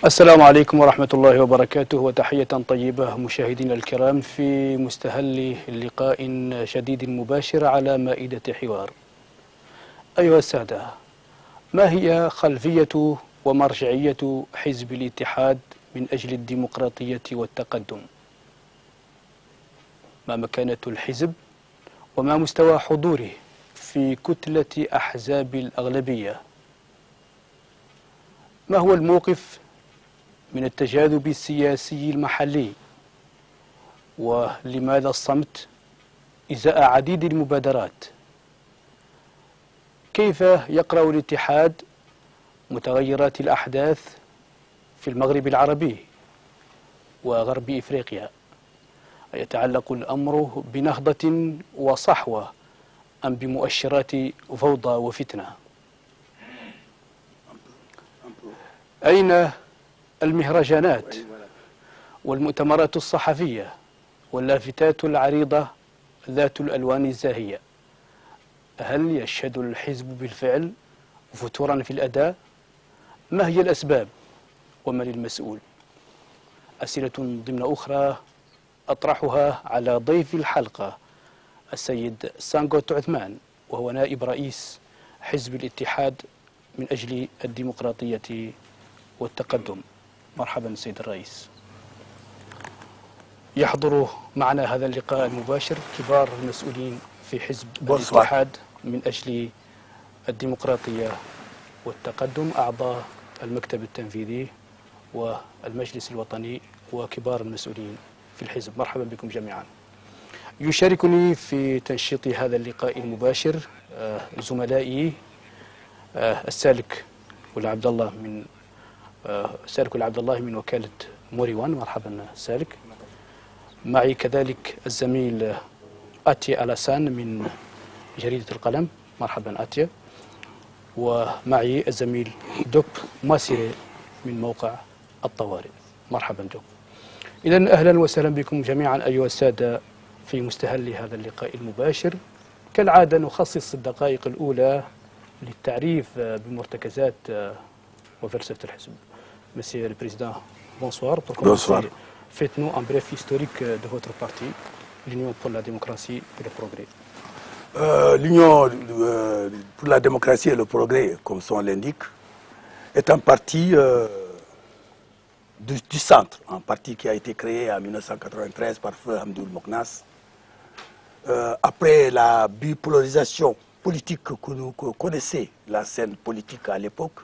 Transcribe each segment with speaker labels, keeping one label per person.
Speaker 1: السلام عليكم ورحمة الله وبركاته، وتحية طيبة مشاهدينا الكرام في مستهل لقاء شديد مباشر على مائدة حوار. أيها السادة، ما هي خلفية ومرجعية حزب الاتحاد من أجل الديمقراطية والتقدم؟ ما مكانة الحزب وما مستوى حضوره في كتلة أحزاب الأغلبية؟ ما هو الموقف من التجاذب السياسي المحلي؟ ولماذا الصمت إزاء عديد المبادرات؟ كيف يقرأ الاتحاد متغيرات الأحداث في المغرب العربي وغرب إفريقيا؟ يتعلق الأمر بنهضة وصحوة أم بمؤشرات فوضى وفتنة؟ أين المهرجانات والمؤتمرات الصحفية واللافتات العريضة ذات الألوان الزاهية؟ هل يشهد الحزب بالفعل فتورا في الأداء؟ ما هي الأسباب ومن المسؤول؟ أسئلة ضمن أخرى أطرحها على ضيف الحلقة السيد سانغوت عثمان، وهو نائب رئيس حزب الاتحاد من أجل الديمقراطية والتقدم. مرحبا سيد الرئيس. يحضر معنا هذا اللقاء المباشر كبار المسؤولين في حزب الاتحاد من أجل الديمقراطية والتقدم، أعضاء المكتب التنفيذي والمجلس الوطني وكبار المسؤولين في الحزب. مرحبا بكم جميعا. يشاركني في تنشيط هذا اللقاء المباشر زملائي السالك والعبد الله من من وكالة موريوان. مرحبا سالك. معي كذلك الزميل أتيا ألاسان من جريدة القلم. مرحبا أتيا. ومعي الزميل دوك ماسيري من موقع الطوارئ. مرحبا دوك. إذن أهلا وسهلا بكم جميعا أيها السادة في مستهل هذا اللقاء المباشر. كالعادة نخصص الدقائق الأولى للتعريف بمرتكزات وفلسفة الحزب. Monsieur le Président, bonsoir. Pour commencer, faites-nous un bref historique de votre parti, l'Union pour la démocratie et le progrès.
Speaker 2: L'Union pour la démocratie et le progrès, comme son l'indique, est un parti du centre, un parti qui a été créé en 1993 par Feu Hamdoul Mokhnas. Après la bipolarisation politique que nous connaissait la scène politique à l'époque,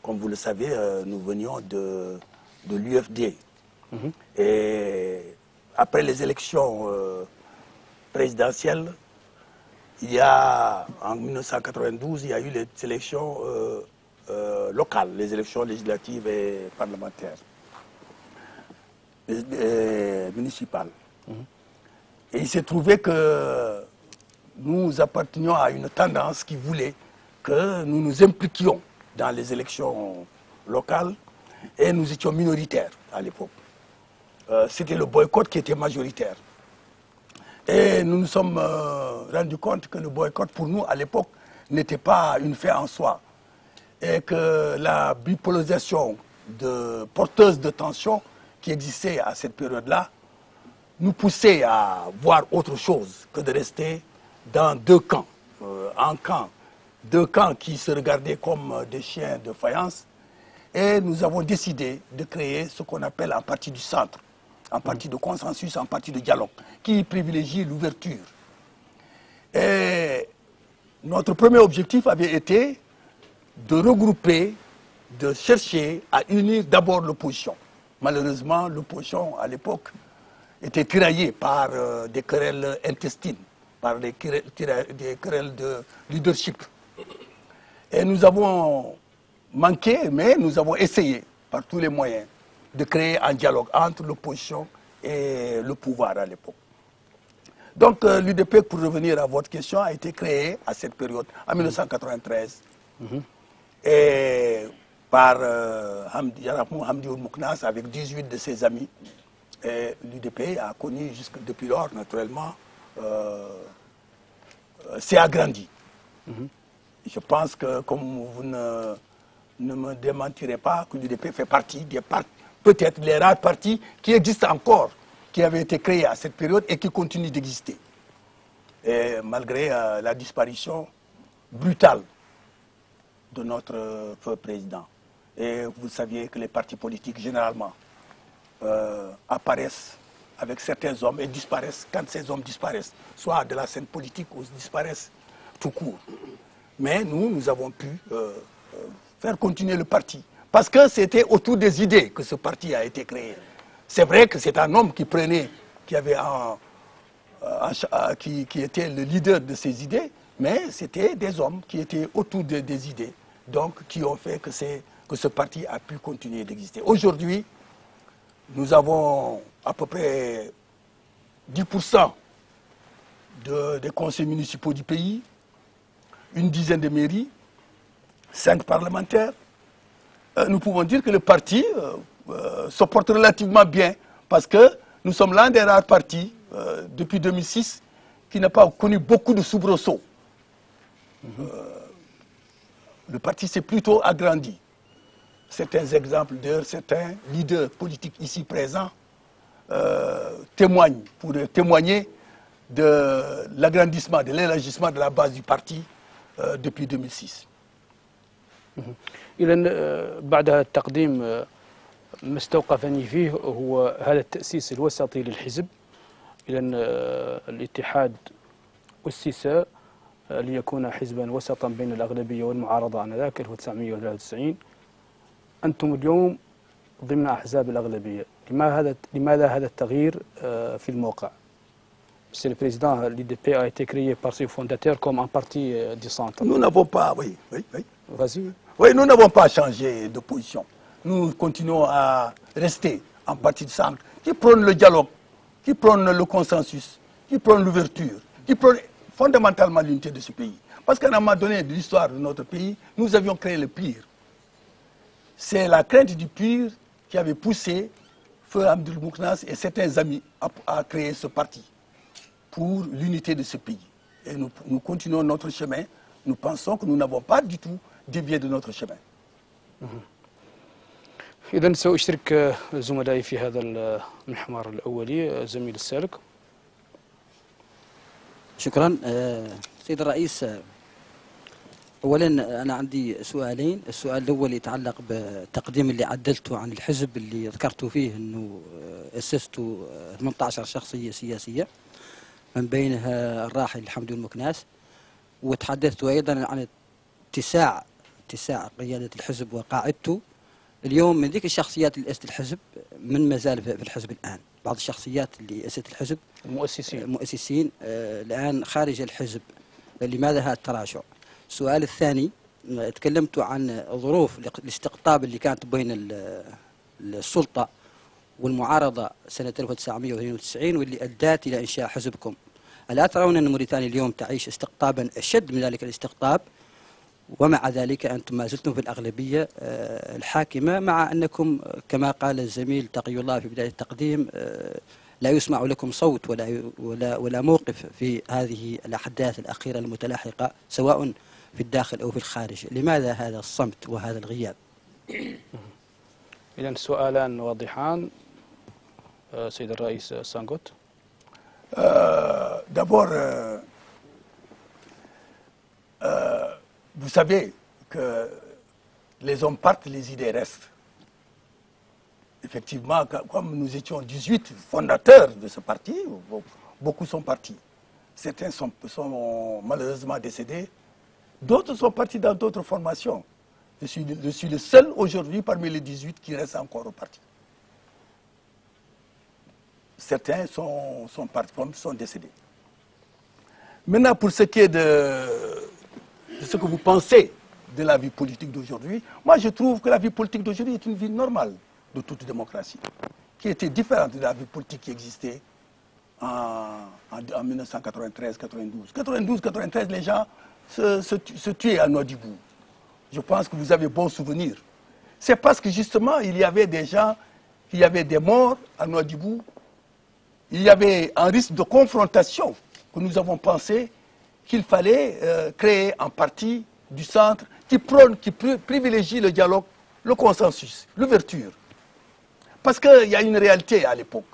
Speaker 2: comme vous le savez, nous venions de l'UFD. Et après les élections présidentielles, en 1992, il y a eu les élections locales, les élections législatives et parlementaires, et municipales. Et il s'est trouvé que nous appartenions à une tendance qui voulait que nous nous impliquions dans les élections locales et nous étions minoritaires à l'époque. C'était le boycott qui était majoritaire. Et nous nous sommes rendus compte que le boycott pour nous à l'époque n'était pas une fin en soi et que la bipolarisation porteuse de tension qui existait à cette période-là nous poussait à voir autre chose que de rester dans deux camps, deux camps qui se regardaient comme des chiens de faïence. Et nous avons décidé de créer ce qu'on appelle un parti du centre, un parti de consensus, un parti de dialogue, qui privilégie l'ouverture. Et notre premier objectif avait été de regrouper, de chercher à unir d'abord l'opposition. Malheureusement, l'opposition à l'époque était tiraillée par des querelles intestines, par des querelles de leadership. Et nous avons manqué, mais nous avons essayé par tous les moyens de créer un dialogue entre l'opposition et le pouvoir à l'époque. Donc l'UDP, pour revenir à votre question, a été créé à cette période, en 1993, et par Hamdoul Mokhnas avec 18 de ses amis. Et l'UDP a connu depuis lors, naturellement, s'est agrandi. Je pense que, comme vous ne ne me démentirait pas que l'UDP fait partie des peut-être les rares partis qui existent encore, qui avaient été créés à cette période et qui continuent d'exister. Et malgré la disparition brutale de notre feu président. Et vous saviez que les partis politiques, généralement, apparaissent avec certains hommes et disparaissent quand ces hommes disparaissent, soit de la scène politique ou disparaissent tout court. Mais nous avons pu faire continuer le parti. Parce que c'était autour des idées que ce parti a été créé. C'est vrai que c'est un homme qui prenait, qui était le leader de ces idées, mais c'était des hommes qui étaient autour des idées, donc qui ont fait que ce parti a pu continuer d'exister. Aujourd'hui, nous avons à peu près 10% des conseils municipaux du pays, une dizaine de mairies, 5 parlementaires. Nous pouvons dire que le parti se porte relativement bien parce que nous sommes l'un des rares partis depuis 2006 qui n'a pas connu beaucoup de soubresauts. Le parti s'est plutôt agrandi. Certains exemples d'ailleurs, certains leaders politiques ici présents témoignent pour témoigner de l'agrandissement, de l'élargissement de la base du parti depuis 2006.
Speaker 1: إذا بعد هذا التقديم ما استوقفني فيه هو هذا التأسيس الوسطي للحزب. إذا الاتحاد أسس ليكون حزبا وسطا بين الأغلبية والمعارضة آنذاك 1993. أنتم اليوم ضمن أحزاب الأغلبية. لماذا هذا التغيير في الموقع؟ Monsieur le Président, l'IDP a été créé par ses fondateurs comme un parti du centre.
Speaker 2: Nous n'avons pas, oui.
Speaker 1: Vas-y.
Speaker 2: Oui, nous n'avons pas changé de position. Nous continuons à rester en parti de centre qui prône le dialogue, qui prône le consensus, qui prône l'ouverture, qui prône fondamentalement l'unité de ce pays. Parce qu'à un moment donné de l'histoire de notre pays, nous avions créé le pire. C'est la crainte du pire qui avait poussé Feu Abdel Mouknas et certains amis à créer ce parti pour l'unité de ce pays. Et nous continuons notre chemin. Nous pensons que nous n'avons pas du tout dévié de notre chemin.
Speaker 1: إذا سأشارك زملائي في هذا المحور الأولي. زميل السالك.
Speaker 3: شكرا سيد الرئيس. أولا أنا عندي سؤالين. السؤال الأول يتعلق بالتقديم اللي عدلته عن الحزب اللي ذكرته فيه أنه أسسته 18 شخصية سياسية من بينها الراحل الحمد المكناس، وتحدثت أيضا عن اتساع قيادة الحزب وقاعدته. اليوم من ذيك الشخصيات اللي أسست الحزب من ما زال في الحزب الآن، بعض الشخصيات اللي أسست الحزب المؤسسين الآن خارج الحزب. لماذا هذا التراجع؟ السؤال الثاني، تكلمت عن ظروف الاستقطاب اللي كانت بين السلطة والمعارضة سنة 1992 واللي أدت إلى إنشاء حزبكم. ألا ترون أن موريتانيا اليوم تعيش استقطابا أشد من ذلك الاستقطاب، ومع ذلك أنتم ما زلتم في الأغلبية الحاكمة، مع أنكم كما قال الزميل تقي الله في بداية التقديم لا يسمع لكم صوت ولا موقف في هذه الأحداث الأخيرة المتلاحقة سواء في الداخل أو في الخارج؟ لماذا هذا الصمت وهذا الغياب؟
Speaker 1: إذن سؤالان واضحان. سيد الرئيس سانغوت.
Speaker 2: D'abord, vous savez que les hommes partent, les idées restent. Effectivement, comme nous étions 18 fondateurs de ce parti, beaucoup sont partis. Certains sont malheureusement décédés, d'autres sont partis dans d'autres formations. Je suis le seul aujourd'hui parmi les 18 qui reste encore au parti. Certains sont partis, sont décédés. Maintenant, pour ce qui est de ce que vous pensez de la vie politique d'aujourd'hui, moi je trouve que la vie politique d'aujourd'hui est une vie normale de toute démocratie, qui était différente de la vie politique qui existait en 1993-92. 92-93, les gens se tuaient à Nouadhibou. Je pense que vous avez bons souvenirs. C'est parce que justement, il y avait des gens, il y avait des morts à Nouadhibou, il y avait un risque de confrontation que nous avons pensé qu'il fallait créer un parti du centre qui prône, qui privilégie le dialogue, le consensus, l'ouverture. Parce qu'il y a une réalité à l'époque.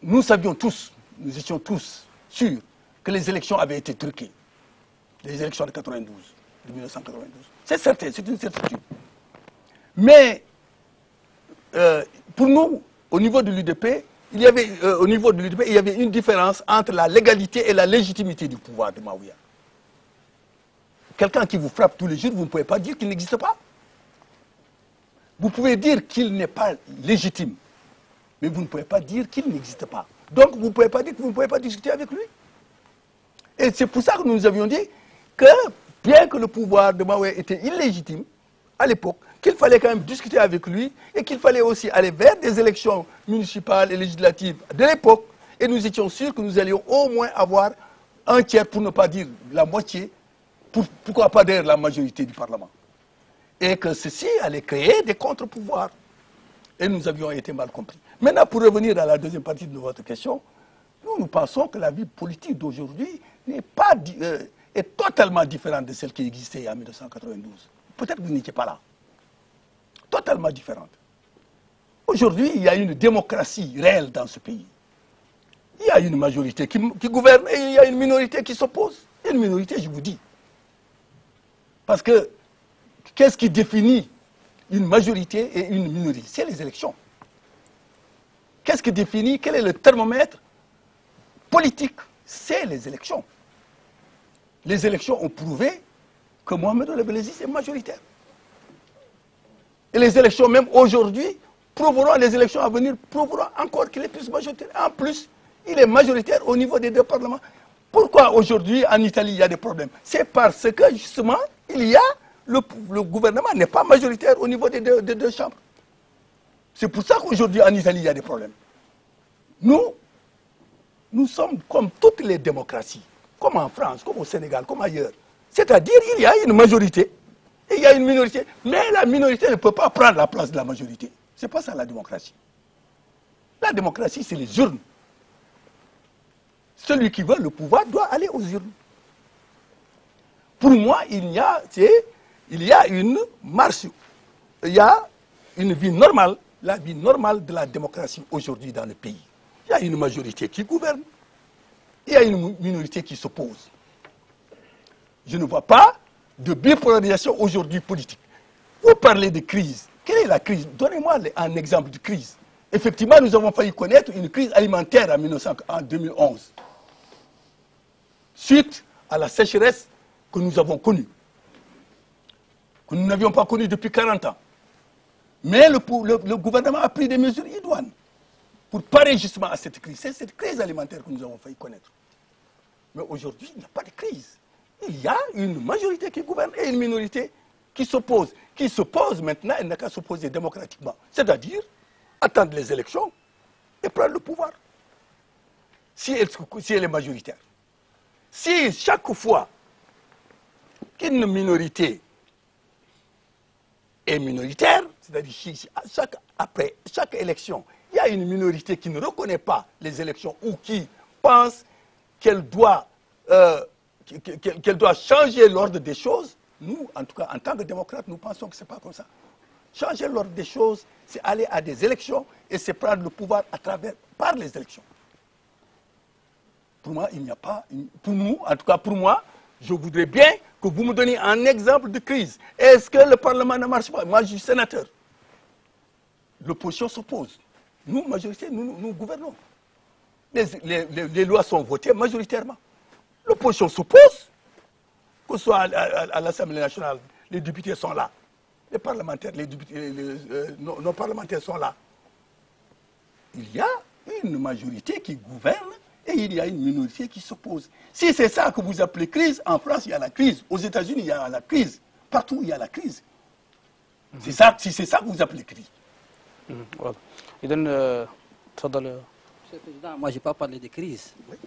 Speaker 2: Nous savions tous, nous étions tous sûrs que les élections avaient été truquées. Les élections de 92, de 1992. C'est certain, c'est une certitude. Mais pour nous, au niveau de l'UDP, il y avait une différence entre la légalité et la légitimité du pouvoir de Maouya. Quelqu'un qui vous frappe tous les jours, vous ne pouvez pas dire qu'il n'existe pas. Vous pouvez dire qu'il n'est pas légitime, mais vous ne pouvez pas dire qu'il n'existe pas. Donc vous ne pouvez pas dire que vous ne pouvez pas discuter avec lui. Et c'est pour ça que nous avions dit que, bien que le pouvoir de Maouya était illégitime, à l'époque, qu'il fallait quand même discuter avec lui et qu'il fallait aussi aller vers des élections municipales et législatives de l'époque. Et nous étions sûrs que nous allions au moins avoir un tiers, pour ne pas dire la moitié, pourquoi pas d'ailleurs la majorité du Parlement. Et que ceci allait créer des contre-pouvoirs. Et nous avions été mal compris. Maintenant, pour revenir à la deuxième partie de votre question, nous pensons que la vie politique d'aujourd'hui est totalement différente de celle qui existait en 1992. Peut-être que vous n'étiez pas là. Totalement différente. Aujourd'hui, il y a une démocratie réelle dans ce pays. Il y a une majorité qui gouverne et il y a une minorité qui s'oppose. Une minorité, je vous dis. Parce que, qu'est-ce qui définit une majorité et une minorité? C'est les élections. Qu'est-ce qui définit, quel est le thermomètre politique? C'est les élections. Les élections ont prouvé que Mohamed Ould Abdelaziz est majoritaire. Et les élections, même aujourd'hui, les élections à venir prouveront encore qu'il est plus majoritaire. En plus, il est majoritaire au niveau des deux parlements. Pourquoi aujourd'hui, en Italie, il y a des problèmes? C'est parce que, justement, le gouvernement n'est pas majoritaire au niveau des deux chambres. C'est pour ça qu'aujourd'hui, en Italie, il y a des problèmes. Nous sommes comme toutes les démocraties, comme en France, comme au Sénégal, comme ailleurs. C'est-à-dire qu'il y a une majorité et il y a une minorité. Mais la minorité ne peut pas prendre la place de la majorité. Ce n'est pas ça la démocratie. La démocratie, c'est les urnes. Celui qui veut le pouvoir doit aller aux urnes. Pour moi, il y a une marche, il y a une vie normale, la vie normale de la démocratie aujourd'hui dans le pays. Il y a une majorité qui gouverne, il y a une minorité qui s'oppose. Je ne vois pas de bipolarisation aujourd'hui politique. Vous parlez de crise. Quelle est la crise? Donnez-moi un exemple de crise. Effectivement, nous avons failli connaître une crise alimentaire en 2011. Suite à la sécheresse que nous avons connue, que nous n'avions pas connue depuis 40 ans. Mais le gouvernement a pris des mesures idoines pour parer justement à cette crise. C'est cette crise alimentaire que nous avons failli connaître. Mais aujourd'hui, il n'y a pas de crise. Il y a une majorité qui gouverne et une minorité qui s'oppose. Qui s'oppose maintenant, elle n'a qu'à s'opposer démocratiquement. C'est-à-dire attendre les élections et prendre le pouvoir. Si elle est majoritaire. Si chaque fois qu'une minorité est minoritaire, c'est-à-dire après chaque élection, il y a une minorité qui ne reconnaît pas les élections ou qui pense qu'elle doit changer l'ordre des choses, nous, en tout cas, en tant que démocrates, nous pensons que ce n'est pas comme ça. Changer l'ordre des choses, c'est aller à des élections et c'est prendre le pouvoir par les élections. Pour moi, il n'y a pas... Pour nous, en tout cas pour moi, je voudrais bien que vous me donniez un exemple de crise. Est-ce que le Parlement ne marche pas? Moi, je suis sénateur. L'opposition s'oppose. Nous, majorité, nous gouvernons. Les lois sont votées majoritairement. L'opposition s'oppose. Que ce soit à l'Assemblée nationale, les députés sont là. Les parlementaires, nos parlementaires sont là. Il y a une majorité qui gouverne et il y a une minorité qui s'oppose. Si c'est ça que vous appelez crise, en France, il y a la crise. Aux États-Unis, il y a la crise. Partout, il y a la crise. Si c'est ça que vous appelez crise.
Speaker 1: Voilà. Monsieur
Speaker 3: le Président, moi, je n'ai pas parlé de crise. Oui.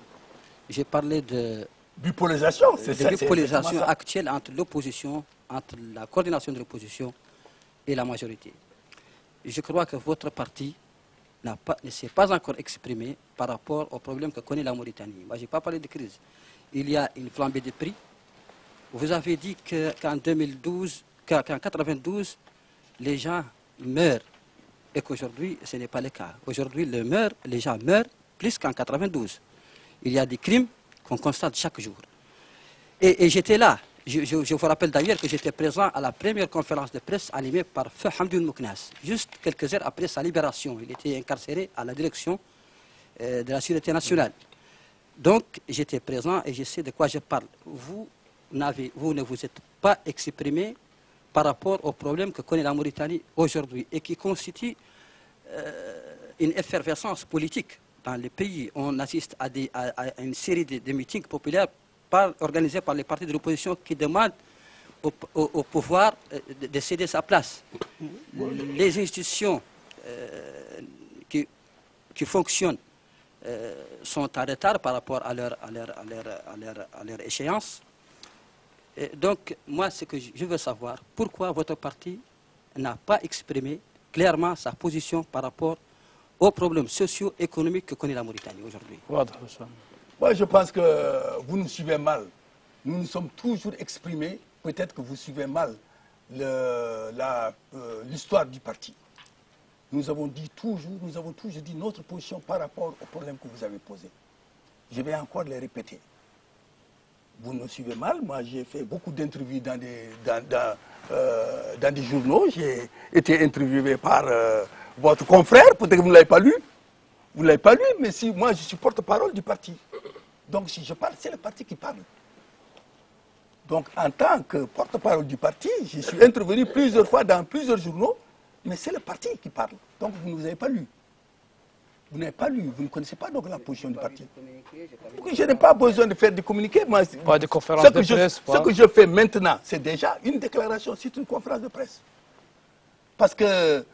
Speaker 3: J'ai parlé de
Speaker 2: bipolarisation. C'est ça.
Speaker 3: Bipolarisation actuelle entre l'opposition, entre la coordination de l'opposition et la majorité. Je crois que votre parti ne s'est pas encore exprimé par rapport aux problèmes que connaît la Mauritanie. Moi, je n'ai pas parlé de crise. Il y a une flambée des prix, Vous avez dit qu'en 2012, qu'en 92, les gens meurent et qu'aujourd'hui, ce n'est pas le cas. Aujourd'hui, les gens meurent plus qu'en 92. Il y a des crimes qu'on constate chaque jour. Et j'étais là. Je vous rappelle d'ailleurs que j'étais présent à la première conférence de presse animée par Feu Hamdoun Mouknas, juste quelques heures après sa libération. Il était incarcéré à la direction de la Sûreté nationale. Donc, j'étais présent et je sais de quoi je parle. Vous ne vous êtes pas exprimé par rapport aux problèmes que connaît la Mauritanie aujourd'hui et qui constituent une effervescence politique dans le pays. On assiste à une série de meetings populaires organisés par les partis de l'opposition qui demandent au pouvoir de céder sa place. Les institutions qui fonctionnent sont en retard par rapport à leur échéance. Et donc, moi, ce que je veux savoir, pourquoi votre parti n'a pas exprimé clairement sa position par rapport aux problèmes socio-économiques que connaît la Mauritanie aujourd'hui.
Speaker 2: Moi, je pense que vous nous suivez mal. Nous nous sommes toujours exprimés, peut-être que vous suivez mal l'histoire du parti. Nous avons toujours dit notre position par rapport aux problèmes que vous avez posés. Je vais encore les répéter. Vous nous suivez mal. Moi, j'ai fait beaucoup d'interviews dans des journaux. J'ai été interviewé par votre confrère. Peut-être que vous ne l'avez pas lu. Vous ne l'avez pas lu, mais si moi, je suis porte-parole du parti. Donc, si je parle, c'est le parti qui parle. Donc, en tant que porte-parole du parti, je suis intervenu plusieurs fois dans plusieurs journaux, mais c'est le parti qui parle. Donc, vous ne vous avez pas lu. Vous n'avez pas lu, vous ne connaissez pas donc la position du parti. Je n'ai pas besoin de faire des communiqués. Moi,
Speaker 1: pas de conférence de presse.
Speaker 2: Ce que je fais maintenant, c'est déjà une déclaration, c'est une conférence de presse. Parce que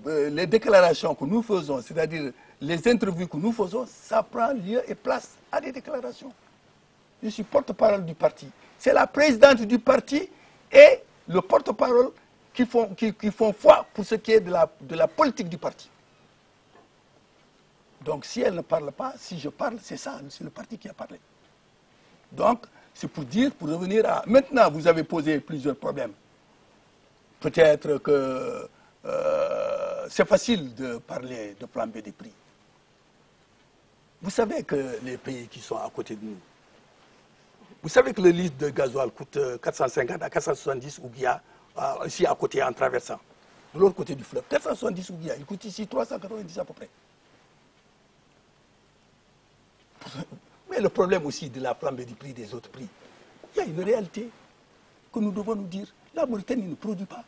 Speaker 2: les déclarations que nous faisons, c'est-à-dire les interviews que nous faisons, ça prend lieu et place à des déclarations. Je suis porte-parole du parti. C'est la présidente du parti et le porte-parole qui font foi pour ce qui est de la politique du parti. Donc si elle ne parle pas, si je parle, c'est ça, c'est le parti qui a parlé. Donc c'est pour dire, pour revenir à... Maintenant, vous avez posé plusieurs problèmes. Peut-être que c'est facile de parler de flambée des prix. Vous savez que les pays qui sont à côté de nous, vous savez que le litre de gasoil coûte 450 à 470 ouguiya ici à côté en traversant. De l'autre côté du fleuve, 470 ouguiya, il coûte ici 390 à peu près. Mais le problème aussi de la flambée du prix des autres prix, il y a une réalité que nous devons nous dire. La Mauritanie ne produit pas.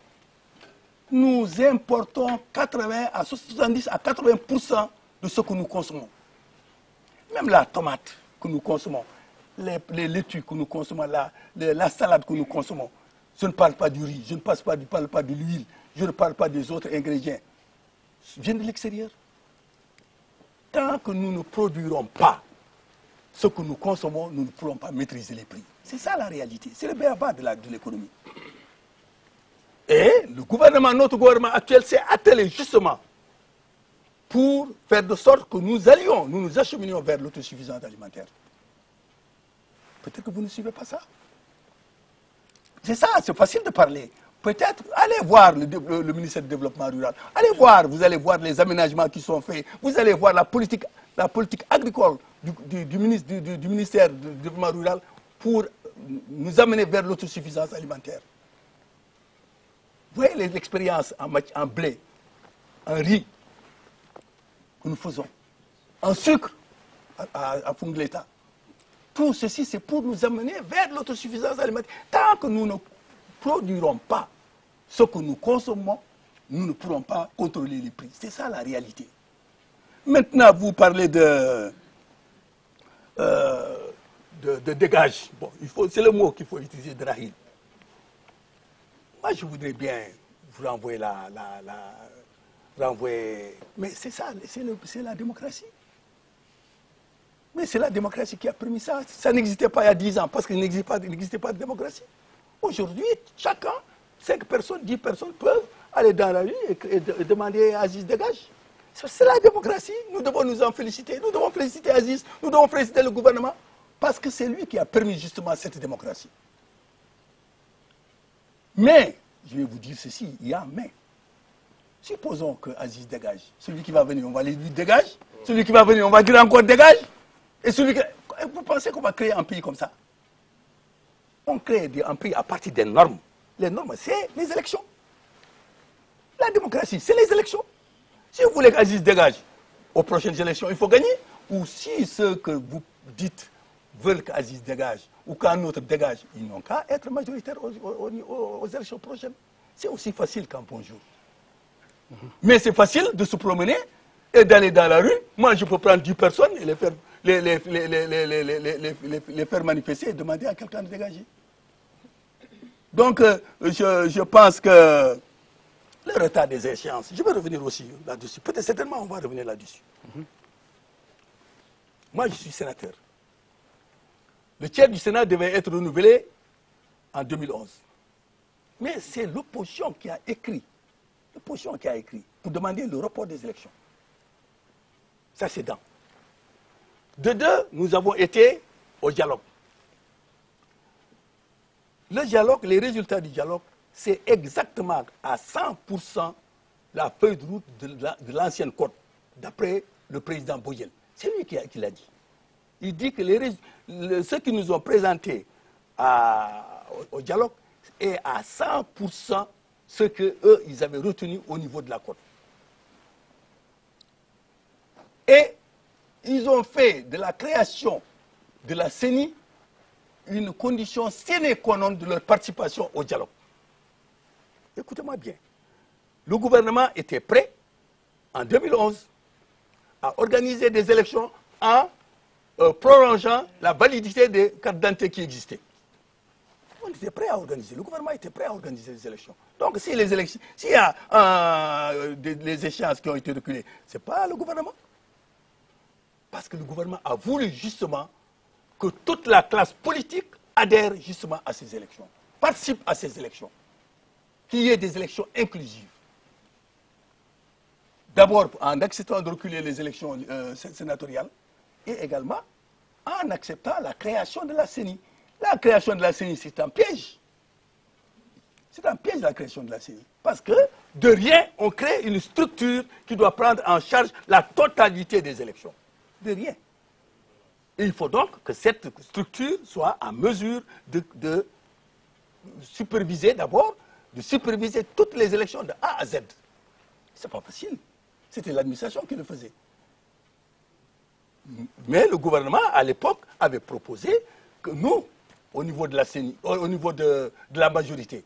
Speaker 2: Nous importons 80 à 70 à 80% de ce que nous consommons. Même la tomate que nous consommons, les laitues que nous consommons, la salade que nous consommons. Je ne parle pas du riz, je ne parle pas de l'huile, je ne parle pas des autres ingrédients. Viennent de l'extérieur. Tant que nous ne produirons pas ce que nous consommons, nous ne pourrons pas maîtriser les prix. C'est ça la réalité. C'est le b.a.-ba de l'économie. Et le gouvernement, notre gouvernement actuel s'est attelé justement pour faire de sorte que nous nous acheminions vers l'autosuffisance alimentaire. Peut-être que vous ne suivez pas ça. C'est ça, c'est facile de parler. Peut-être, allez voir le ministère du Développement rural. Allez voir, vous allez voir les aménagements qui sont faits. Vous allez voir la politique agricole du ministère du Développement rural pour nous amener vers l'autosuffisance alimentaire. Vous voyez l'expérience en blé, en riz que nous faisons, en sucre à Fungleta. Tout ceci, c'est pour nous amener vers l'autosuffisance alimentaire. Tant que nous ne produirons pas ce que nous consommons, nous ne pourrons pas contrôler les prix. C'est ça la réalité. Maintenant, vous parlez de dégage. Bon, c'est le mot qu'il faut utiliser, Drahil. Moi, je voudrais bien vous renvoyer mais c'est ça, c'est la démocratie. Mais c'est la démocratie qui a permis ça. Ça n'existait pas il y a 10 ans, parce qu'il n'existait pas de démocratie. Aujourd'hui, chacun, 5 personnes, 10 personnes peuvent aller dans la rue et demander à Aziz dégage. C'est la démocratie. Nous devons nous en féliciter. Nous devons féliciter Aziz. Nous devons féliciter le gouvernement. Parce que c'est lui qui a permis justement cette démocratie. Mais, je vais vous dire ceci, il y a mais. Supposons que Aziz dégage. Celui qui va venir, on va lui dire dégage. Celui qui va venir, on va dire encore dégage. Et celui qui... Vous pensez qu'on va créer un pays comme ça? On crée un pays à partir des normes. Les normes, c'est les élections. La démocratie, c'est les élections. Si vous voulez qu'Aziz dégage aux prochaines élections, il faut gagner. Ou si ceux que vous dites veulent qu'Aziz dégage ou qu'un autre dégage, ils n'ont qu'à être majoritaires aux élections prochaines. C'est aussi facile qu'un bonjour. Mais c'est facile de se promener et d'aller dans la rue. Moi, je peux prendre 10 personnes et les faire manifester et demander à quelqu'un de dégager. Donc, je pense que le retard des échéances, je vais revenir aussi là-dessus. Peut-être certainement on va revenir là-dessus. Moi, je suis sénateur. Le tiers du Sénat devait être renouvelé en 2011. Mais c'est l'opposition qui a écrit. L'opposition qui a écrit pour demander le report des élections. Ça, c'est dans. De deux, nous avons été au dialogue. Le dialogue, les résultats du dialogue, c'est exactement à 100% la feuille de route de l'ancienne code, d'après le président Boyel. C'est lui qui l'a dit. Il dit que ceux qui nous ont présentés au dialogue est à 100% ce qu'eux, ils avaient retenu au niveau de la côte. Et ils ont fait de la création de la CENI une condition sine qua non de leur participation au dialogue. Écoutez-moi bien. Le gouvernement était prêt, en 2011, à organiser des élections en prolongeant la validité des cartes d'identité qui existaient. On était prêt à organiser, le gouvernement était prêt à organiser les élections. Donc s'il y a des échéances qui ont été reculées, ce n'est pas le gouvernement. Parce que le gouvernement a voulu justement que toute la classe politique adhère justement à ces élections, participe à ces élections, qu'il y ait des élections inclusives. D'abord en acceptant de reculer les élections sénatoriales et également en acceptant la création de la CENI. La création de la CENI, c'est un piège. C'est un piège la création de la CENI. Parce que de rien, on crée une structure qui doit prendre en charge la totalité des élections. De rien. Et il faut donc que cette structure soit en mesure de superviser d'abord, de superviser toutes les élections de A à Z. C'est pas facile. C'était l'administration qui le faisait. Mais le gouvernement, à l'époque, avait proposé que nous, au niveau de la CENI, au niveau de la majorité,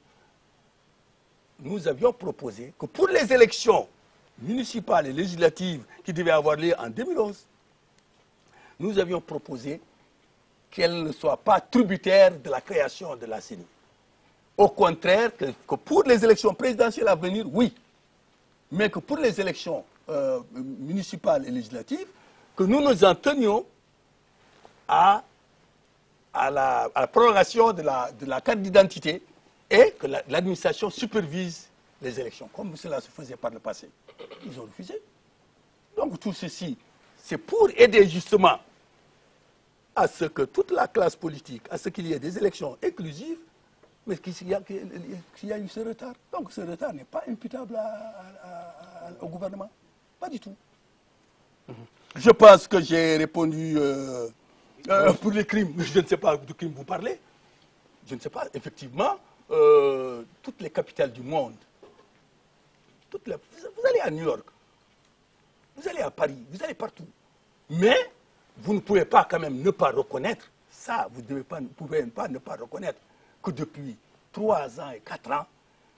Speaker 2: nous avions proposé que pour les élections municipales et législatives qui devaient avoir lieu en 2011, nous avions proposé qu'elles ne soient pas tributaires de la création de la CENI. Au contraire, que pour les élections présidentielles à venir, oui, mais que pour les élections municipales et législatives, que nous nous en tenions à la prolongation de la carte d'identité et que l'administration supervise les élections, comme cela se faisait par le passé. Ils ont refusé. Donc tout ceci, c'est pour aider justement à ce que toute la classe politique, à ce qu'il y ait des élections inclusives, mais qu'il y a eu ce retard. Donc ce retard n'est pas imputable au gouvernement. Pas du tout. Je pense que j'ai répondu pour les crimes. Je ne sais pas de crimes vous parlez. Je ne sais pas. Effectivement, toutes les capitales du monde, vous allez à New York, vous allez à Paris, vous allez partout. Mais vous ne pouvez pas quand même ne pas reconnaître, ça, vous ne pouvez pas ne pas reconnaître que depuis 3 ans et 4 ans,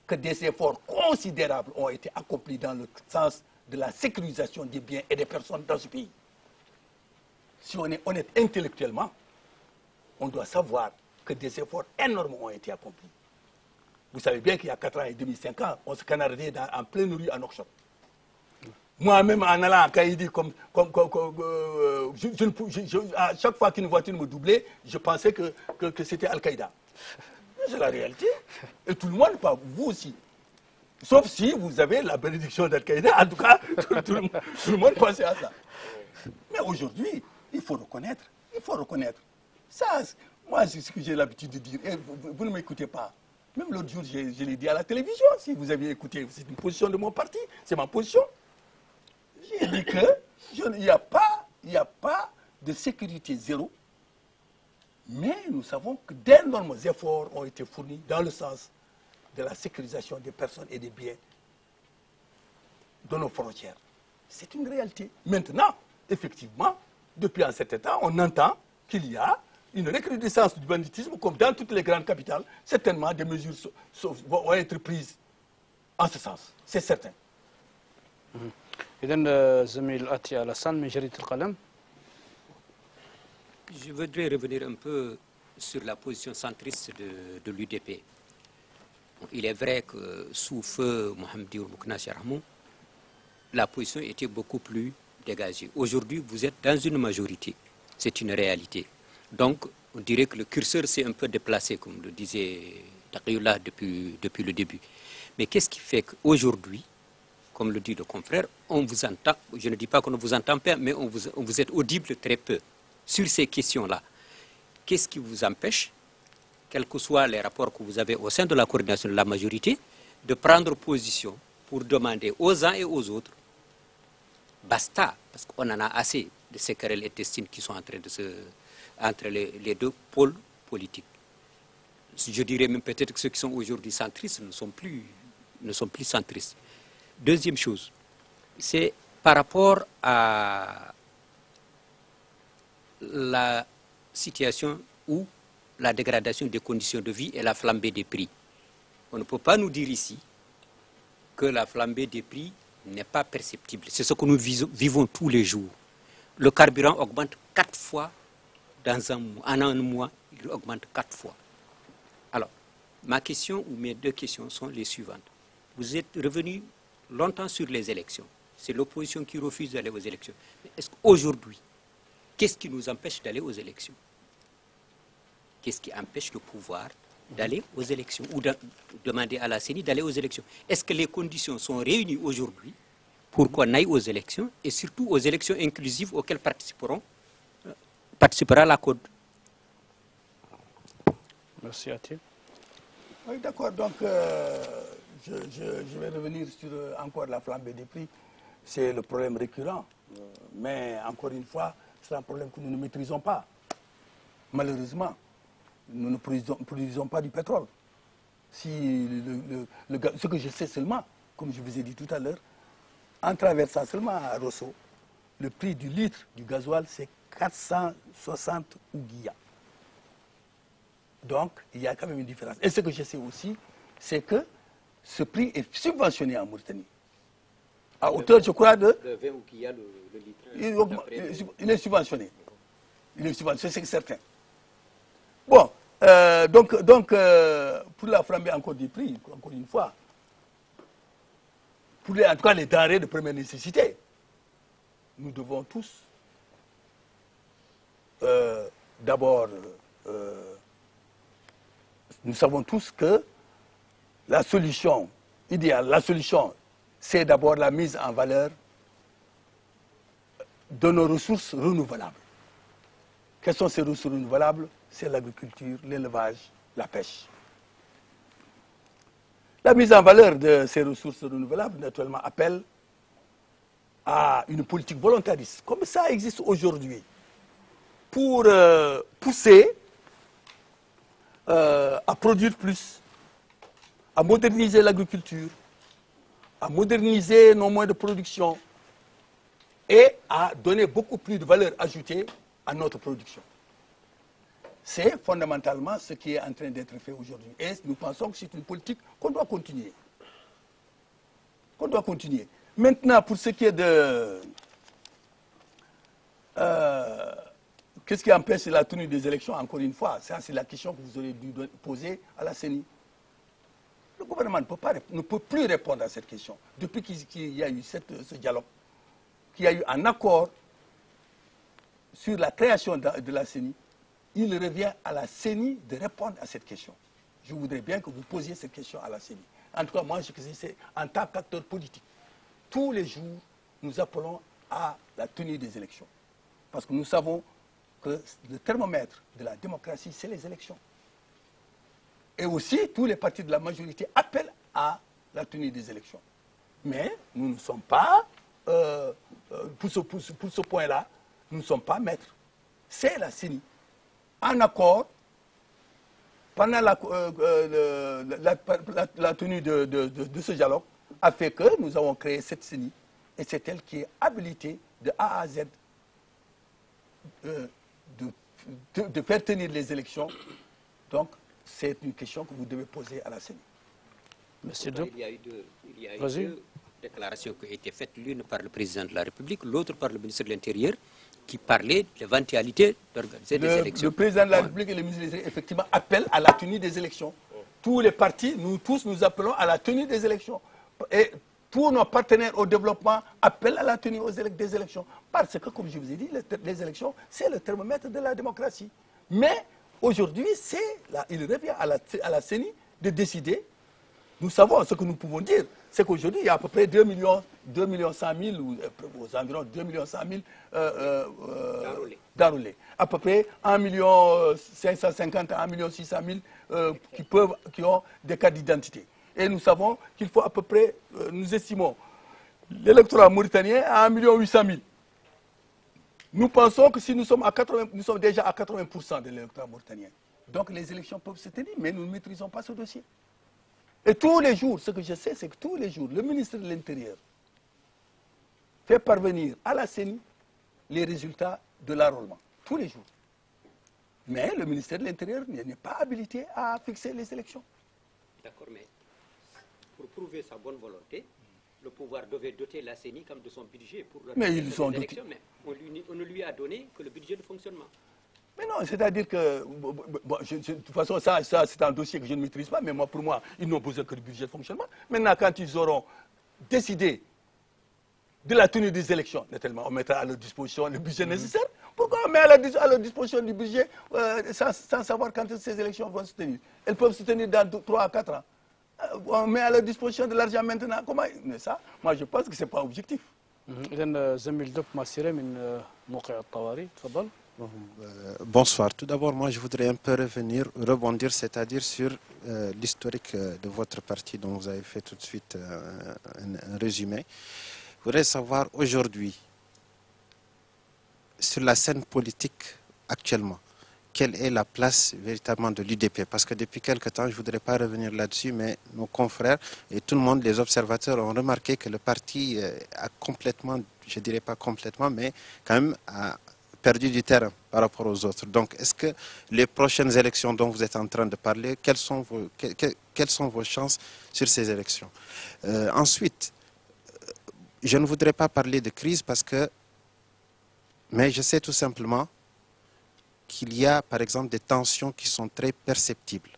Speaker 2: que des efforts considérables ont été accomplis dans le sens de la sécurisation des biens et des personnes dans ce pays. Si on est honnête intellectuellement, on doit savoir que des efforts énormes ont été accomplis. Vous savez bien qu'il y a 4 ans et demi, 5 ans, on se canardait en pleine rue à Nouakchott. Moi-même, en allant à Kaïdi, à chaque fois qu'une voiture me doublait, je pensais que c'était Al-Qaïda. C'est la réalité. Et tout le monde, pas vous aussi. Sauf si vous avez la bénédiction d'Al-Qaïda. En tout cas, tout le monde pensait à ça. Mais aujourd'hui, il faut reconnaître. Il faut reconnaître. Ça, moi, c'est ce que j'ai l'habitude de dire. Et vous ne m'écoutez pas. Même l'autre jour, je l'ai dit à la télévision, si vous aviez écouté, c'est une position de mon parti, c'est ma position. J'ai dit qu'il n'y a pas de sécurité zéro, mais nous savons que d'énormes efforts ont été fournis dans le sens de la sécurisation des personnes et des biens de nos frontières. C'est une réalité. Maintenant, effectivement, depuis un certain temps, on entend qu'il y a une recrudescence du banditisme, comme dans toutes les grandes capitales. Certainement, des mesures vont être prises en ce sens. C'est certain.
Speaker 1: إذن زميل أتي ألاسان من جريدة القلم.
Speaker 4: Je voudrais revenir un peu sur la position centriste de l'UDP. Il est vrai que sous feu Mohamed Diour Boukna Charhamou, la position était beaucoup plus dégagée. Aujourd'hui, vous êtes dans une majorité. C'est une réalité. Donc, on dirait que le curseur s'est un peu déplacé, comme le disait Taqiyullah depuis le début. Mais qu'est-ce qui fait qu'aujourd'hui, comme le dit le confrère, on vous entend, je ne dis pas qu'on ne vous entend pas, mais on vous est audible très peu sur ces questions-là. Qu'est-ce qui vous empêche, quels que soient les rapports que vous avez au sein de la coordination de la majorité, de prendre position pour demander aux uns et aux autres, basta, parce qu'on en a assez de ces querelles intestines qui sont en train de entre les deux pôles politiques. Je dirais même peut-être que ceux qui sont aujourd'hui centristes ne sont plus centristes. Deuxième chose, c'est par rapport à la situation où la dégradation des conditions de vie et la flambée des prix. On ne peut pas nous dire ici que la flambée des prix n'est pas perceptible. C'est ce que nous vivons tous les jours. Le carburant augmente 4 fois dans un mois. En un mois, il augmente 4 fois. Alors, ma question ou mes deux questions sont les suivantes. Vous êtes revenu longtemps sur les élections. C'est l'opposition qui refuse d'aller aux élections. Mais est-ce qu'aujourd'hui, qu'est-ce qui nous empêche d'aller aux élections? Qu'est-ce qui empêche le pouvoir d'aller aux élections ou de demander à la CENI d'aller aux élections? Est-ce que les conditions sont réunies aujourd'hui pour qu'on aille aux élections et surtout aux élections inclusives auxquelles participera la CODE?
Speaker 1: Merci Atia.
Speaker 2: Oui, d'accord. Donc, je vais revenir sur encore la flambée des prix. C'est le problème récurrent. Mais encore une fois, c'est un problème que nous ne maîtrisons pas. Malheureusement, nous ne produisons pas du pétrole. Si ce que je sais seulement, comme je vous ai dit tout à l'heure, en traversant seulement à Rosso, le prix du litre du gasoil, c'est 460 ouguiya. Donc, il y a quand même une différence. Et ce que je sais aussi, c'est que ce prix est subventionné en Mauritanie. À hauteur, je crois, de
Speaker 4: 20 ouguiya le litre.
Speaker 2: Il est subventionné. Il est subventionné, c'est certain. Bon, donc pour la flambée encore des prix, encore une fois, pour en tout cas les denrées de première nécessité, nous devons tous d'abord, nous savons tous que la solution idéale, c'est d'abord la mise en valeur de nos ressources renouvelables. Quelles sont ces ressources renouvelables? C'est l'agriculture, l'élevage, la pêche. La mise en valeur de ces ressources renouvelables, naturellement, appelle à une politique volontariste, comme ça existe aujourd'hui, pour pousser à produire plus, à moderniser l'agriculture, à moderniser nos moyens de production et à donner beaucoup plus de valeur ajoutée à notre production. C'est fondamentalement ce qui est en train d'être fait aujourd'hui. Et nous pensons que c'est une politique qu'on doit continuer. Maintenant, pour ce qui est de... qu'est-ce qui empêche la tenue des élections, encore une fois, ça c'est la question que vous aurez dû poser à la CENI. Le gouvernement ne peut plus répondre à cette question. Depuis qu'il y a eu ce dialogue, qu'il y a eu un accord sur la création de la CENI, il revient à la CENI de répondre à cette question. Je voudrais bien que vous posiez cette question à la CENI. En tout cas, moi, je c'est en tant qu'acteur politique. Tous les jours, nous appelons à la tenue des élections. Parce que nous savons que le thermomètre de la démocratie, c'est les élections. Et aussi, tous les partis de la majorité appellent à la tenue des élections. Mais nous ne sommes pas, pour ce point-là, nous ne sommes pas maîtres. C'est la CENI. En accord, pendant la tenue de ce dialogue, a fait que nous avons créé cette CENI. Et c'est elle qui est habilitée de A à Z de faire tenir les élections. Donc, c'est une question que vous devez poser à la CENI.
Speaker 1: Monsieur Diop.
Speaker 4: Il y a eu deux déclarations qui ont été faites, l'une par le président de la République, l'autre par le ministre de l'Intérieur, qui parlait de l'éventualité d'organiser des élections.
Speaker 2: Le président de la République et le ministre de l'Intérieur, effectivement, appellent à la tenue des élections. Tous les partis, nous tous, nous appelons à la tenue des élections. Et tous nos partenaires au développement appellent à la tenue des élections. Parce que, comme je vous ai dit, les élections, c'est le thermomètre de la démocratie. Mais aujourd'hui, il revient à la CENI de décider. Nous savons ce que nous pouvons dire. C'est qu'aujourd'hui, il y a à peu près 2 millions 100 000, ou aux environs 2 millions 100 000 d'enrôlés. À peu près 1 million 550 à 1 million 600 000 qui ont des cartes d'identité. Et nous savons qu'il faut à peu près, nous estimons, l'électorat mauritanien à 1 million 800 000. Nous pensons que si nous sommes déjà à 80% de l'électorat mauritanien. Donc les élections peuvent se tenir, mais nous ne maîtrisons pas ce dossier. Et tous les jours, ce que je sais, c'est que tous les jours, le ministre de l'Intérieur fait parvenir à la CENI les résultats de l'enrôlement. Tous les jours. Mais le ministère de l'Intérieur n'est pas habilité à fixer les élections.
Speaker 4: D'accord, mais pour prouver sa bonne volonté, le pouvoir devait doter la CENI comme de son budget pour
Speaker 2: les
Speaker 4: élections, mais on ne lui a donné que le budget de fonctionnement.
Speaker 2: Mais non, c'est-à-dire que, de toute façon, ça c'est un dossier que je ne maîtrise pas, mais moi, pour moi, ils n'ont besoin que du budget de fonctionnement. Maintenant, quand ils auront décidé de la tenue des élections, on mettra à leur disposition le budget nécessaire. Pourquoi on met à leur disposition du budget sans savoir quand ces élections vont se tenir? Elles peuvent se tenir dans 3 à 4 ans. On met à leur disposition de l'argent maintenant. Comment? Mais ça, moi, je pense que ce n'est pas objectif.
Speaker 1: زميل دوب ماسيري من موقع الطوارئ تفضل.
Speaker 5: Bonsoir. Tout d'abord, moi, je voudrais un peu rebondir, c'est-à-dire sur l'historique de votre parti dont vous avez fait tout de suite un résumé. Je voudrais savoir aujourd'hui, sur la scène politique actuellement, quelle est la place véritablement de l'UDP? Parce que depuis quelque temps, je ne voudrais pas revenir là-dessus, mais nos confrères et tout le monde, les observateurs, ont remarqué que le parti a complètement, je ne dirais pas complètement, mais quand même a perdu du terrain par rapport aux autres. Donc, est-ce que les prochaines élections dont vous êtes en train de parler, quelles sont vos chances sur ces élections? Ensuite, je ne voudrais pas parler de crise mais je sais tout simplement qu'il y a, par exemple, des tensions qui sont très perceptibles.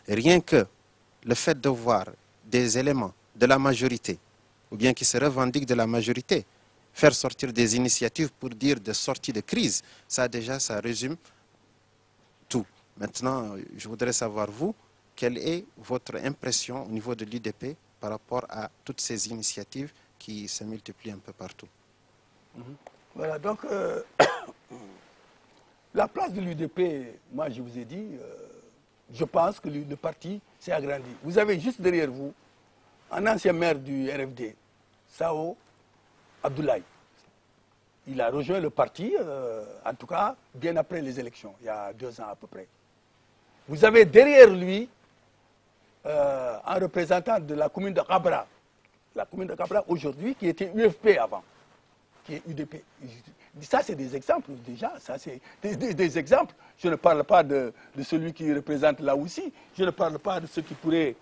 Speaker 5: Rien que le fait de voir des éléments de la majorité, ou bien qui se revendiquent de la majorité, faire sortir des initiatives pour dire de sortie de crise, ça déjà, ça résume tout. Maintenant, je voudrais savoir, vous, quelle est votre impression au niveau de l'UDP par rapport à toutes ces initiatives qui se multiplient un peu partout?
Speaker 2: Voilà, donc, la place de l'UDP, moi, je vous ai dit, je pense que le parti s'est agrandi. Vous avez juste derrière vous un ancien maire du RFD, Sao Abdoulaye. Il a rejoint le parti, en tout cas, bien après les élections, il y a 2 ans à peu près. Vous avez derrière lui un représentant de la commune de Kabra. La commune de Kabra aujourd'hui, qui était UFP avant, qui est UDP. Ça, c'est des exemples déjà. Ça, c'est des exemples. Je ne parle pas de celui qui représente là aussi. Je ne parle pas de ceux qui pourraient...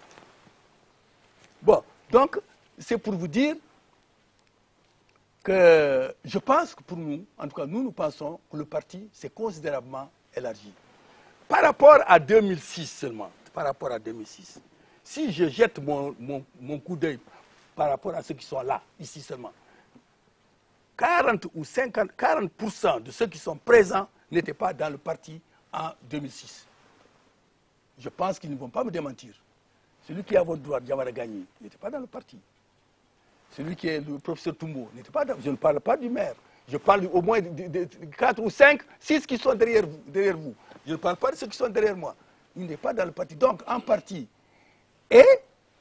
Speaker 2: Bon, donc, c'est pour vous dire que je pense que pour nous, en tout cas, nous pensons que le parti s'est considérablement élargi. Par rapport à 2006 seulement, par rapport à 2006, si je jette mon coup d'œil par rapport à ceux qui sont là, ici seulement, 40 ou 40% de ceux qui sont présents n'étaient pas dans le parti en 2006. Je pense qu'ils ne vont pas me démentir. Celui qui a votre droit, Diawara Gagné, n'était pas dans le parti. Celui qui est le professeur Toumbo n'était pas dans... Je ne parle pas du maire. Je parle au moins de 4 ou 5, 6 qui sont derrière vous. Je ne parle pas de ceux qui sont derrière moi. Il n'est pas dans le parti. Donc, un parti et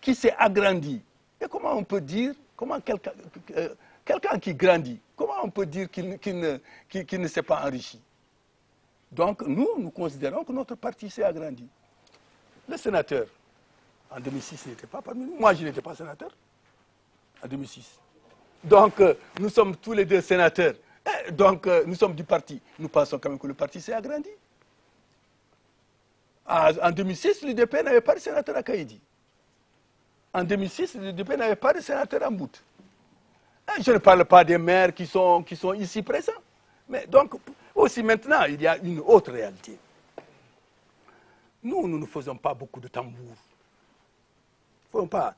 Speaker 2: qui s'est agrandi. Et comment on peut dire, comment quelqu'un qui grandit, comment on peut dire qu'il ne s'est pas enrichi? Donc, nous considérons que notre parti s'est agrandi. Le sénateur, en 2006, n'était pas parmi nous. Moi, je n'étais pas sénateur en 2006. Donc, nous sommes tous les deux sénateurs. Donc, nous sommes du parti. Nous pensons quand même que le parti s'est agrandi. En 2006, l'UDP n'avait pas de sénateur à Kaïdi. En 2006, l'UDP n'avait pas de sénateur à Mbout. Je ne parle pas des maires qui sont ici présents. Mais donc, aussi maintenant, il y a une autre réalité. Nous ne faisons pas beaucoup de tambours. Faisons pas.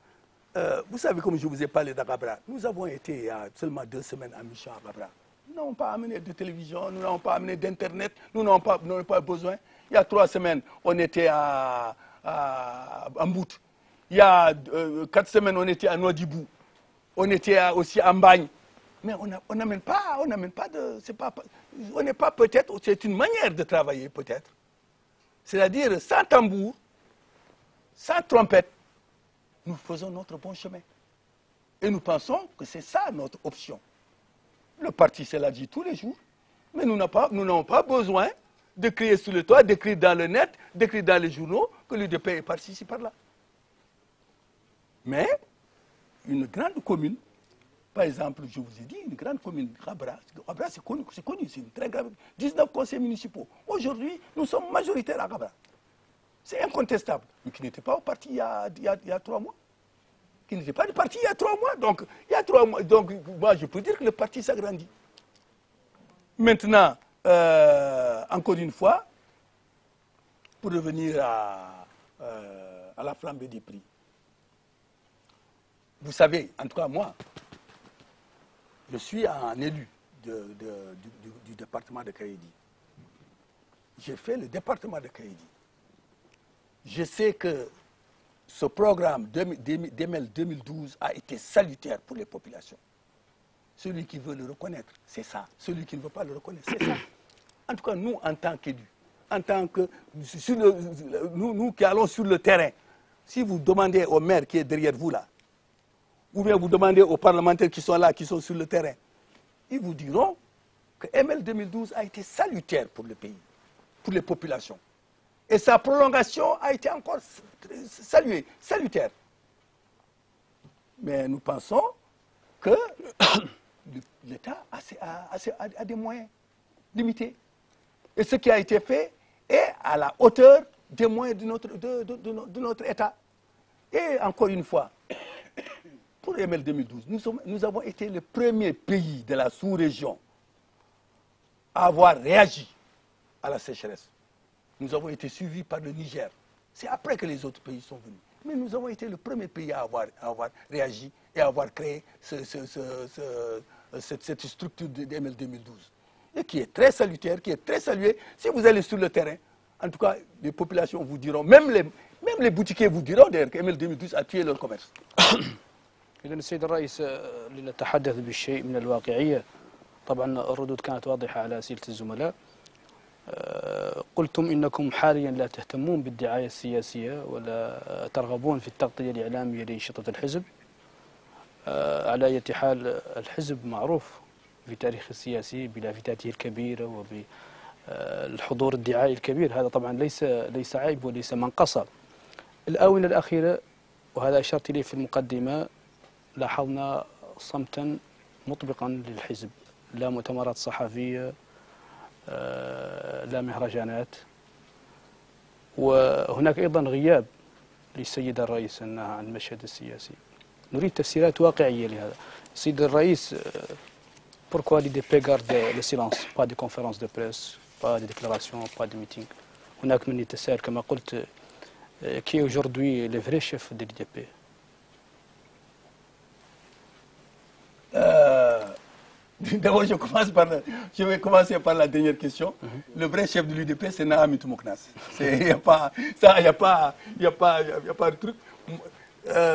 Speaker 2: Vous savez, comme je vous ai parlé d'Agabra, nous avons été il y a seulement 2 semaines à mission à Agabra. Nous n'avons pas amené de télévision, nous n'avons pas amené d'Internet, nous n'avons pas besoin. Il y a 3 semaines, on était à Mbout. Il y a 4 semaines, on était à Nouadhibou. On était aussi à Mbagne. Mais on n'amène pas de... on n'est pas peut-être... C'est une manière de travailler peut-être. C'est-à-dire sans tambour, sans trompette, nous faisons notre bon chemin. Et nous pensons que c'est ça notre option. Le parti se l'a dit tous les jours, mais nous n'avons pas besoin de crier sur le toit, d'écrire dans le net, d'écrire dans les journaux que l'UDP est parti ici par-là. Mais une grande commune, par exemple, je vous ai dit, une grande commune, Rabra, c'est connu, c'est une très grave, 19 conseils municipaux. Aujourd'hui, nous sommes majoritaires à Rabra. C'est incontestable, mais qui n'était pas au parti il y a 3 mois. Qui n'était pas du parti il y a 3 mois. Donc, il y a 3 mois. Donc, moi, je peux dire que le parti s'agrandit. Maintenant, encore une fois, pour revenir à la flambée des prix. Vous savez, en tout cas, moi, je suis un élu du département de Kaïdi. J'ai fait le département de Kaïdi. Je sais que ce programme DEMEL 2012 a été salutaire pour les populations. Celui qui veut le reconnaître, c'est ça. Celui qui ne veut pas le reconnaître, c'est ça. En tout cas, nous, en tant qu'élus, en tant que... nous qui allons sur le terrain, si vous demandez au maire qui est derrière vous là, ou bien vous demandez aux parlementaires qui sont là, qui sont sur le terrain, ils vous diront que ML 2012 a été salutaire pour le pays, pour les populations. Et sa prolongation a été encore salutaire. Mais nous pensons que l'État a des moyens limités. Et ce qui a été fait est à la hauteur des moyens de notre État. Et encore une fois, pour ML 2012, nous avons été le premier pays de la sous-région à avoir réagi à la sécheresse. Nous avons été suivis par le Niger. C'est après que les autres pays sont venus. Mais nous avons été le premier pays à avoir réagi et à avoir créé cette structure de ML 2012. Et qui est très salutaire, qui est très saluée. Si vous allez sur le terrain, en tout cas, les populations vous diront, même les boutiquiers vous diront d'ailleurs que ML 2012 a tué leur commerce.
Speaker 1: إذن السيد الرئيس لنتحدث بالشيء من الواقعية. طبعا الردود كانت واضحة على أسئلة الزملاء. قلتم إنكم حاليا لا تهتمون بالدعاية السياسية ولا ترغبون في التغطية الإعلامية لأنشطة الحزب. على أي حال الحزب معروف في تاريخ السياسي بلافتاته الكبيرة وبالحضور الدعائي الكبير. هذا طبعا ليس عيب وليس منقصة. الآونة الأخيرة وهذا أشرت إليه في المقدمة لاحظنا صمتا مطبقا للحزب. لا مؤتمرات صحفية، لا مهرجانات، وهناك أيضا غياب للسيد الرئيس عن المشهد السياسي. نريد تفسيرات واقعية لهذا. السيد الرئيس pourquoi l'IDP garde le silence, pas de conférences de presse, pas de déclarations, pas de meetings. هناك من يتساءل كما قلت qui est aujourd'hui le vrai chef de l'IDP.
Speaker 2: D'abord, je vais commencer par la dernière question. Le vrai chef de l'UDP, c'est Naami Toumoknas. Il n'y a pas de truc.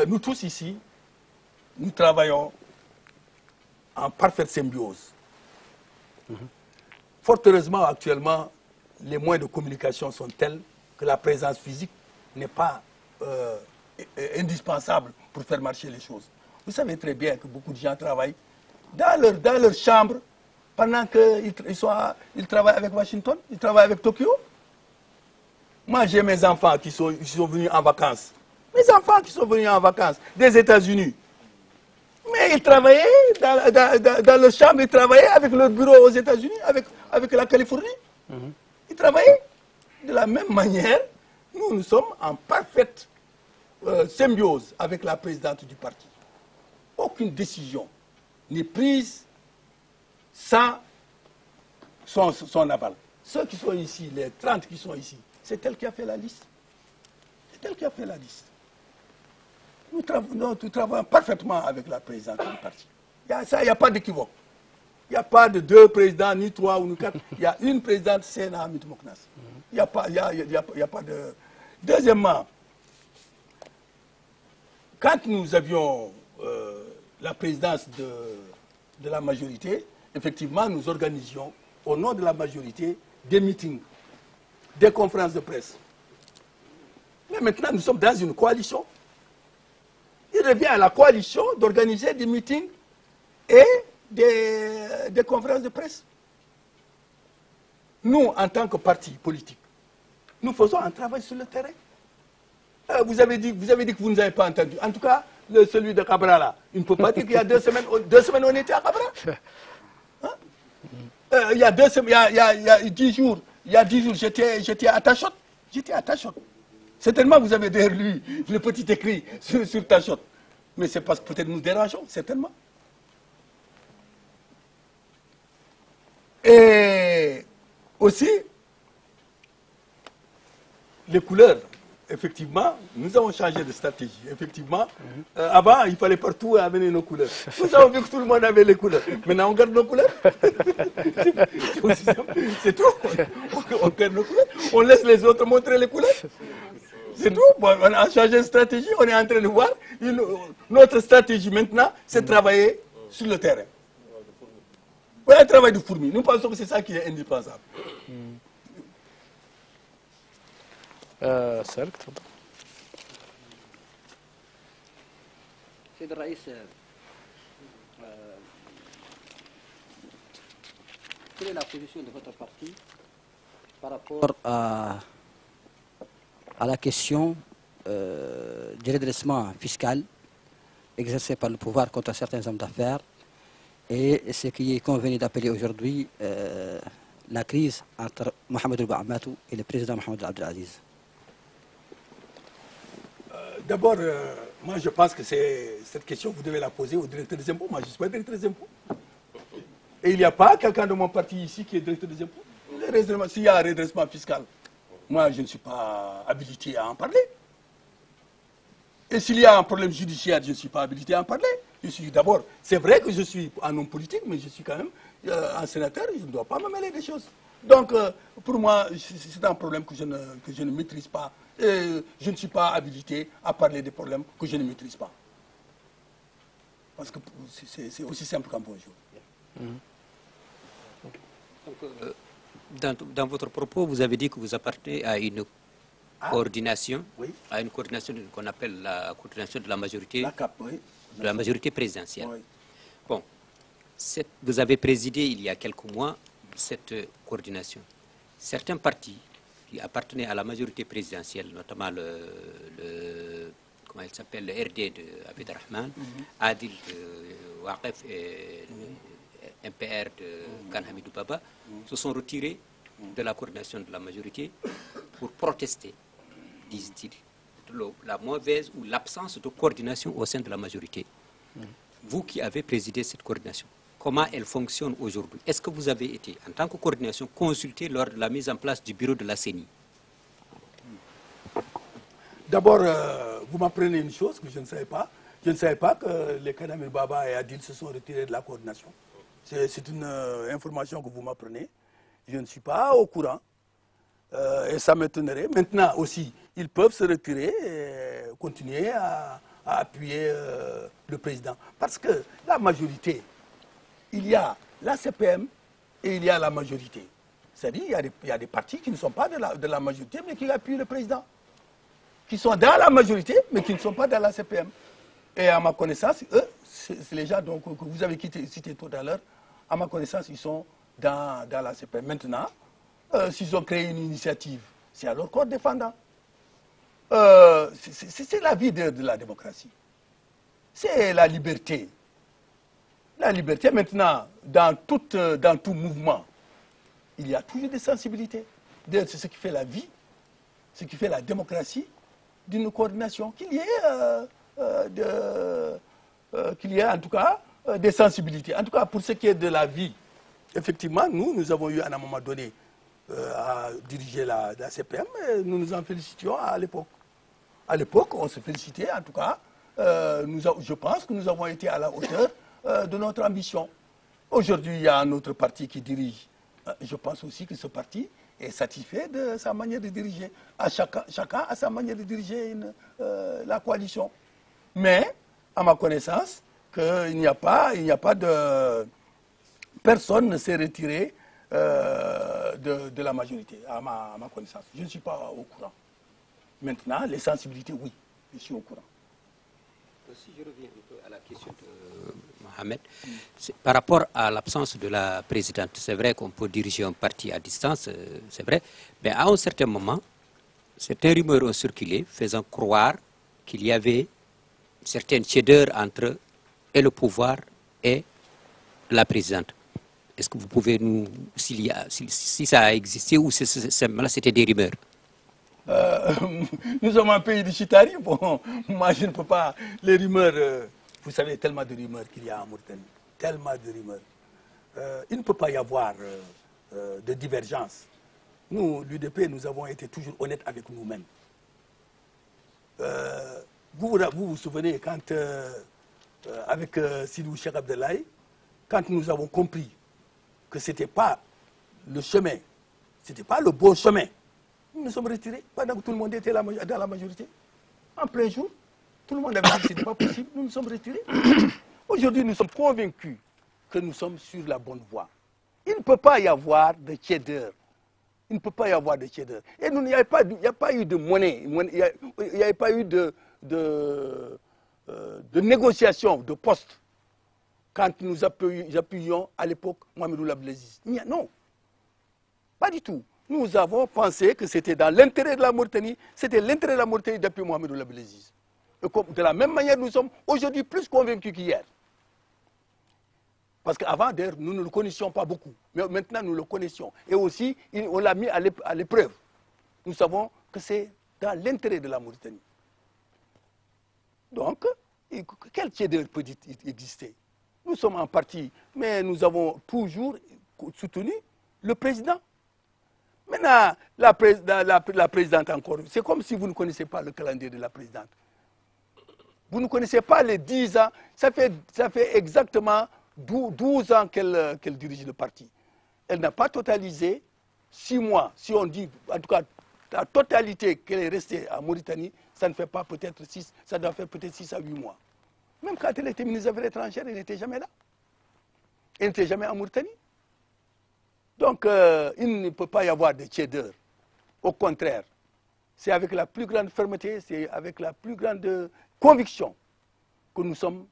Speaker 2: Nous tous ici, nous travaillons en parfaite symbiose. Fort heureusement, actuellement, les moyens de communication sont tels que la présence physique n'est pas indispensable pour faire marcher les choses. Vous savez très bien que beaucoup de gens travaillent dans leur chambre pendant qu'ils travaillent avec Washington, ils travaillent avec Tokyo. Moi, j'ai mes enfants qui sont venus en vacances. Mes enfants qui sont venus en vacances des États-Unis. Mais ils travaillaient dans leur chambre, ils travaillaient avec leur bureau aux États-Unis, avec la Californie. Ils travaillaient de la même manière. Nous sommes en parfaite symbiose avec la présidente du parti. Aucune décision n'est prise sans son aval. Ceux qui sont ici, les 30 qui sont ici, c'est elle qui a fait la liste. C'est elle qui a fait la liste. Nous travaillons parfaitement avec la présidente du parti. Il n'y a pas d'équivoque. Il n'y a pas de 2 présidents, ni 3 ou ni 4. Il y a une présidente, c'est Nahamid Mouknas. Il n'y a pas de... Deuxièmement, quand nous avions la présidence de la majorité, effectivement, nous organisions au nom de la majorité des meetings, des conférences de presse. Mais maintenant, nous sommes dans une coalition. Il revient à la coalition d'organiser des meetings et des conférences de presse. Nous, en tant que parti politique, nous faisons un travail sur le terrain. Vous avez dit que vous ne nous avez pas entendu. En tout cas, celui de Cabra, là, il ne peut pas dire qu'il y a 2 semaines, on était à Cabra. Hein? Il y a 2 semaines, il y a 10 jours, j'étais à Tachot. J'étais à Tachot. Certainement, vous avez derrière lui le petit écrit sur Tachot. Mais c'est parce que peut-être nous dérangeons, certainement. Et aussi, les couleurs. Effectivement, nous avons changé de stratégie. Effectivement, avant, il fallait partout amener nos couleurs. Nous avons vu que tout le monde avait les couleurs. Maintenant, on garde nos couleurs. C'est tout. On garde nos couleurs. On laisse les autres montrer les couleurs. C'est tout. Bon, on a changé de stratégie. On est en train de voir. Notre stratégie maintenant, c'est de travailler sur le terrain. On a un travail de fourmi. Nous pensons que c'est ça qui est indispensable.
Speaker 1: سالك تفضل.
Speaker 3: سيد الرئيس quelle est la position de votre parti par rapport à la question du redressement fiscal exercé par le pouvoir contre certains hommes d'affaires et ce qui est convenu d'appeler aujourd'hui la crise entre Mohamed Bouamatou et le président Mohamed Abdelaziz?
Speaker 2: D'abord, moi je pense que cette question, vous devez la poser au directeur des impôts. Moi je ne suis pas directeur des impôts. Et il n'y a pas quelqu'un de mon parti ici qui est directeur des impôts. S'il y a un redressement fiscal, moi je ne suis pas habilité à en parler. Et s'il y a un problème judiciaire, je ne suis pas habilité à en parler. D'abord, c'est vrai que je suis un homme politique, mais je suis quand même un sénateur, je ne dois pas me mêler des choses. Donc, pour moi, c'est un problème que je ne maîtrise pas. Et je ne suis pas habilité à parler des problèmes que je ne maîtrise pas. Parce que c'est aussi simple qu'un bonjour.
Speaker 4: Donc, dans votre propos, vous avez dit que vous appartenez à une coordination,
Speaker 2: oui.
Speaker 4: À une coordination qu'on appelle la coordination de la majorité,
Speaker 2: La CAP, oui.
Speaker 4: de la majorité présidentielle.
Speaker 2: Oui.
Speaker 4: Bon, vous avez présidé il y a quelques mois cette coordination. Certains partis qui appartenaient à la majorité présidentielle, notamment comment il s'appelle, le RD de Abed Rahman, Adil de Waqef et le MPR de Khan Hamidou Baba, se sont retirés de la coordination de la majorité pour protester, disent-ils, de la mauvaise ou l'absence de coordination au sein de la majorité. Vous qui avez présidé cette coordination, comment elle fonctionne aujourd'hui? Est-ce que vous avez été, en tant que coordination, consulté lors de la mise en place du bureau de la CENI?
Speaker 2: D'abord, vous m'apprenez une chose que je ne savais pas. Je ne savais pas que les Khan Hamidou Baba et Adil se sont retirés de la coordination. C'est une information que vous m'apprenez. Je ne suis pas au courant. Et ça m'étonnerait. Maintenant aussi, ils peuvent se retirer et continuer à appuyer le président. Parce que la majorité, il y a la CPM et il y a la majorité. C'est-à-dire il y a des partis qui ne sont pas de la majorité, mais qui appuient le président. Qui sont dans la majorité, mais qui ne sont pas dans la CPM. Et à ma connaissance, eux, c'est les gens donc, que vous avez cités tout à l'heure, à ma connaissance, ils sont dans la CPM. Maintenant, s'ils ont créé une initiative, c'est à leur corps défendant. C'est la vie de la démocratie. C'est la liberté. La liberté, maintenant, dans tout mouvement, il y a toujours des sensibilités. C'est ce qui fait la vie, ce qui fait la démocratie d'une coordination, qu'il y ait en tout cas des sensibilités. En tout cas, pour ce qui est de la vie, effectivement, nous avons eu à un moment donné à diriger la CPM, et nous nous en félicitions à l'époque. À l'époque, on se félicitait, en tout cas, je pense que nous avons été à la hauteur de notre ambition. Aujourd'hui, il y a un autre parti qui dirige. Je pense aussi que ce parti est satisfait de sa manière de diriger. Chacun a sa manière de diriger la coalition. Mais, à ma connaissance, il n'y a pas de... Personne ne s'est retiré de la majorité, à ma connaissance. Je ne suis pas au courant. Maintenant, les sensibilités, oui, je suis au courant.
Speaker 4: Si je reviens un peu à la question de Mohamed, par rapport à l'absence de la présidente, c'est vrai qu'on peut diriger un parti à distance, c'est vrai, mais à un certain moment, certaines rumeurs ont circulé faisant croire qu'il y avait certaines tiédeurs entre et le pouvoir et la présidente. Est-ce que vous pouvez nous, si ça a existé ou c'était des rumeurs?
Speaker 2: Nous sommes un pays de Chitari. Bon, moi, je ne peux pas... Les rumeurs, vous savez, tellement de rumeurs qu'il y a en Mauritanie. Tellement de rumeurs. Il ne peut pas y avoir de divergence. Nous, l'UDP, nous avons été toujours honnêtes avec nous-mêmes. Vous vous souvenez, quand, avec Sidou Cheikh Abdellaye, quand nous avons compris que ce n'était pas le chemin, ce n'était pas le beau chemin, nous nous sommes retirés pendant que tout le monde était dans la majorité. En plein jour, tout le monde avait dit que ce n'était pas possible, nous nous sommes retirés. Aujourd'hui, nous sommes convaincus que nous sommes sur la bonne voie. Il ne peut pas y avoir de tiédeur. Il ne peut pas y avoir de tiédeur. Et il n'y a pas eu de monnaie, il n'y a pas eu de négociation de poste quand nous appuyions à l'époque Mohamed Ould Abdelaziz. Non, pas du tout. Nous avons pensé que c'était dans l'intérêt de la Mauritanie, c'était l'intérêt de la Mauritanie d'appuyer Mohamed Ould Abdelaziz. De la même manière, nous sommes aujourd'hui plus convaincus qu'hier. Parce qu'avant, d'ailleurs, nous ne le connaissions pas beaucoup. Mais maintenant, nous le connaissions. Et aussi, on l'a mis à l'épreuve. Nous savons que c'est dans l'intérêt de la Mauritanie. Donc, quel tiédeur peut exister? Nous sommes en parti, mais nous avons toujours soutenu le président. Maintenant, la présidente encore, c'est comme si vous ne connaissez pas le calendrier de la présidente. Vous ne connaissez pas les 10 ans, ça fait exactement 12 ans qu'elle dirige le parti. Elle n'a pas totalisé 6 mois. Si on dit, en tout cas, la totalité qu'elle est restée en Mauritanie, ça ne fait pas peut-être 6, ça doit faire peut-être 6 à 8 mois. Même quand elle était ministre des Affaires étrangères, elle n'était jamais là. Elle n'était jamais en Mauritanie. Donc, il ne peut pas y avoir de tiédeur. Au contraire, c'est avec la plus grande fermeté, c'est avec la plus grande conviction que nous sommes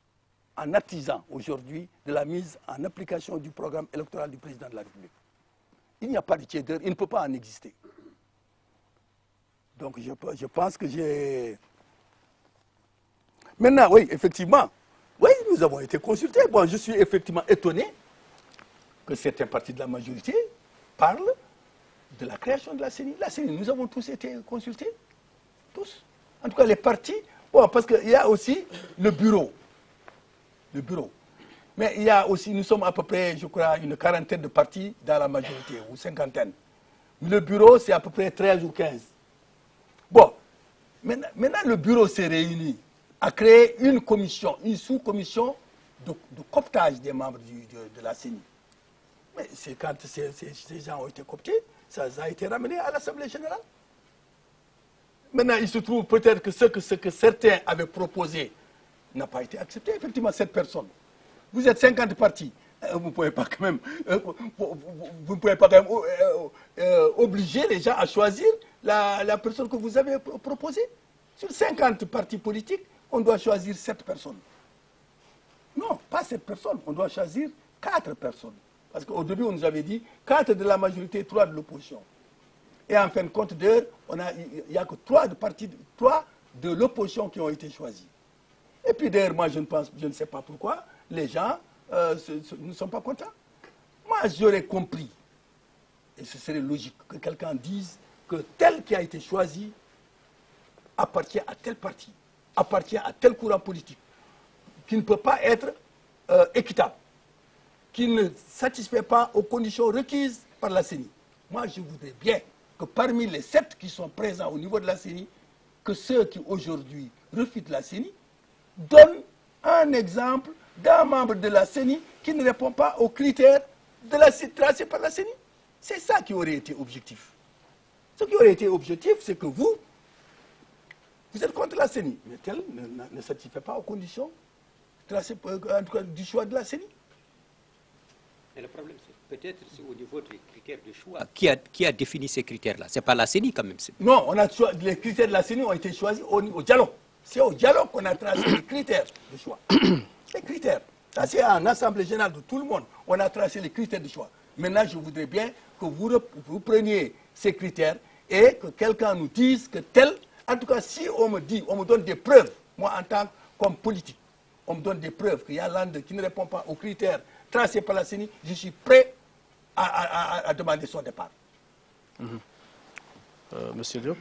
Speaker 2: en artisan aujourd'hui de la mise en application du programme électoral du président de la République. Il n'y a pas de tiédeur, il ne peut pas en exister. Donc, je pense que j'ai... Maintenant, oui, effectivement, oui, nous avons été consultés. Bon, je suis effectivement étonné que certains partis de la majorité parlent de la création de la CENI. La CENI, nous avons tous été consultés, tous. En tout cas, les partis, bon, parce qu'il y a aussi le bureau. Le bureau. Mais il y a aussi, nous sommes à peu près, je crois, une quarantaine de partis dans la majorité, ou cinquantaine. Le bureau, c'est à peu près 13 ou 15. Bon, maintenant le bureau s'est réuni à créer une commission, une sous-commission de cooptage des membres de la CENI. Mais c'est quand ces gens ont été cooptés, ça a été ramené à l'Assemblée générale. Maintenant, il se trouve peut-être que ce que certains avaient proposé n'a pas été accepté. Effectivement, cette personne, vous êtes 50 partis, Vous ne pouvez pas quand même, vous ne pouvez pas quand même obliger les gens à choisir la personne que vous avez proposée. Sur 50 partis politiques, on doit choisir 7 personnes. Non, pas 7 personnes, on doit choisir 4 personnes. Parce qu'au début, on nous avait dit 4 de la majorité, 3 de l'opposition. Et en fin de compte, il n'y a que 3 de l'opposition qui ont été choisis. Et puis d'ailleurs, moi, je ne sais pas pourquoi les gens ne sont pas contents. Moi, j'aurais compris, et ce serait logique, que quelqu'un dise que tel qui a été choisi appartient à tel parti, appartient à tel courant politique, qui ne peut pas être équitable, qui ne satisfait pas aux conditions requises par la CENI. Moi, je voudrais bien que parmi les 7 qui sont présents au niveau de la CENI, que ceux qui aujourd'hui refusent la CENI donnent un exemple d'un membre de la CENI qui ne répond pas aux critères tracés par la CENI. C'est ça qui aurait été objectif. Ce qui aurait été objectif, c'est que vous êtes contre la CENI, mais tel ne satisfait pas aux conditions tracées, en tout cas, du choix de la CENI.
Speaker 4: Mais le problème, c'est peut-être au niveau des critères de choix. Qui a défini ces critères-là? Ce n'est pas la CENI quand même.
Speaker 2: Non, les critères de la CENI ont été choisis au dialogue. C'est au dialogue qu'on a tracé les critères de choix. Les critères. Ça, c'est en assemblée générale de tout le monde. On a tracé les critères de choix. Maintenant, je voudrais bien que vous preniez ces critères et que quelqu'un nous dise que tel... En tout cas, si on me donne des preuves, moi en tant qu'homme politique, on me donne des preuves qu'il y a l'un qui ne répond pas aux critères tracés par la CENI, je suis prêt à demander son départ.
Speaker 1: Monsieur Diop.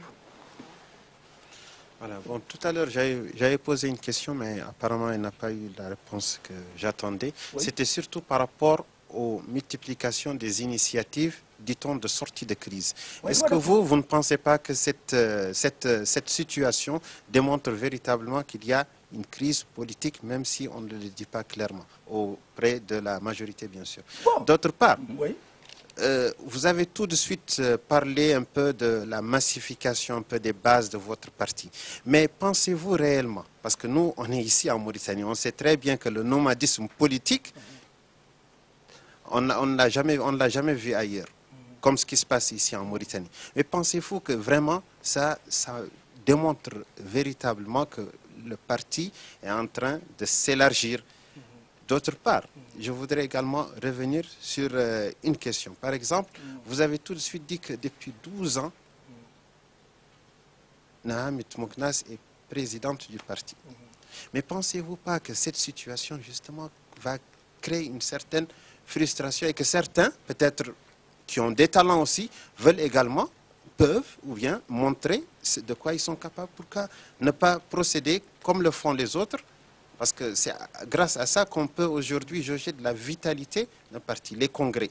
Speaker 5: Voilà, bon, tout à l'heure, j'avais posé une question, mais apparemment, elle n'a pas eu la réponse que j'attendais. Oui. C'était surtout par rapport aux multiplications des initiatives, dit-on, de sortie de crise. Oui, est-ce que vous ne pensez pas que cette situation démontre véritablement qu'il y a une crise politique, même si on ne le dit pas clairement, auprès de la majorité, bien sûr. Bon. D'autre part, oui. Vous avez tout de suite parlé un peu de la massification, un peu des bases de votre parti. Mais pensez-vous réellement, parce que nous, on est ici en Mauritanie, on sait très bien que le nomadisme politique, on ne l'a jamais vu ailleurs, comme ce qui se passe ici en Mauritanie. Mais pensez-vous que vraiment, ça démontre véritablement que le parti est en train de s'élargir? D'autre part, je voudrais également revenir sur une question. Par exemple, vous avez tout de suite dit que depuis 12 ans, Nahamit Mouknas est présidente du parti. Mais pensez-vous pas que cette situation, justement, va créer une certaine frustration et que certains, peut-être qui ont des talents aussi, veulent également, peuvent ou bien montrer de quoi ils sont capables pour ne pas procéder comme le font les autres? Parce que c'est grâce à ça qu'on peut aujourd'hui jauger de la vitalité d'un parti, les congrès.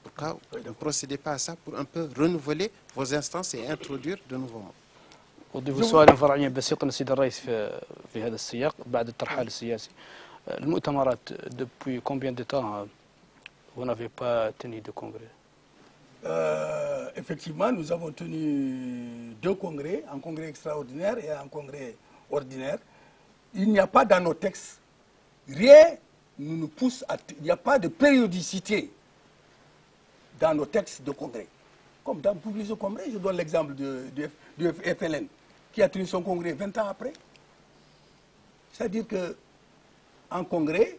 Speaker 5: Pourquoi ne procédez pas à ça pour un peu renouveler vos instances et introduire de nouveaux mots؟
Speaker 1: أضيف سؤالا فرعيا بسيطا سيد الرئيس في هذا السياق بعد الترحال السياسي. المؤتمرات depuis combien de temps vous n'avez pas tenu de congrès?
Speaker 2: Effectivement, nous avons tenu 2 congrès, un congrès extraordinaire et un congrès ordinaire. Il n'y a pas dans nos textes, rien ne nous pousse il n'y a pas de périodicité dans nos textes de congrès. Comme dans plusieurs congrès, je donne l'exemple du FLN, qui a tenu son congrès 20 ans après. C'est-à-dire qu'un congrès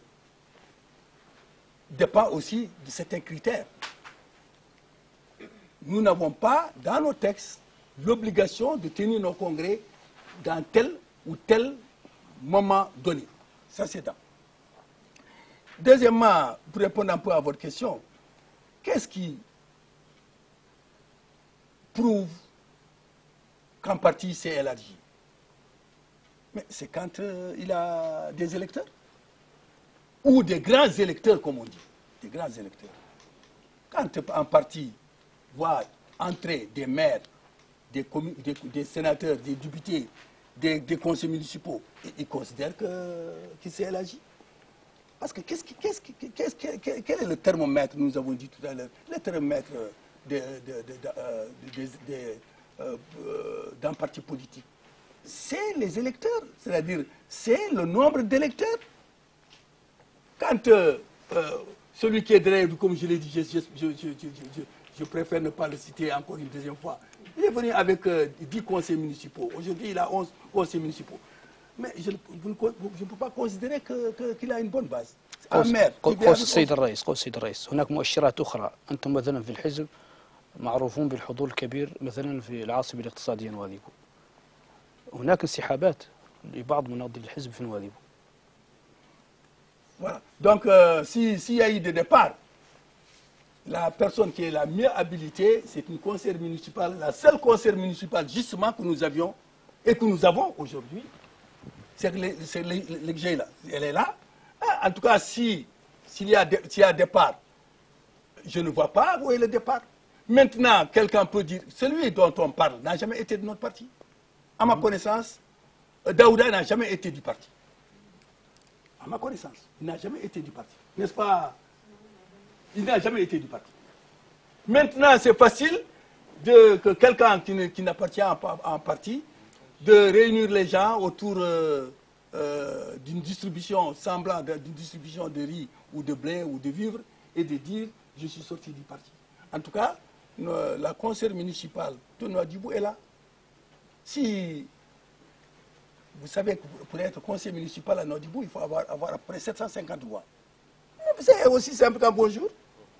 Speaker 2: dépend aussi de certains critères. Nous n'avons pas, dans nos textes, l'obligation de tenir nos congrès dans tel ou tel moment donné. Ça, c'est un. Deuxièmement, pour répondre un peu à votre question, qu'est-ce qui prouve qu'un parti s'est élargi? Mais c'est quand il a des électeurs. Ou des grands électeurs, comme on dit. Des grands électeurs. Quand un parti voit entrer des maires, des sénateurs, des députés, des conseils municipaux, ils considèrent qu'il s'est élargi. Parce que quel est le thermomètre, nous avons dit tout à l'heure, le thermomètre d'un parti politique? C'est les électeurs, c'est-à-dire c'est le nombre d'électeurs. Quand celui qui est derrière, comme je l'ai dit, je préfère ne pas le citer encore une deuxième fois. Il est venu avec 10 conseils municipaux. Aujourd'hui, il a 11 conseils municipaux. Mais je ne peux pas considérer qu'il a une bonne base.
Speaker 1: قوس السيد الرئيس هناك مؤشرات أخرى. أنتم مثلا في الحزب معروفون بالحضور الكبير مثلا في العاصمة الاقتصادية نواديبو. هناك انسحابات لبعض مناضلي الحزب في نواديبو.
Speaker 2: Voilà. Donc, s'il y a eu des départs, la personne qui est la mieux habilitée, c'est une conseillère municipale, la seule conseillère municipale justement que nous avions et que nous avons aujourd'hui, c'est l'EGELA. Elle est là. En tout cas, s'il y a départ, je ne vois pas où est le départ. Maintenant, quelqu'un peut dire, celui dont on parle n'a jamais été de notre parti. À ma connaissance, Daouda n'a jamais été du parti. À ma connaissance, il n'a jamais été du parti. N'est-ce pas? Il n'a jamais été du parti. Maintenant, c'est facile que quelqu'un qui n'appartient à un parti, de réunir les gens autour d'une distribution semblant d'une distribution de riz ou de blé ou de vivres et de dire je suis sorti du parti. En tout cas, la conseillère municipale de Nouadhibou est là. Si vous savez que pour être conseiller municipal à Nouadhibou, il faut avoir à peu près 750 voix. C'est aussi simple qu'un bonjour.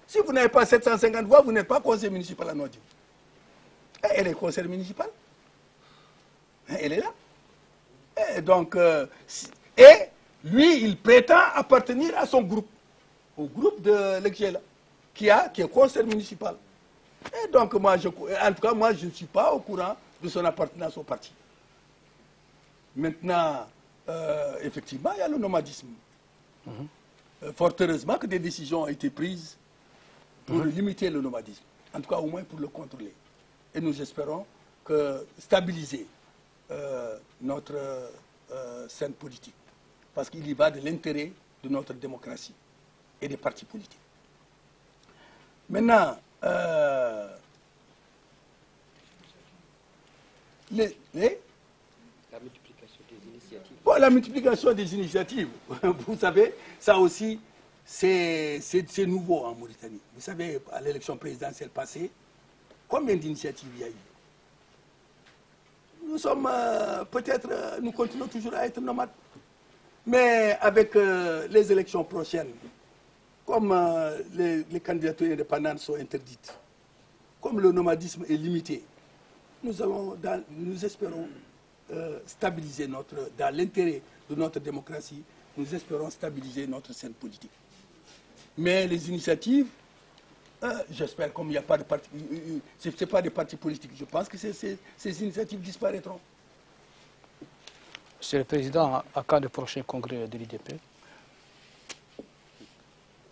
Speaker 2: Si vous n'avez pas 750 voix, vous n'êtes pas conseiller municipal à Nouadhibou. Elle est conseillère municipale. Elle est là. Et donc, lui, il prétend appartenir à son groupe, au groupe de l'EGELA, qui est conseiller municipal. Et donc, en tout cas, moi, je ne suis pas au courant de son appartenance au parti. Maintenant, effectivement, il y a le nomadisme. Fort heureusement que des décisions ont été prises pour limiter le nomadisme, en tout cas au moins pour le contrôler. Et nous espérons que stabiliser notre scène politique, parce qu'il y va de l'intérêt de notre démocratie et des partis politiques. Maintenant, la multiplication des initiatives. Bon, la multiplication des initiatives, vous savez, ça aussi, c'est nouveau en Mauritanie. Vous savez, à l'élection présidentielle passée, combien d'initiatives il y a eu? Nous sommes peut-être, nous continuons toujours à être nomades. Mais avec les élections prochaines, comme les candidatures indépendantes sont interdites, comme le nomadisme est limité, nous espérons stabiliser dans l'intérêt de notre démocratie, nous espérons stabiliser notre scène politique. Mais les initiatives, j'espère, comme il n'y a pas de parti, ce n'est pas des partis politiques, je pense que ces initiatives disparaîtront.
Speaker 1: Monsieur le Président, à quand le prochain congrès de l'IDP?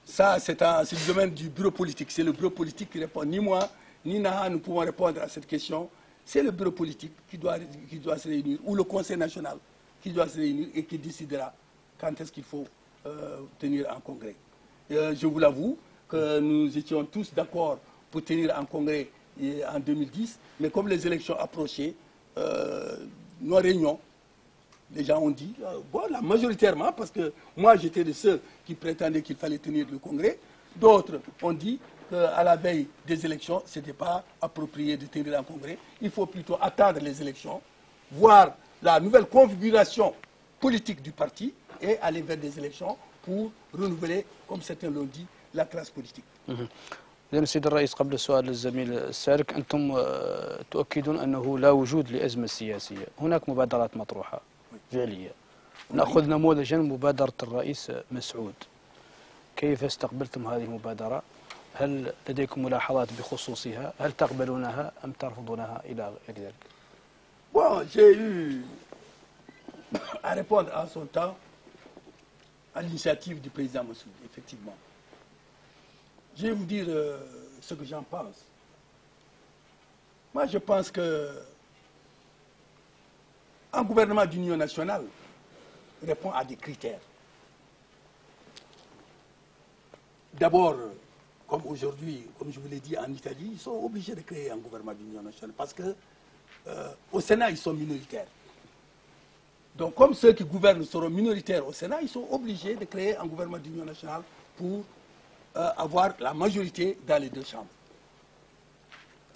Speaker 2: Ça, c'est le domaine du bureau politique. C'est le bureau politique qui répond. Ni moi, ni Naha, nous pouvons répondre à cette question. C'est le bureau politique qui doit se réunir, ou le Conseil national qui doit se réunir et qui décidera quand est-ce qu'il faut tenir un congrès. Je vous l'avoue que nous étions tous d'accord pour tenir un congrès en 2010, mais comme les élections approchaient, nos réunions, les gens ont dit, bon, là, majoritairement, parce que moi j'étais de ceux qui prétendaient qu'il fallait tenir le congrès, d'autres ont dit qu'à la veille des élections, ce n'était pas approprié de tenir un congrès, il faut plutôt attendre les élections, voir la nouvelle configuration politique du parti et aller vers des élections pour renouveler, comme certains l'ont dit, la classe politique.
Speaker 1: إذن سيد الرئيس قبل السؤال للزميل السارك أنتم تؤكدون أنه لا وجود لأزمة سياسية، هناك مبادرات مطروحة فعلية. نأخذ نموذجا مبادرة الرئيس مسعود. كيف استقبلتم هذه المبادرة؟ هل لديكم ملاحظات بخصوصها؟ هل تقبلونها أم ترفضونها إلى غير ذلك؟
Speaker 2: Bon, j'ai eu à répondre en son temps à l'initiative du président Massoud, effectivement. Je vais vous dire ce que j'en pense. Moi, je pense que un gouvernement d'union nationale répond à des critères. D'abord, comme aujourd'hui, comme je vous l'ai dit, en Italie, ils sont obligés de créer un gouvernement d'union nationale parce que au Sénat, ils sont minoritaires. Donc, comme ceux qui gouvernent seront minoritaires au Sénat, ils sont obligés de créer un gouvernement d'union nationale pour avoir la majorité dans les deux chambres.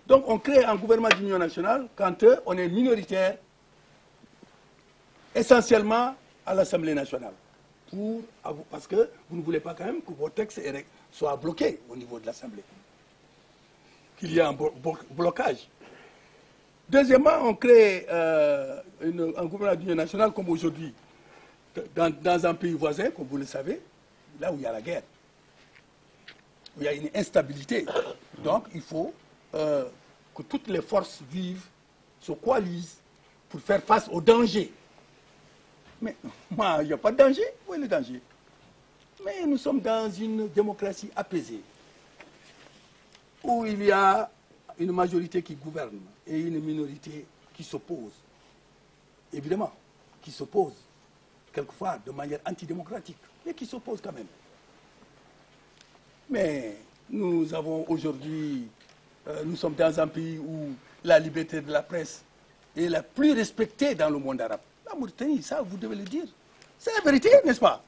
Speaker 2: Donc on crée un gouvernement d'union nationale quand on est minoritaire essentiellement à l'Assemblée nationale. Parce que vous ne voulez pas quand même que vos textes soient bloqués au niveau de l'Assemblée. Qu'il y ait un blocage. Deuxièmement, on crée un gouvernement d'union nationale comme aujourd'hui dans un pays voisin, comme vous le savez, là où il y a la guerre, où il y a une instabilité. Donc il faut que toutes les forces vives se coalisent pour faire face au danger. Mais moi, il n'y a pas de danger. Où est le danger? Mais nous sommes dans une démocratie apaisée, où il y a une majorité qui gouverne et une minorité qui s'oppose. Évidemment, qui s'oppose, quelquefois de manière antidémocratique, mais qui s'oppose quand même. Mais nous avons aujourd'hui, nous sommes dans un pays où la liberté de la presse est la plus respectée dans le monde arabe. La Mauritanie, ça, vous devez le dire. C'est la vérité, n'est-ce pas?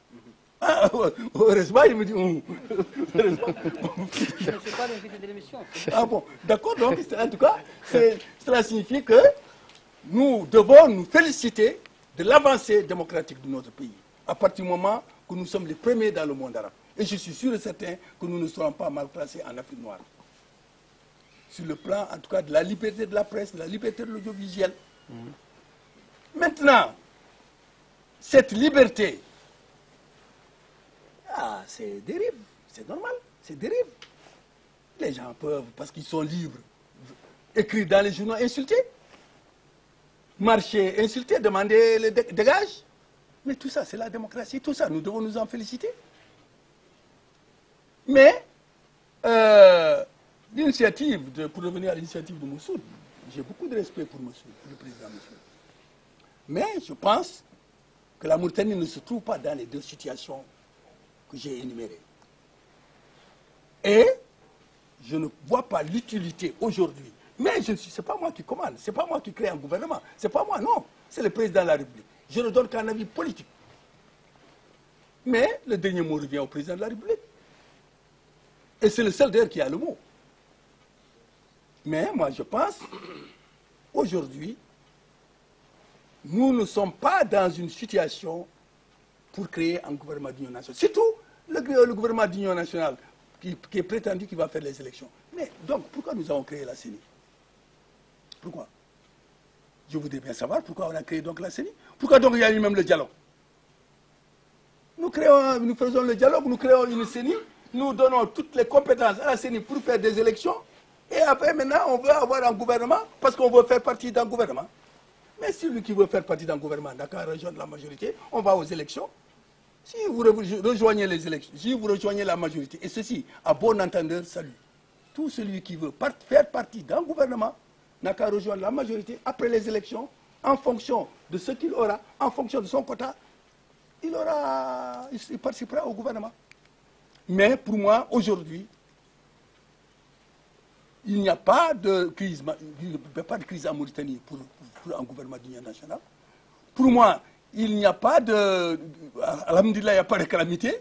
Speaker 2: Ah, heureusement, il me dit...
Speaker 3: Je ne sais pas l'invité de l'émission.
Speaker 2: Ah bon, d'accord, donc en tout cas, cela signifie que nous devons nous féliciter de l'avancée démocratique de notre pays, à partir du moment que nous sommes les premiers dans le monde arabe. Et je suis sûr et certain que nous ne serons pas mal placés en Afrique noire. Sur le plan, en tout cas, de la liberté de la presse, de la liberté de l'audiovisuel. Maintenant, cette liberté, c'est dérive, c'est normal, c'est dérive. Les gens peuvent, parce qu'ils sont libres, écrire dans les journaux, insulter, marcher, insulter, demander le dégage. Mais tout ça, c'est la démocratie, tout ça, nous devons nous en féliciter. Mais, l'initiative, pour revenir à l'initiative de Mossoul, j'ai beaucoup de respect pour Mossoul, pour le président Mossoul. Mais je pense que la Mauritanie ne se trouve pas dans les deux situations que j'ai énumérées. Et je ne vois pas l'utilité aujourd'hui. Mais ce n'est pas moi qui commande, ce n'est pas moi qui crée un gouvernement, ce n'est pas moi, non. C'est le président de la République. Je ne donne qu'un avis politique. Mais le dernier mot revient au président de la République. Et c'est le seul d'ailleurs qui a le mot. Mais moi je pense, aujourd'hui, nous ne sommes pas dans une situation pour créer un gouvernement d'union nationale. Surtout le gouvernement d'union nationale qui est prétendu qu'il va faire les élections. Mais donc, pourquoi nous avons créé la CENI? Pourquoi? Je voudrais bien savoir pourquoi on a créé donc la CENI. Pourquoi donc il y a eu même le dialogue? Nous faisons le dialogue, nous créons une CENI, nous donnons toutes les compétences à la CENI pour faire des élections, et après maintenant on veut avoir un gouvernement parce qu'on veut faire partie d'un gouvernement. Mais celui qui veut faire partie d'un gouvernement n'a qu'à rejoindre la majorité, on va aux élections. Si vous rejoignez les élections, si vous rejoignez la majorité, et ceci, à bon entendeur, salut. Tout celui qui veut faire partie d'un gouvernement n'a qu'à rejoindre la majorité après les élections, en fonction de ce qu'il aura, en fonction de son quota, il participera au gouvernement. Mais pour moi, aujourd'hui, il n'y a pas de crise, en Mauritanie pour un gouvernement d'union nationale. Pour moi, il n'y a pas de... Alhamdulillah, il n'y a pas de calamité.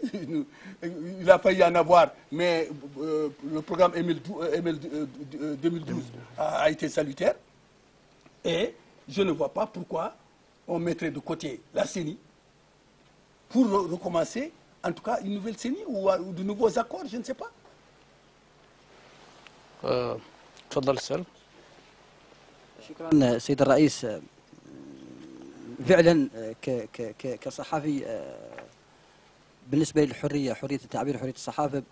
Speaker 2: Il a failli y en avoir, mais le programme ML 2012 a été salutaire. Et je ne vois pas pourquoi on mettrait de côté la CENI pour recommencer, en tout cas, une nouvelle CENI ou de nouveaux accords, je ne sais pas.
Speaker 1: تفضل سل.
Speaker 3: شكرا سيد الرئيس. فعلا كصحفي بالنسبه للحريه، حريه التعبير وحريه الصحافه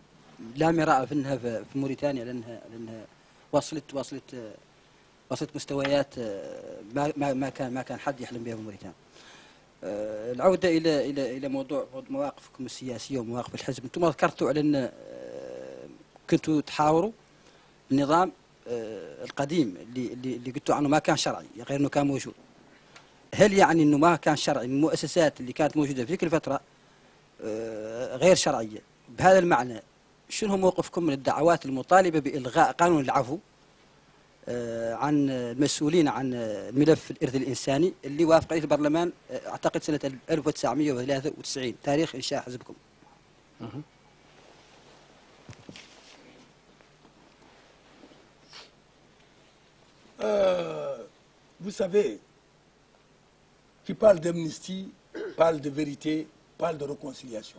Speaker 3: لا مراء فيها في موريتانيا، لانها وصلت مستويات ما كان حد يحلم بها في موريتانيا. العوده الى موضوع مواقفكم السياسيه ومواقف الحزب، انتم ذكرتوا على ان كنتوا تحاوروا النظام القديم اللي قلتوا عنه ما كان شرعي، غير انه كان موجود. هل يعني انه ما كان شرعي، المؤسسات اللي كانت موجوده في ذيك الفتره غير شرعيه؟ بهذا المعنى شنو موقفكم من الدعوات المطالبه بالغاء قانون العفو عن المسؤولين عن ملف الارث الانساني اللي وافق عليه البرلمان اعتقد سنه 1993 تاريخ انشاء حزبكم؟
Speaker 2: Vous savez, qui parle d'amnistie, parle de vérité, parle de réconciliation.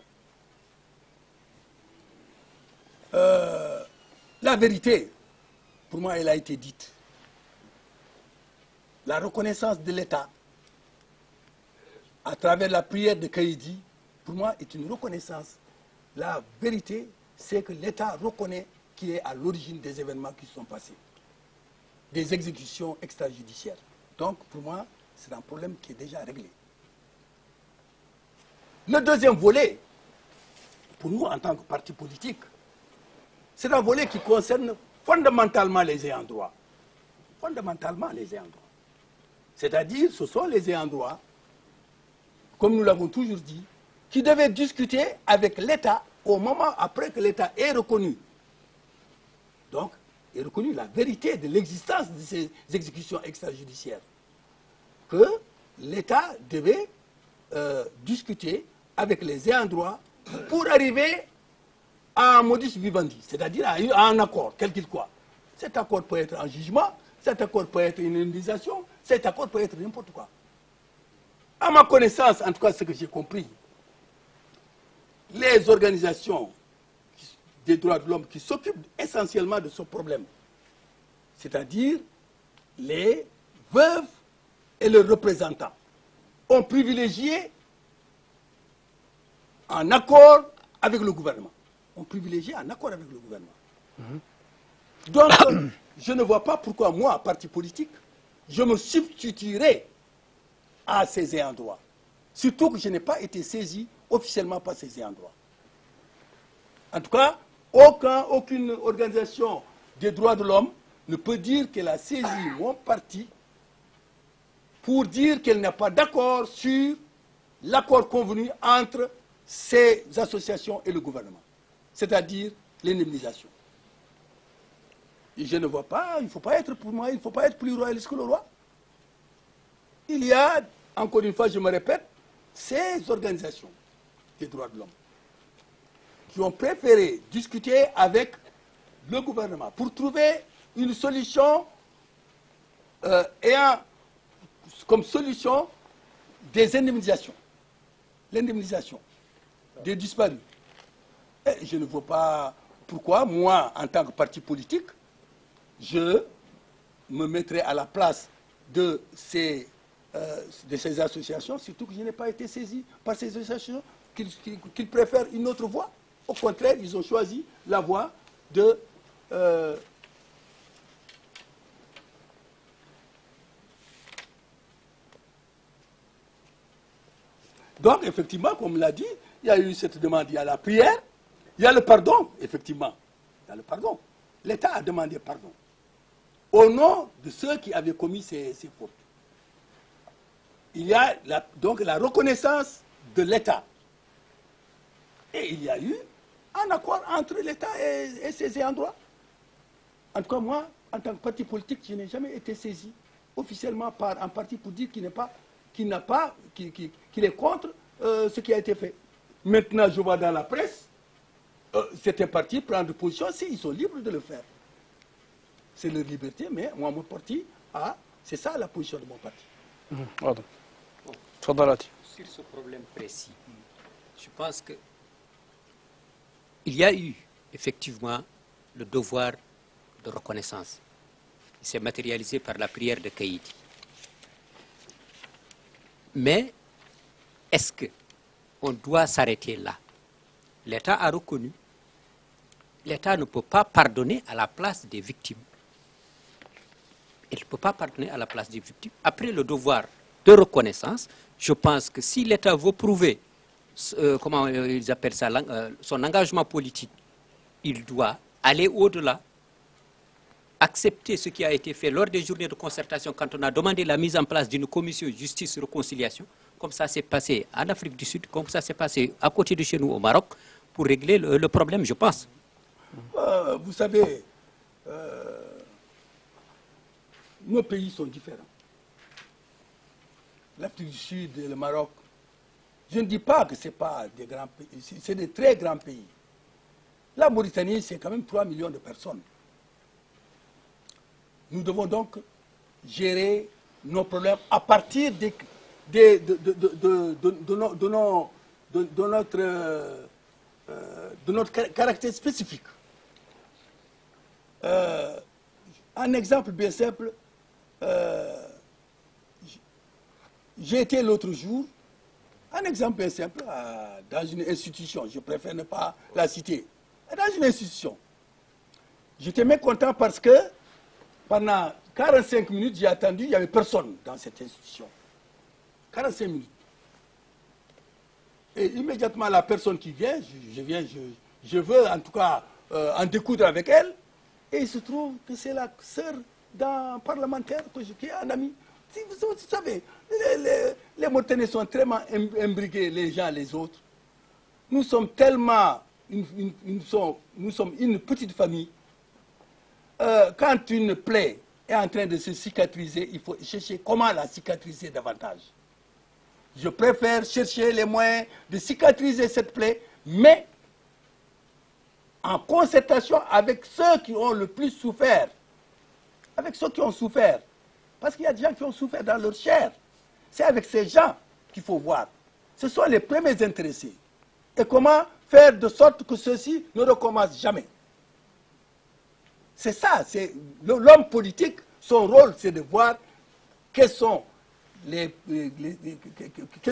Speaker 2: La vérité, pour moi, elle a été dite. La reconnaissance de l'État à travers la prière de Kaïdi, pour moi, est une reconnaissance. La vérité, c'est que l'État reconnaît qu'il est à l'origine des événements qui se sont passés, des exécutions extrajudiciaires. Donc, pour moi, c'est un problème qui est déjà réglé. Le deuxième volet, pour nous, en tant que parti politique, c'est un volet qui concerne fondamentalement les ayants droit. Fondamentalement les ayants droit. C'est-à-dire, ce sont les ayants droit, comme nous l'avons toujours dit, qui devaient discuter avec l'État au moment après que l'État ait reconnu. Donc, ait reconnu la vérité de l'existence de ces exécutions extrajudiciaires. Que l'État devait discuter avec les ayants droit pour arriver à un modus vivendi, c'est-à-dire à un accord, quel qu'il soit. Cet accord peut être un jugement, cet accord peut être une indemnisation, cet accord peut être n'importe quoi. À ma connaissance, en tout cas ce que j'ai compris, les organisations des droits de l'homme qui s'occupent essentiellement de ce problème, c'est-à-dire les veuves et leurs représentants, ont privilégié un accord avec le gouvernement. Ont privilégié un accord avec le gouvernement. Donc, je ne vois pas pourquoi moi, parti politique, je me substituerai à ces ayants droit. Surtout que je n'ai pas été saisi officiellement par ces ayants droit. En tout cas, aucune organisation des droits de l'homme ne peut dire qu'elle a saisi mon parti pour dire qu'elle n'a pas d'accord sur l'accord convenu entre ces associations et le gouvernement, c'est-à-dire l'indemnisation. Et je ne vois pas, il ne faut pas être, pour moi, il ne faut pas être plus royaliste que le roi. Il y a, encore une fois, je me répète, ces organisations des droits de l'homme qui ont préféré discuter avec le gouvernement pour trouver une solution ayant comme solution des indemnisations, l'indemnisation des disparus. Et je ne vois pas pourquoi, moi, en tant que parti politique, je me mettrai à la place de ces associations, surtout que je n'ai pas été saisi par ces associations, qu'ils préfèrent une autre voie. Au contraire, ils ont choisi la voie de... Donc, effectivement, comme l'a dit, il y a eu cette demande, il y a la prière, il y a le pardon, effectivement. Il y a le pardon. L'État a demandé pardon au nom de ceux qui avaient commis ces fautes. Il y a donc la reconnaissance de l'État. Et il y a eu un accord entre l'État et ses ayants droit. En tout cas, moi, en tant que parti politique, je n'ai jamais été saisi officiellement par un parti pour dire qu'il est contre ce qui a été fait. Maintenant, je vois dans la presse, certains partis prendre position, s'ils sont libres de le faire. C'est leur liberté, mais moi, mon parti, c'est ça la position de mon parti.
Speaker 4: Sur ce problème précis, je pense que il y a eu effectivement le devoir de reconnaissance. Il s'est matérialisé par la prière de Kaïdi. Mais est-ce qu'on doit s'arrêter là? L'État a reconnu. L'État ne peut pas pardonner à la place des victimes. Il ne peut pas pardonner à la place des victimes. Après le devoir de reconnaissance, je pense que si l'État veut prouver, comment ils appellent ça, son engagement politique, il doit aller au-delà, accepter ce qui a été fait lors des journées de concertation quand on a demandé la mise en place d'une commission justice-réconciliation, comme ça s'est passé en Afrique du Sud, comme ça s'est passé à côté de chez nous au Maroc, pour régler le problème, je pense.
Speaker 2: Vous savez, nos pays sont différents. L'Afrique du Sud et le Maroc, je ne dis pas que ce n'est pas des grands pays, c'est des très grands pays. La Mauritanie, c'est quand même 3 millions de personnes. Nous devons donc gérer nos problèmes à partir de notre caractère spécifique. Un exemple bien simple, j'ai été l'autre jour, un exemple bien simple, dans une institution, je préfère ne pas la citer, dans une institution. J'étais mécontent parce que pendant 45 minutes, j'ai attendu, il n'y avait personne dans cette institution. 45 minutes. Et immédiatement, la personne qui vient, je veux en tout cas en découdre avec elle. Et il se trouve que c'est la sœur d'un parlementaire qui est un ami. Si vous savez, les Mauritaniens sont tellement imbriqués les uns les autres. Nous sommes tellement, nous sommes une petite famille. Quand une plaie est en train de se cicatriser, il faut chercher comment la cicatriser davantage. Je préfère chercher les moyens de cicatriser cette plaie, mais en concertation avec ceux qui ont le plus souffert. Avec ceux qui ont souffert. Parce qu'il y a des gens qui ont souffert dans leur chair. C'est avec ces gens qu'il faut voir. Ce sont les premiers intéressés. Et comment faire de sorte que ceux-ci ne recommencent jamais. C'est ça, c'est l'homme politique, son rôle, c'est de voir qu'est-ce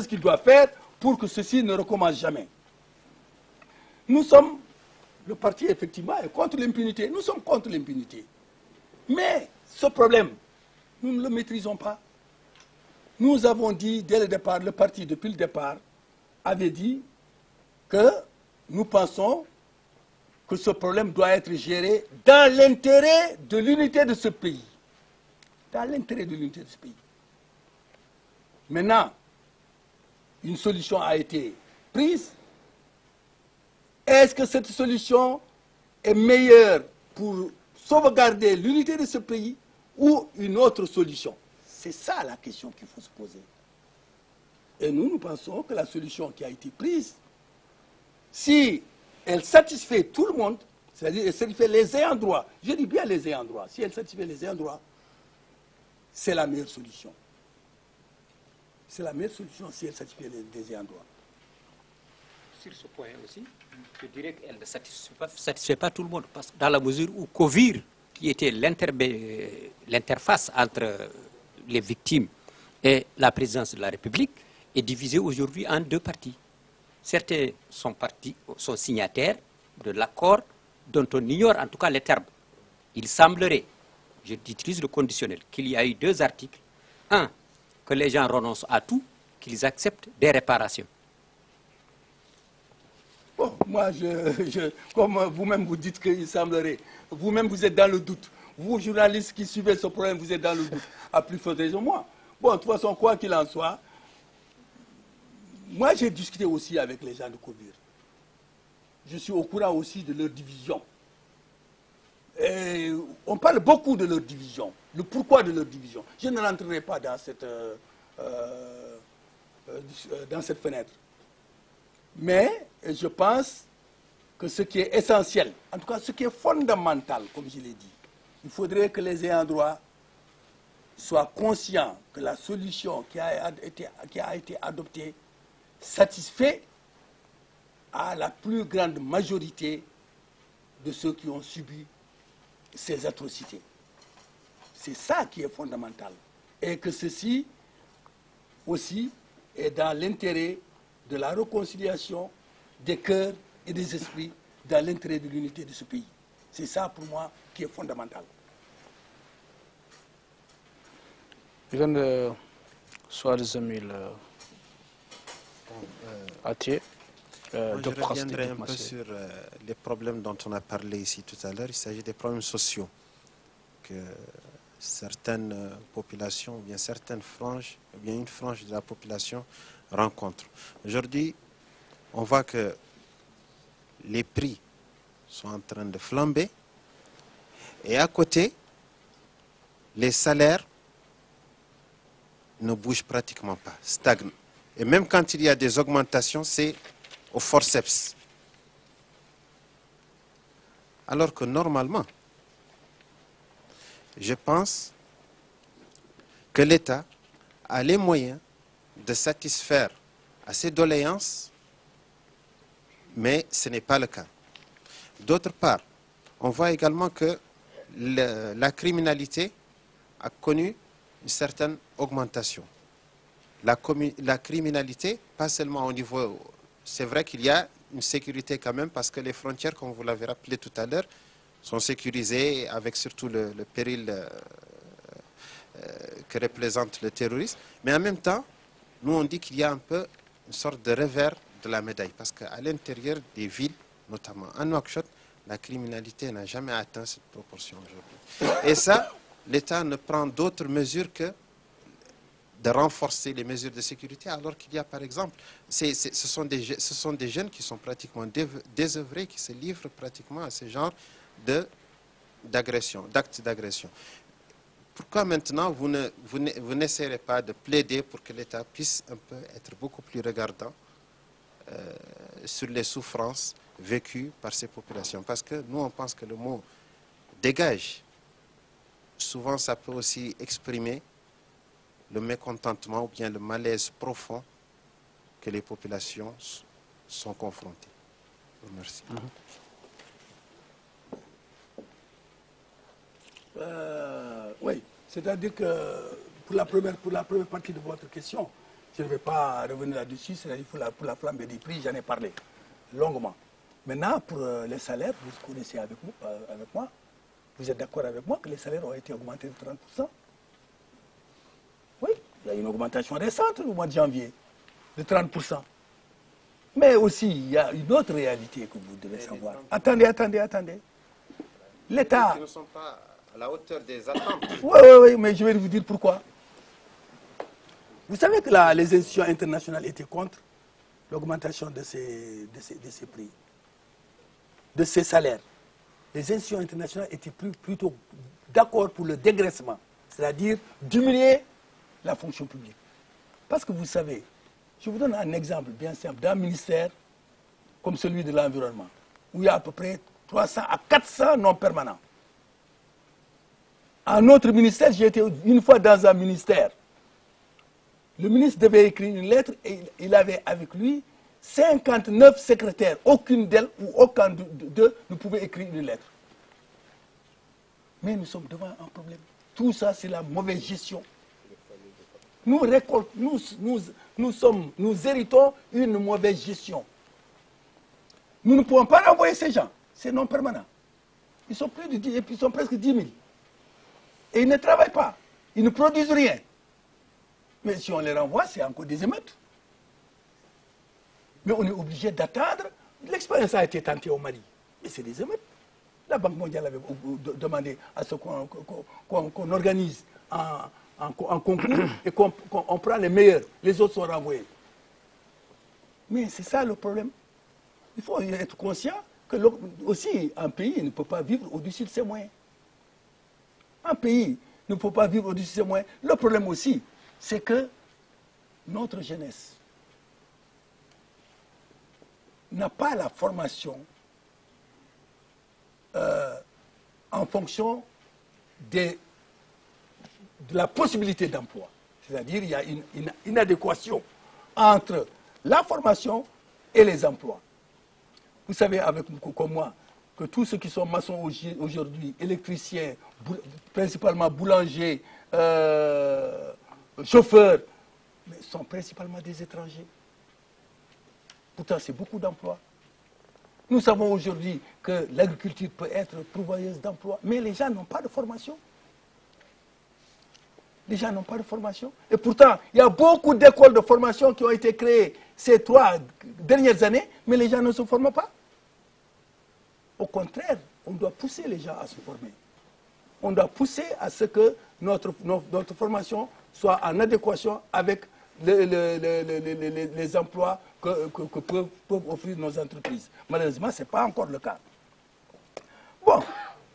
Speaker 2: qu'il doit faire pour que ceci ne recommence jamais. Nous sommes, le parti effectivement est contre l'impunité, nous sommes contre l'impunité. Mais ce problème, nous ne le maîtrisons pas. Nous avons dit dès le départ, le parti depuis le départ avait dit que nous pensons que ce problème doit être géré dans l'intérêt de l'unité de ce pays. Dans l'intérêt de l'unité de ce pays. Maintenant, une solution a été prise. Est-ce que cette solution est meilleure pour sauvegarder l'unité de ce pays ou une autre solution? C'est ça la question qu'il faut se poser. Et nous pensons que la solution qui a été prise, si elle satisfait tout le monde, c'est-à-dire elle satisfait les ayants droit, je dis bien les ayants droit, si elle satisfait les ayants droit, c'est la meilleure solution. C'est la meilleure solution si elle satisfait les ayants droit.
Speaker 4: Sur ce point aussi, je dirais qu'elle ne satisfait pas tout le monde, parce que dans la mesure où COVIR, qui était l'interface entre les victimes et la présidence de la République, est divisée aujourd'hui en deux parties. Certains sont signataires de l'accord dont on ignore en tout cas les termes. Il semblerait, j'utilise le conditionnel, qu'il y a eu deux articles. Un, que les gens renoncent à tout, qu'ils acceptent des réparations.
Speaker 2: Bon, moi, comme vous-même vous dites qu'il semblerait, vous-même vous êtes dans le doute. Vous, journalistes qui suivez ce problème, vous êtes dans le doute. À plus forte raison, moi. Bon, de toute façon, quoi qu'il en soit, moi, j'ai discuté aussi avec les gens de COVIR. Je suis au courant aussi de leur division. Et on parle beaucoup de leur division, le pourquoi de leur division. Je ne rentrerai pas dans cette fenêtre. Mais je pense que ce qui est essentiel, en tout cas ce qui est fondamental, comme je l'ai dit, il faudrait que les ayants droit soient conscients que la solution qui a été adoptée satisfait à la plus grande majorité de ceux qui ont subi ces atrocités. C'est ça qui est fondamental. Et que ceci aussi est dans l'intérêt de la réconciliation des cœurs et des esprits, dans l'intérêt de l'unité de ce pays. C'est ça pour moi qui est fondamental.
Speaker 1: إذن سؤال الزميل عتية.
Speaker 5: Je reviendrai un peu sur les problèmes dont on a parlé ici tout à l'heure. Il s'agit des problèmes sociaux que certaines populations, ou bien certaines franges, ou bien une frange de la population rencontre. Aujourd'hui, on voit que les prix sont en train de flamber et à côté, les salaires ne bougent pratiquement pas, stagnent. Et même quand il y a des augmentations, c'est au forceps. Alors que normalement, je pense que l'État a les moyens de satisfaire à ses doléances, mais ce n'est pas le cas. D'autre part, on voit également que la criminalité a connu une certaine augmentation. La criminalité, pas seulement au niveau... C'est vrai qu'il y a une sécurité quand même, parce que les frontières, comme vous l'avez rappelé tout à l'heure, sont sécurisées avec surtout le péril que représente le terrorisme. Mais en même temps, nous on dit qu'il y a un peu une sorte de revers de la médaille, parce qu'à l'intérieur des villes, notamment à Nouakchott, la criminalité n'a jamais atteint cette proportion aujourd'hui. Et ça, l'État ne prend d'autres mesures que de renforcer les mesures de sécurité, alors qu'il y a par exemple, ce sont des jeunes qui sont pratiquement désœuvrés, qui se livrent pratiquement à ce genre d'agression, d'actes d'agression. Pourquoi maintenant vous n'essayerez pas de plaider pour que l'État puisse un peu être beaucoup plus regardant sur les souffrances vécues par ces populations? Parce que nous, on pense que le mot dégage, souvent ça peut aussi exprimer le mécontentement ou bien le malaise profond que les populations sont confrontées. Merci.
Speaker 2: Oui, c'est-à-dire que pour la première partie de votre question, je ne vais pas revenir là-dessus, c'est-à-dire pour la flambée des prix, j'en ai parlé longuement. Maintenant, pour les salaires, vous connaissez avec moi, vous êtes d'accord avec moi que les salaires ont été augmentés de 30%? Oui, il y a une augmentation récente au mois de janvier de 30%. Mais aussi, il y a une autre réalité que vous devez savoir. Attendez. L'État...
Speaker 5: Qui ne sont pas à la hauteur des attentes.
Speaker 2: Oui, mais je vais vous dire pourquoi. Vous savez que les institutions internationales étaient contre l'augmentation de ces prix, de ces salaires. Les institutions internationales étaient plutôt d'accord pour le dégraissement, c'est-à-dire diminuer la fonction publique. Parce que vous savez, je vous donne un exemple bien simple, d'un ministère comme celui de l'environnement, où il y a à peu près 300 à 400 non permanents. Un autre ministère, j'ai été une fois dans un ministère. Le ministre devait écrire une lettre et il avait avec lui 59 secrétaires. Aucune d'elles ou aucun d'eux ne pouvait écrire une lettre. Mais nous sommes devant un problème. Tout ça, c'est la mauvaise gestion. Nous héritons une mauvaise gestion. Nous ne pouvons pas renvoyer ces gens. C'est non permanent. Ils sont presque 10 000. Et ils ne travaillent pas. Ils ne produisent rien. Mais si on les renvoie, c'est encore des émeutes. Mais on est obligé d'attendre. L'expérience a été tentée au Mali. Mais c'est des émeutes. La Banque mondiale avait demandé à ce qu'on organise un concours et qu'on prend les meilleurs. Les autres sont renvoyés. Mais c'est ça le problème. Il faut être conscient que aussi un pays ne peut pas vivre au-dessus de ses moyens. Un pays ne peut pas vivre au-dessus de ses moyens. Le problème aussi, c'est que notre jeunesse n'a pas la formation en fonction de la possibilité d'emploi. C'est-à-dire qu'il y a une inadéquation entre la formation et les emplois. Vous savez, comme moi, que tous ceux qui sont maçons aujourd'hui, électriciens, principalement boulangers, chauffeurs, mais sont principalement des étrangers. Pourtant, c'est beaucoup d'emplois. Nous savons aujourd'hui que l'agriculture peut être pourvoyeuse d'emplois, mais les gens n'ont pas de formation. Les gens n'ont pas de formation. Et pourtant, il y a beaucoup d'écoles de formation qui ont été créées ces 3 dernières années, mais les gens ne se forment pas. Au contraire, on doit pousser les gens à se former. On doit pousser à ce que notre formation soit en adéquation avec les emplois que peuvent offrir nos entreprises. Malheureusement, ce n'est pas encore le cas. Bon,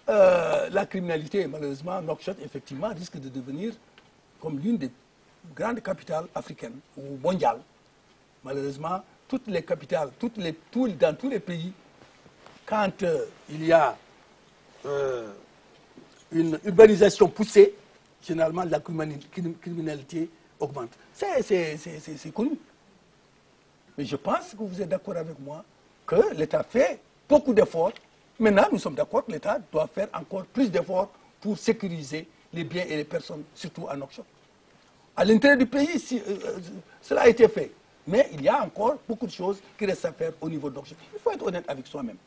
Speaker 2: la criminalité, malheureusement, Nouakchott, effectivement, risque de devenir comme l'une des grandes capitales africaines ou mondiales. Malheureusement, toutes les capitales, dans tous les pays, quand il y a une urbanisation poussée, généralement la criminalité augmente. C'est connu. Mais je pense que vous êtes d'accord avec moi que l'État fait beaucoup d'efforts. Maintenant, nous sommes d'accord que l'État doit faire encore plus d'efforts pour sécuriser les biens et les personnes, surtout en Nouakchott. À l'intérieur du pays, cela a été fait. Mais il y a encore beaucoup de choses qui restent à faire au niveau de Nouakchott. Il faut être honnête avec soi-même.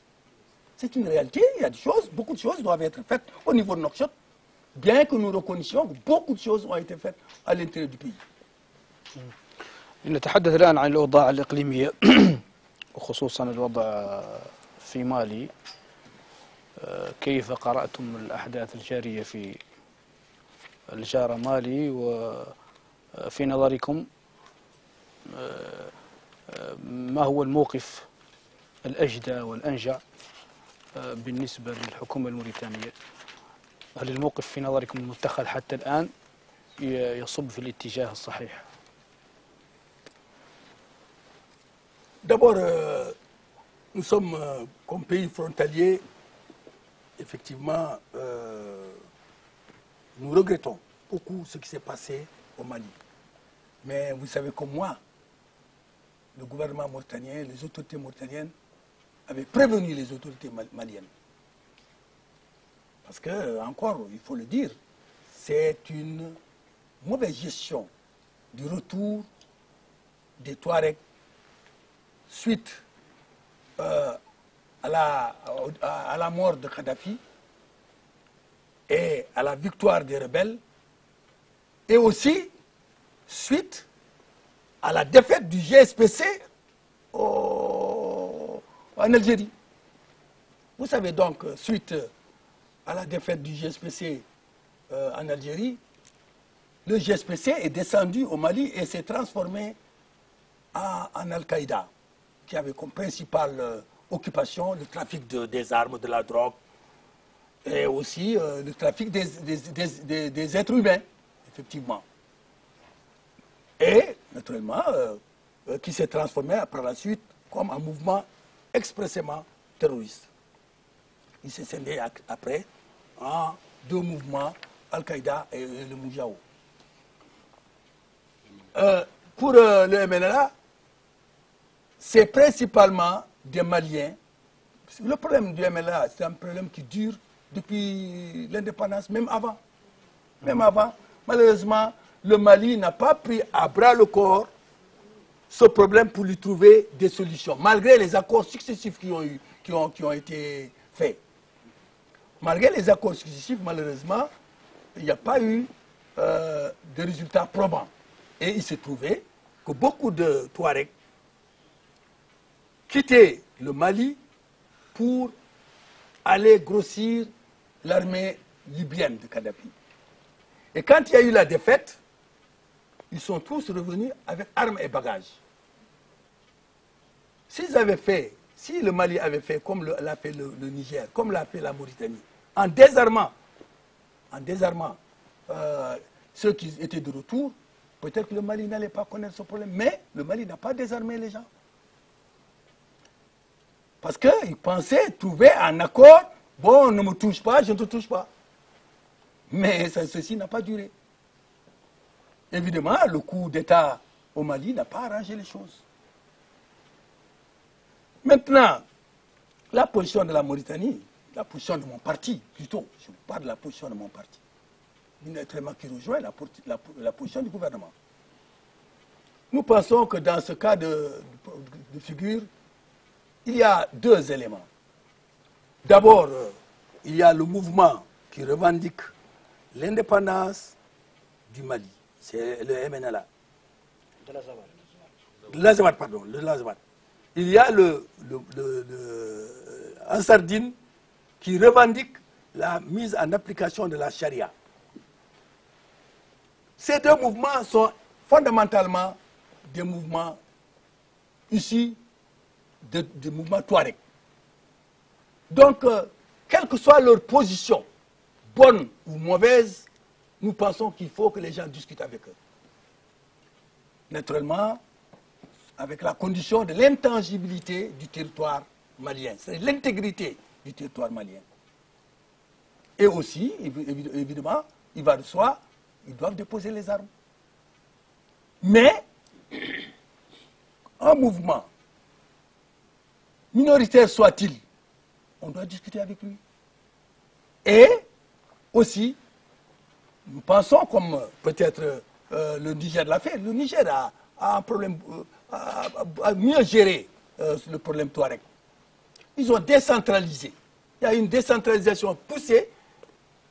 Speaker 2: C'est une réalité, il y a des choses, beaucoup de choses doivent être faites au niveau de Nouakchott, bien que nous reconnaissions que beaucoup de choses ont été faites à l'intérieur du pays.
Speaker 1: نتحدث الآن عن الأوضاع الإقليمية وخصوصا الوضع في مالي. كيف قرأتم الأحداث الجارية في الجارة مالي، وفي نظركم ما هو الموقف الأجدى والأنجع بالنسبة للحكومة الموريتانية؟ هل الموقف في نظركم المتخذ حتى الآن يصب في الاتجاه الصحيح؟
Speaker 2: D'abord, nous sommes comme pays frontalier, effectivement, nous regrettons beaucoup ce qui s'est passé au Mali. Mais vous savez comme moi, le gouvernement mauritanien, les autorités mauritaniennes avaient prévenu les autorités maliennes. Parce que, encore, il faut le dire, c'est une mauvaise gestion du retour des Touaregs suite à la mort de Kadhafi et à la victoire des rebelles, et aussi suite à la défaite du GSPC en Algérie. Vous savez donc, suite à la défaite du GSPC en Algérie, le GSPC est descendu au Mali et s'est transformé en Al-Qaïda, qui avait comme principale occupation le trafic des armes, de la drogue, et aussi le trafic des êtres humains, effectivement. Et, naturellement, qui s'est transformé par la suite comme un mouvement expressément terroriste. Il s'est scindé après en deux mouvements, Al-Qaïda et le Moujao. Pour le MNLA, c'est principalement des Maliens. Le problème du MLA, c'est un problème qui dure depuis l'indépendance, même avant. Même avant. Malheureusement, le Mali n'a pas pris à bras le corps ce problème pour lui trouver des solutions, malgré les accords successifs qui ont été faits. Malgré les accords successifs, malheureusement, il n'y a pas eu de résultats probants. Et il s'est trouvé que beaucoup de Touaregs quitter le Mali pour aller grossir l'armée libyenne de Kadhafi. Et quand il y a eu la défaite, ils sont tous revenus avec armes et bagages. S'ils avaient fait, si le Mali avait fait comme l'a fait le Niger, comme l'a fait la Mauritanie, en désarmant ceux qui étaient de retour, peut-être que le Mali n'allait pas connaître ce problème. Mais le Mali n'a pas désarmé les gens. Parce qu'ils pensaient trouver un accord, bon, ne me touche pas, je ne te touche pas. Mais ceci n'a pas duré. Évidemment, le coup d'État au Mali n'a pas arrangé les choses. Maintenant, la position de la Mauritanie, la position de mon parti, plutôt, je parle de la position de mon parti, directement qui rejoint la position du gouvernement. Nous pensons que dans ce cas de figure, il y a deux éléments. D'abord, il y a le mouvement qui revendique l'indépendance du Mali. C'est le MNLA. De l'Azawad, pardon, le Lazawad. Il y a Ansardine qui revendique la mise en application de la charia. Ces deux mouvements sont fondamentalement des mouvements issus des mouvements Touareg. Donc, quelle que soit leur position, bonne ou mauvaise, nous pensons qu'il faut que les gens discutent avec eux. Naturellement, avec la condition de l'intangibilité du territoire malien, c'est l'intégrité du territoire malien. Et aussi, évidemment, il va de soi ils doivent déposer les armes. Mais, un mouvement, minoritaire soit-il, on doit discuter avec lui. Et aussi, nous pensons, comme peut-être le Niger l'a fait, le Niger a un problème, a mieux géré le problème Touareg. Ils ont décentralisé. Il y a une décentralisation poussée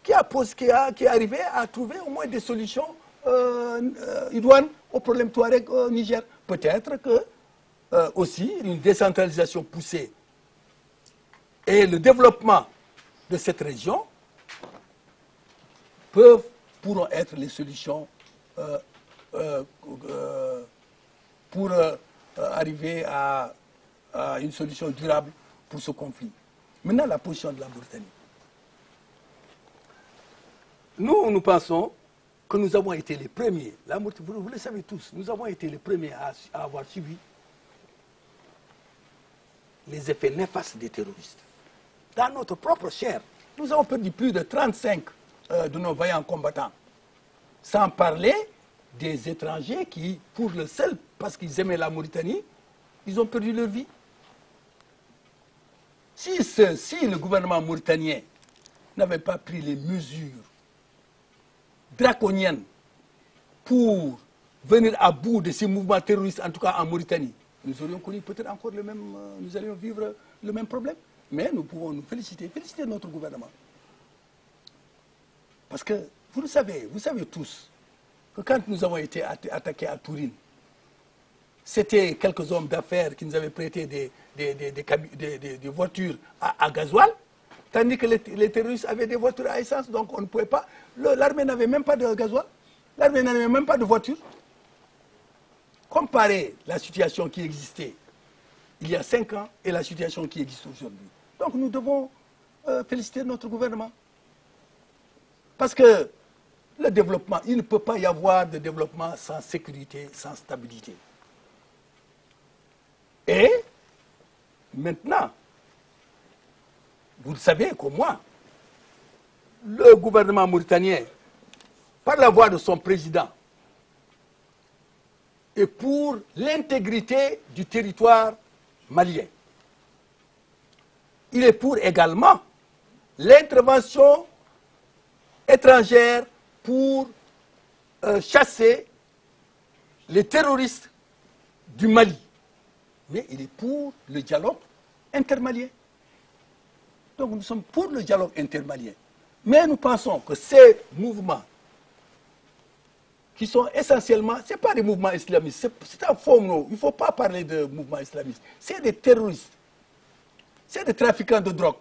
Speaker 2: qui est arrivée à trouver au moins des solutions idoines au problème Touareg au Niger. Peut-être que aussi une décentralisation poussée et le développement de cette région pourront être les solutions pour arriver à une solution durable pour ce conflit. Maintenant, la position de la Mauritanie. Nous pensons que nous avons été les premiers, vous le savez tous, nous avons été les premiers à avoir suivi les effets néfastes des terroristes. Dans notre propre chair, nous avons perdu plus de 35 de nos vaillants combattants. Sans parler des étrangers qui, pour le seul, parce qu'ils aimaient la Mauritanie, ils ont perdu leur vie. Si le gouvernement mauritanien n'avait pas pris les mesures draconiennes pour venir à bout de ces mouvements terroristes, en tout cas en Mauritanie, nous aurions connu peut-être encore le même, nous allions vivre le même problème. Mais nous pouvons nous féliciter notre gouvernement. Parce que, vous le savez, vous savez tous, que quand nous avons été attaqués à Tourine, c'était quelques hommes d'affaires qui nous avaient prêté des voitures à gasoil, tandis que les terroristes avaient des voitures à essence, donc on ne pouvait pas. L'armée n'avait même pas de gasoil, l'armée n'avait même pas de voiture. Comparez la situation qui existait il y a 5 ans et la situation qui existe aujourd'hui. Donc nous devons féliciter notre gouvernement. Parce que le développement, il ne peut pas y avoir de développement sans sécurité, sans stabilité. Et maintenant, vous le savez comme moi, le gouvernement mauritanien, par la voix de son président, est pour l'intégrité du territoire malien. Il est pour également l'intervention étrangère pour chasser les terroristes du Mali. Mais il est pour le dialogue intermalien. Donc nous sommes pour le dialogue intermalien. Mais nous pensons que ces mouvements, qui sont essentiellement, ce n'est pas des mouvements islamistes, c'est un faux mot, il ne faut pas parler de mouvements islamistes, c'est des terroristes, c'est des trafiquants de drogue,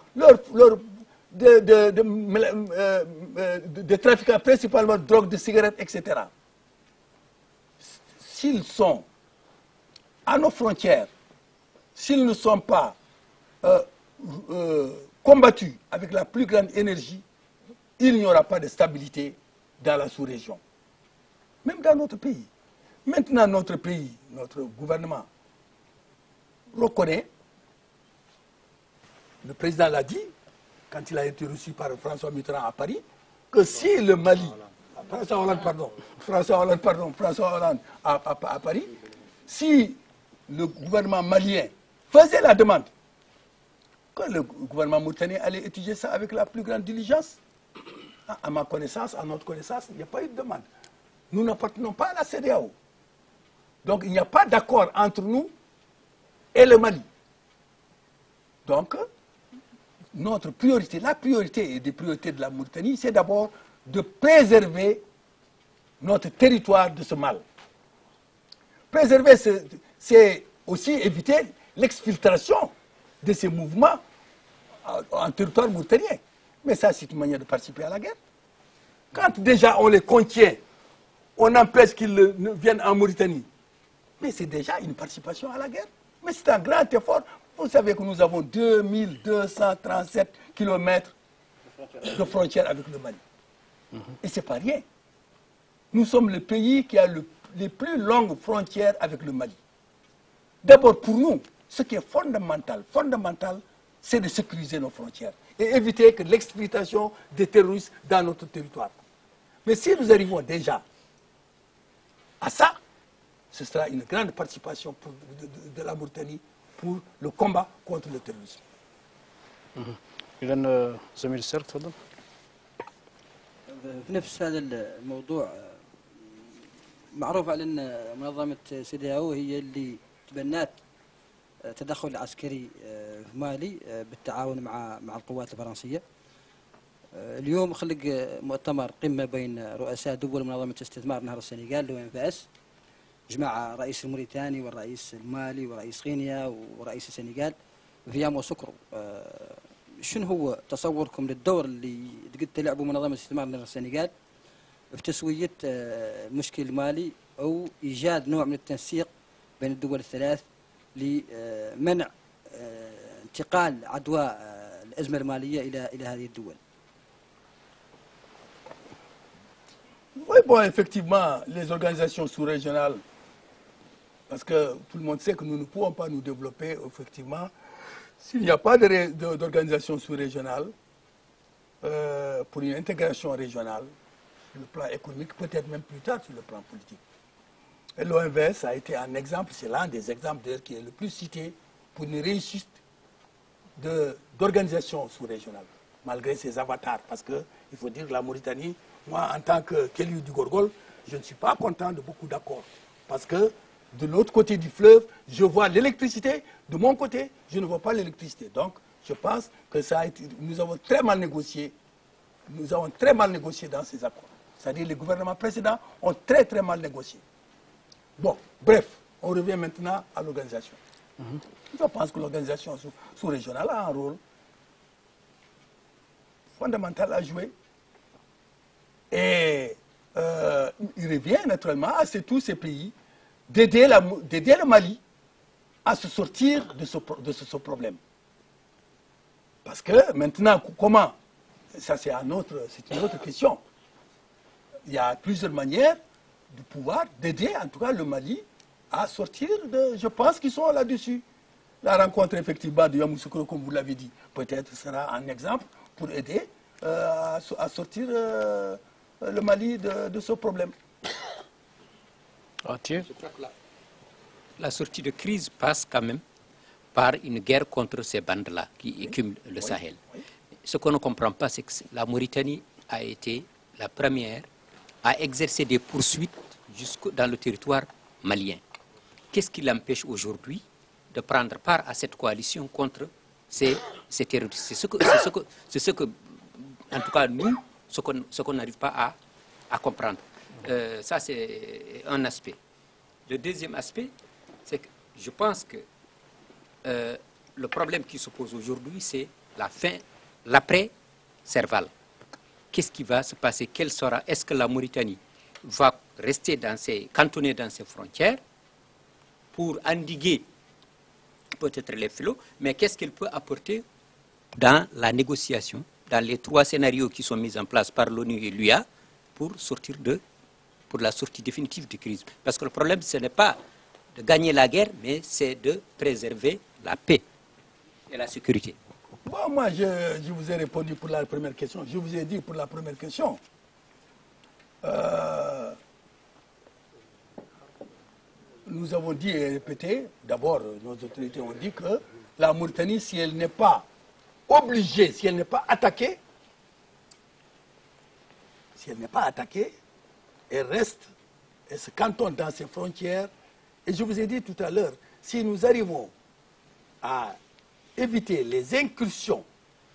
Speaker 2: des trafiquants principalement de drogue, de cigarettes, etc. S'ils sont à nos frontières, s'ils ne sont pas combattus avec la plus grande énergie, il n'y aura pas de stabilité dans la sous-région. Même dans notre pays. Maintenant, notre pays, notre gouvernement reconnaît, le président l'a dit, quand il a été reçu par François Mitterrand à Paris, que si le Mali, François Hollande à Paris, si le gouvernement malien faisait la demande, que le gouvernement mauritanien allait étudier ça avec la plus grande diligence. À ma connaissance, à notre connaissance, il n'y a pas eu de demande. Nous n'appartenons pas à la CEDEAO. Donc il n'y a pas d'accord entre nous et le Mali. Donc, notre priorité, la priorité et des priorités de la Mauritanie, c'est d'abord de préserver notre territoire de ce mal. Préserver, c'est aussi éviter l'exfiltration de ces mouvements en territoire mauritanien. Mais ça, c'est une manière de participer à la guerre. Quand déjà on les contient, on empêche qu'ils viennent en Mauritanie. Mais c'est déjà une participation à la guerre. Mais c'est un grand effort. Vous savez que nous avons 2237 km de frontières avec le Mali. Et ce n'est pas rien. Nous sommes le pays qui a les plus longues frontières avec le Mali. D'abord, pour nous, ce qui est fondamental, c'est de sécuriser nos frontières et éviter que l'exfiltration des terroristes dans notre territoire. Mais si nous arrivons déjà à ça, ce sera une grande participation de la Mauritanie pour le combat contre le terrorisme.
Speaker 1: إذا زميل السيرك تفضل.
Speaker 3: في نفس هذا الموضوع معروف على أن منظمة سيدياو هي اللي تبنات تدخل عسكري في مالي بالتعاون مع القوات الفرنسية. اليوم خلق مؤتمر قمة بين رؤساء دول منظمة استثمار نهر السنغال l'OMVS، جمع رئيس الموريتاني والرئيس المالي ورئيس غينيا ورئيس السنغال في ياموسوكرو. شنو هو تصوركم للدور اللي قد تلعبوا منظمة استثمار نهر السنغال في تسوية المشكل المالي أو إيجاد نوع من التنسيق بين الدول الثلاث لمنع انتقال عدوى الأزمة المالية إلى هذه الدول؟
Speaker 2: Oui, bon, effectivement, les organisations sous-régionales, parce que tout le monde sait que nous ne pouvons pas nous développer, effectivement, s'il n'y a pas d'organisation sous-régionale pour une intégration régionale, sur le plan économique, peut-être même plus tard sur le plan politique. Et l'OMVS a été un exemple, c'est l'un des exemples d'ailleurs qui est le plus cité pour une réussite d'organisation sous-régionale, malgré ses avatars, parce qu'il faut dire que la Mauritanie, moi, en tant qu'élu du Gorgol, je ne suis pas content de beaucoup d'accords. Parce que de l'autre côté du fleuve, je vois l'électricité. De mon côté, je ne vois pas l'électricité. Donc, je pense que ça a été, nous avons très mal négocié. Nous avons très mal négocié dans ces accords. C'est-à-dire les gouvernements précédents ont très très mal négocié. Bon, bref, on revient maintenant à l'organisation. Je pense que l'organisation sous-régionale a un rôle fondamental à jouer. Et il revient naturellement à tous ces pays d'aider le Mali à se sortir de ce problème. Parce que maintenant, comment? Ça, c'est une autre question. Il y a plusieurs manières de pouvoir, d'aider en tout cas le Mali à sortir de... Je pense qu'ils sont là-dessus. La rencontre effectivement de Yamoussoukro, comme vous l'avez dit, peut-être sera un exemple pour aider à sortir le Mali de ce problème.
Speaker 1: Atier.
Speaker 4: Je crois que la sortie de crise passe quand même par une guerre contre ces bandes-là qui écument le Sahel.
Speaker 2: Oui.
Speaker 4: Ce qu'on ne comprend pas, c'est que la Mauritanie a été la première à exercer des poursuites jusque dans le territoire malien. Qu'est-ce qui l'empêche aujourd'hui de prendre part à cette coalition contre ces terroristes? C'est ce que, en tout cas, nous, ce qu'on n'arrive pas à comprendre. Ça, c'est un aspect. Le deuxième aspect, c'est que je pense que le problème qui se pose aujourd'hui, c'est la fin, l'après-Serval. Qu'est-ce qui va se passer? Quelle sera? Est-ce que la Mauritanie va rester cantonnée dans ses frontières pour endiguer peut-être les flots, mais qu'est-ce qu'elle peut apporter dans la négociation, dans les 3 scénarios qui sont mis en place par l'ONU et l'UA pour la sortie définitive de crise? Parce que le problème, ce n'est pas de gagner la guerre, mais c'est de préserver la paix et la sécurité.
Speaker 2: Bon, moi, je vous ai répondu pour la première question. Je vous ai dit pour la première question. Nous avons dit et répété, d'abord, nos autorités ont dit que la Mauritanie, si elle n'est pas obligée, si elle n'est pas attaquée, elle reste, elle se cantonne dans ses frontières. Et je vous ai dit tout à l'heure, si nous arrivons à éviter les incursions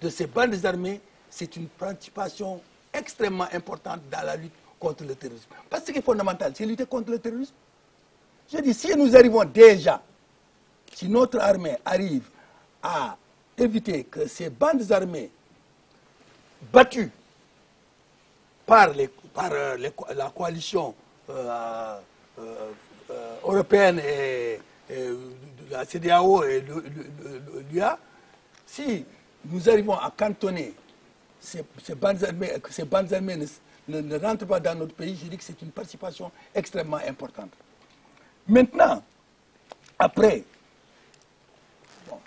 Speaker 2: de ces bandes armées, c'est une participation extrêmement importante dans la lutte contre le terrorisme. Parce que ce qui est fondamental, c'est lutter contre le terrorisme. Je dis, si nous arrivons déjà, si notre armée arrive à éviter que ces bandes armées battues par la coalition européenne et la CEDEAO et l'UA, si nous arrivons à cantonner ces bandes armées, que ces bandes armées ne rentrent pas dans notre pays, je dis que c'est une participation extrêmement importante. Maintenant, après, bon,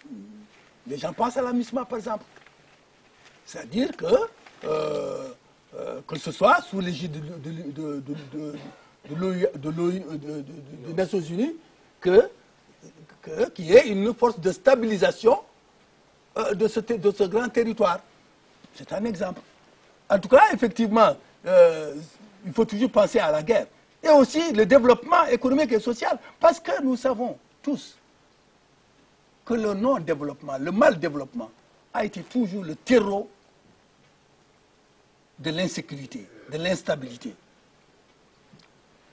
Speaker 2: les gens pensent à la MISMA par exemple. C'est-à-dire que que ce soit sous l'égide des Nations Unies, qu'il y ait une force de stabilisation de ce grand territoire. C'est un exemple. En tout cas, effectivement, il faut toujours penser à la guerre. Et aussi le développement économique et social. Parce que nous savons tous que le non-développement, le mal-développement, a été toujours le terreau de l'insécurité, de l'instabilité.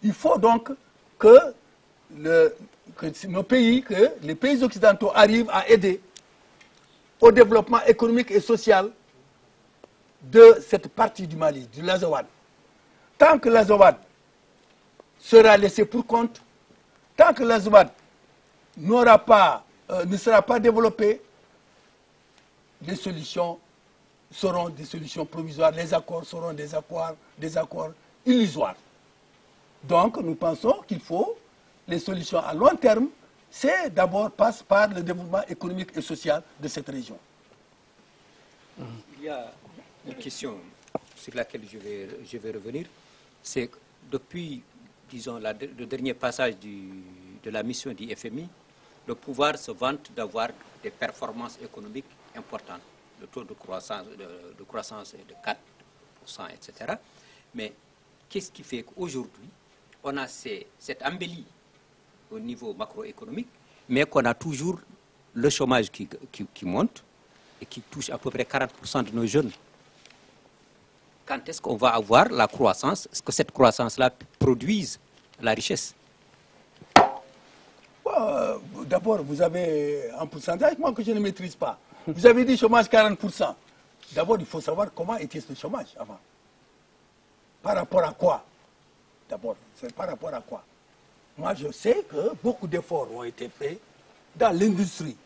Speaker 2: Il faut donc que les pays occidentaux arrivent à aider au développement économique et social de cette partie du Mali, du l'Azawad. Tant que l'Azawad sera laissé pour compte, tant que l'Azawad ne sera pas développé, les solutions seront des solutions provisoires, les accords seront des accords illusoires. Donc nous pensons qu'il faut les solutions à long terme, c'est d'abord passe par le développement économique et social de cette région.
Speaker 4: Il y a une question sur laquelle je vais revenir. C'est que depuis, disons, le dernier passage de la mission du FMI, le pouvoir se vante d'avoir des performances économiques importantes. Le taux de croissance est de 4%, etc. Mais qu'est-ce qui fait qu'aujourd'hui, on a cette embellie au niveau macroéconomique, mais qu'on a toujours le chômage qui monte et qui touche à peu près 40% de nos jeunes. Quand est-ce qu'on va avoir la croissance? Est-ce que cette croissance-là produise la richesse?
Speaker 2: D'abord, vous avez un pourcentage, moi que je ne maîtrise pas. Vous avez dit chômage 40%. D'abord, il faut savoir comment était ce chômage avant. Par rapport à quoi? D'abord, c'est par rapport à quoi? Moi, je sais que beaucoup d'efforts ont été faits dans l'industrie,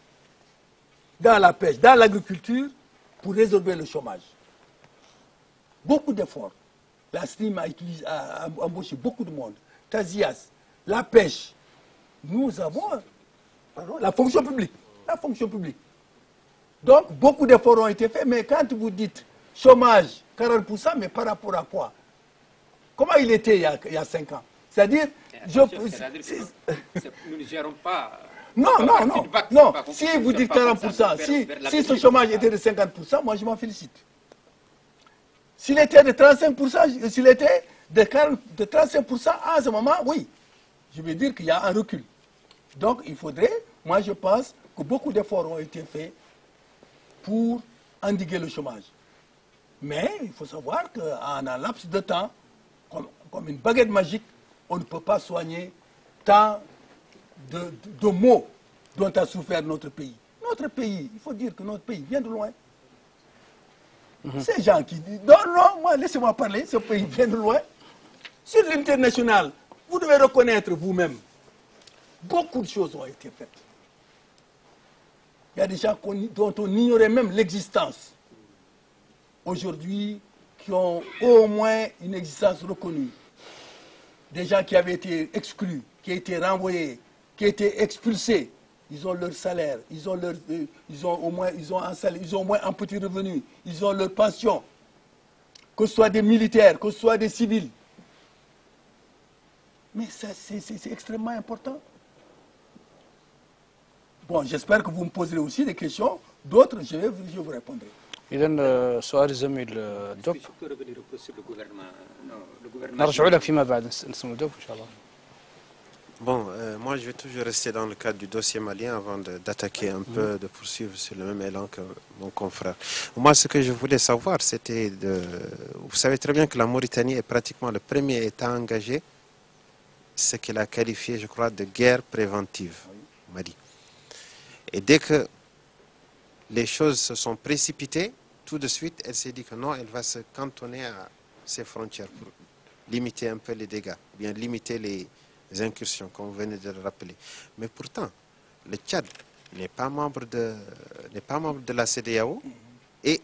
Speaker 2: dans la pêche, dans l'agriculture, pour résorber le chômage. Beaucoup d'efforts. La SNIM a embauché beaucoup de monde. Tazias, la pêche. Nous avons la fonction publique. La fonction publique. Donc, beaucoup d'efforts ont été faits, mais quand vous dites chômage 40%, mais par rapport à quoi? Comment il était il y a 5 ans? C'est-à-dire,
Speaker 4: nous ne gérons pas...
Speaker 2: Non. Si vous dites 40%, si ce chômage était de 50%, moi je m'en félicite. S'il était de 35%, s'il était de 35%, à ce moment, oui, je veux dire qu'il y a un recul. Donc il faudrait, moi je pense que beaucoup d'efforts ont été faits pour endiguer le chômage. Mais il faut savoir qu'en un laps de temps, comme une baguette magique, on ne peut pas soigner tant de maux dont a souffert notre pays. Notre pays, il faut dire que notre pays vient de loin. Ces gens qui disent, non, laissez-moi parler, ce pays vient de loin. Sur l'international, vous devez reconnaître vous-même, beaucoup de choses ont été faites. Il y a des gens dont on ignorait même l'existence. Aujourd'hui, qui ont au moins une existence reconnue. Des gens qui avaient été exclus, qui ont été renvoyés, qui ont été expulsés. Ils ont leur salaire, ils ont au moins un petit revenu, ils ont leur pension. Que ce soit des militaires, que ce soit des civils. Mais ça, c'est extrêmement important. Bon, j'espère que vous me poserez aussi des questions. D'autres, je vous répondrai.
Speaker 1: إذا سؤال الزميل دوب نرجع لك فيما بعد نسمع دوب إن شاء الله.
Speaker 5: Bon, moi je vais toujours rester dans le cadre du dossier malien avant d'attaquer un peu, de poursuivre sur le même élan que mon confrère. Moi, ce que je voulais savoir, c'était vous savez très bien que la Mauritanie est pratiquement le premier État engagé, ce qu'elle a qualifié, je crois, de guerre préventive au Mali. Et dès que les choses se sont précipitées, tout de suite, elle s'est dit que non, elle va se cantonner à ses frontières pour limiter un peu les dégâts, bien limiter les incursions, comme vous venez de le rappeler. Mais pourtant, le Tchad n'est pas membre de la CEDEAO et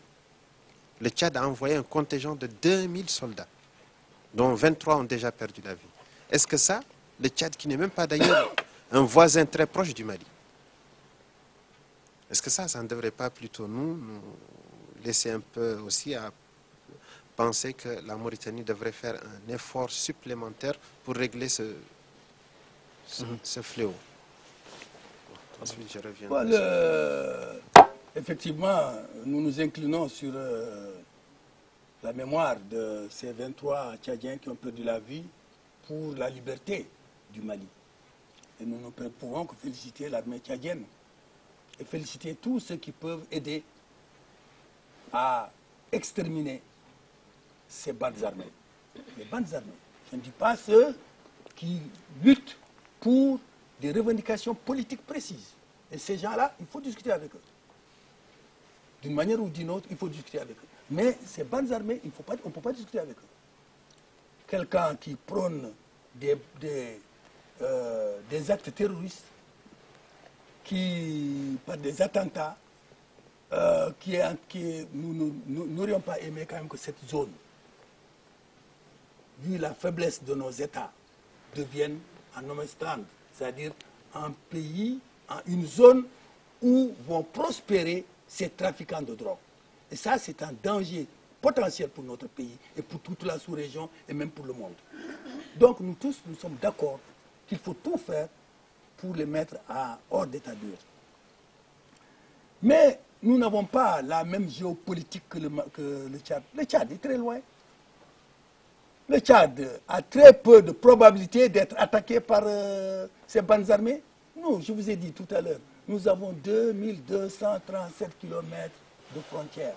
Speaker 5: le Tchad a envoyé un contingent de 2000 soldats, dont 23 ont déjà perdu la vie. Est-ce que ça, le Tchad, qui n'est même pas d'ailleurs un voisin très proche du Mali, est-ce que ça ne devrait pas plutôt nous laisser un peu aussi à pensez que la Mauritanie devrait faire un effort supplémentaire pour régler ce fléau? Ensuite, je reviens.
Speaker 2: Effectivement, nous nous inclinons sur la mémoire de ces 23 Tchadiens qui ont perdu la vie pour la liberté du Mali. Et nous ne pouvons que féliciter l'armée tchadienne et féliciter tous ceux qui peuvent aider à exterminer ces bandes armées. Les bandes armées, je ne dis pas ceux qui luttent pour des revendications politiques précises. Et ces gens-là, il faut discuter avec eux. D'une manière ou d'une autre, il faut discuter avec eux. Mais ces bandes armées, on ne peut pas discuter avec eux. Quelqu'un qui prône des actes terroristes, qui, par des attentats, nous n'aurions pas aimé quand même que cette zone, vu la faiblesse de nos États, devienne un no-man's land, c'est-à-dire un pays, une zone où vont prospérer ces trafiquants de drogue. Et ça, c'est un danger potentiel pour notre pays et pour toute la sous-région et même pour le monde. Donc nous tous, nous sommes d'accord qu'il faut tout faire pour les mettre hors d'état d'urgence. Mais nous n'avons pas la même géopolitique que le Tchad. Le Tchad est très loin. Le Tchad a très peu de probabilité d'être attaqué par ces bandes armées. Nous, je vous ai dit tout à l'heure, nous avons 2237 km de frontières.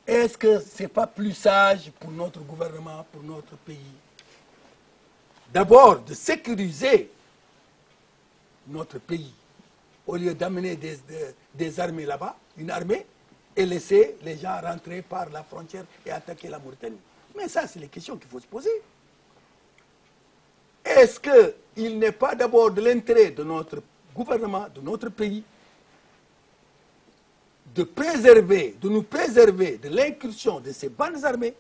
Speaker 2: Est-ce que ce n'est pas plus sage pour notre gouvernement, pour notre pays, d'abord de sécuriser notre pays, au lieu d'amener des armées là-bas, une armée, et laisser les gens rentrer par la frontière et attaquer la Mauritanie? Mais ça, c'est les questions qu'il faut se poser. Est-ce qu'il n'est pas d'abord de l'intérêt de notre gouvernement, de notre pays, de nous préserver de l'incursion de ces bandes armées,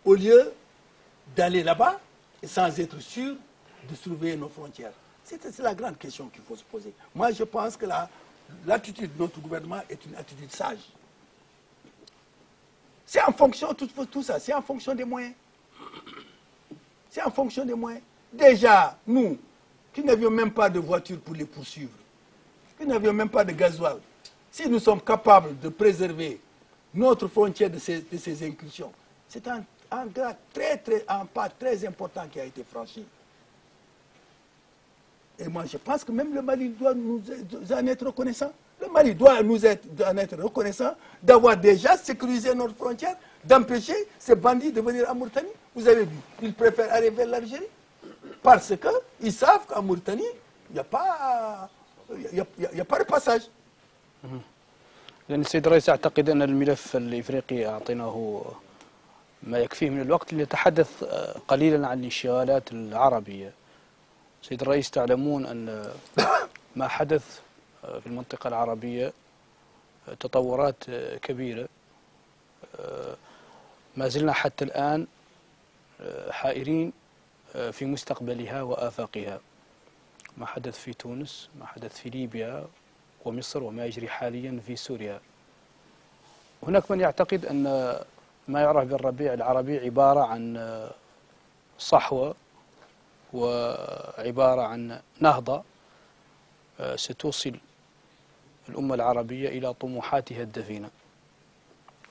Speaker 2: au lieu d'aller là-bas sans être sûr de surveiller nos frontières? C'est la grande question qu'il faut se poser. Moi, je pense que l'attitude de notre gouvernement est une attitude sage. C'est en fonction, tout ça, c'est en fonction des moyens. C'est en fonction des moyens. Déjà, nous, qui n'avions même pas de voiture pour les poursuivre, qui n'avions même pas de gasoil, si nous sommes capables de préserver notre frontière de ces incursions, c'est un pas très important qui a été franchi. Et moi, je pense que même le Mali doit nous en être reconnaissant. Le Mali doit en être reconnaissant d'avoir déjà sécurisé notre frontière, d'empêcher ces bandits de venir en Mauritanie. Vous avez vu, ils préfèrent aller vers l'Algérie parce qu'ils savent qu'en Mauritanie, il n'y a pas de passage.
Speaker 1: لأن السيد الرئيس أعتقد أن الملف الإفريقي أعطيناه ما يكفيه من الوقت لنتحدث قليلا عن الانشغالات العربية. سيد الرئيس، تعلمون أن ما حدث في المنطقة العربية تطورات كبيرة. ما زلنا حتى الآن حائرين في مستقبلها وآفاقها. ما حدث في تونس، ما حدث في ليبيا ومصر، وما يجري حاليا في سوريا. هناك من يعتقد أن ما يعرف بالربيع العربي عبارة عن صحوة وعبارة عن نهضة ستوصل الأمة العربية إلى طموحاتها الدفينة.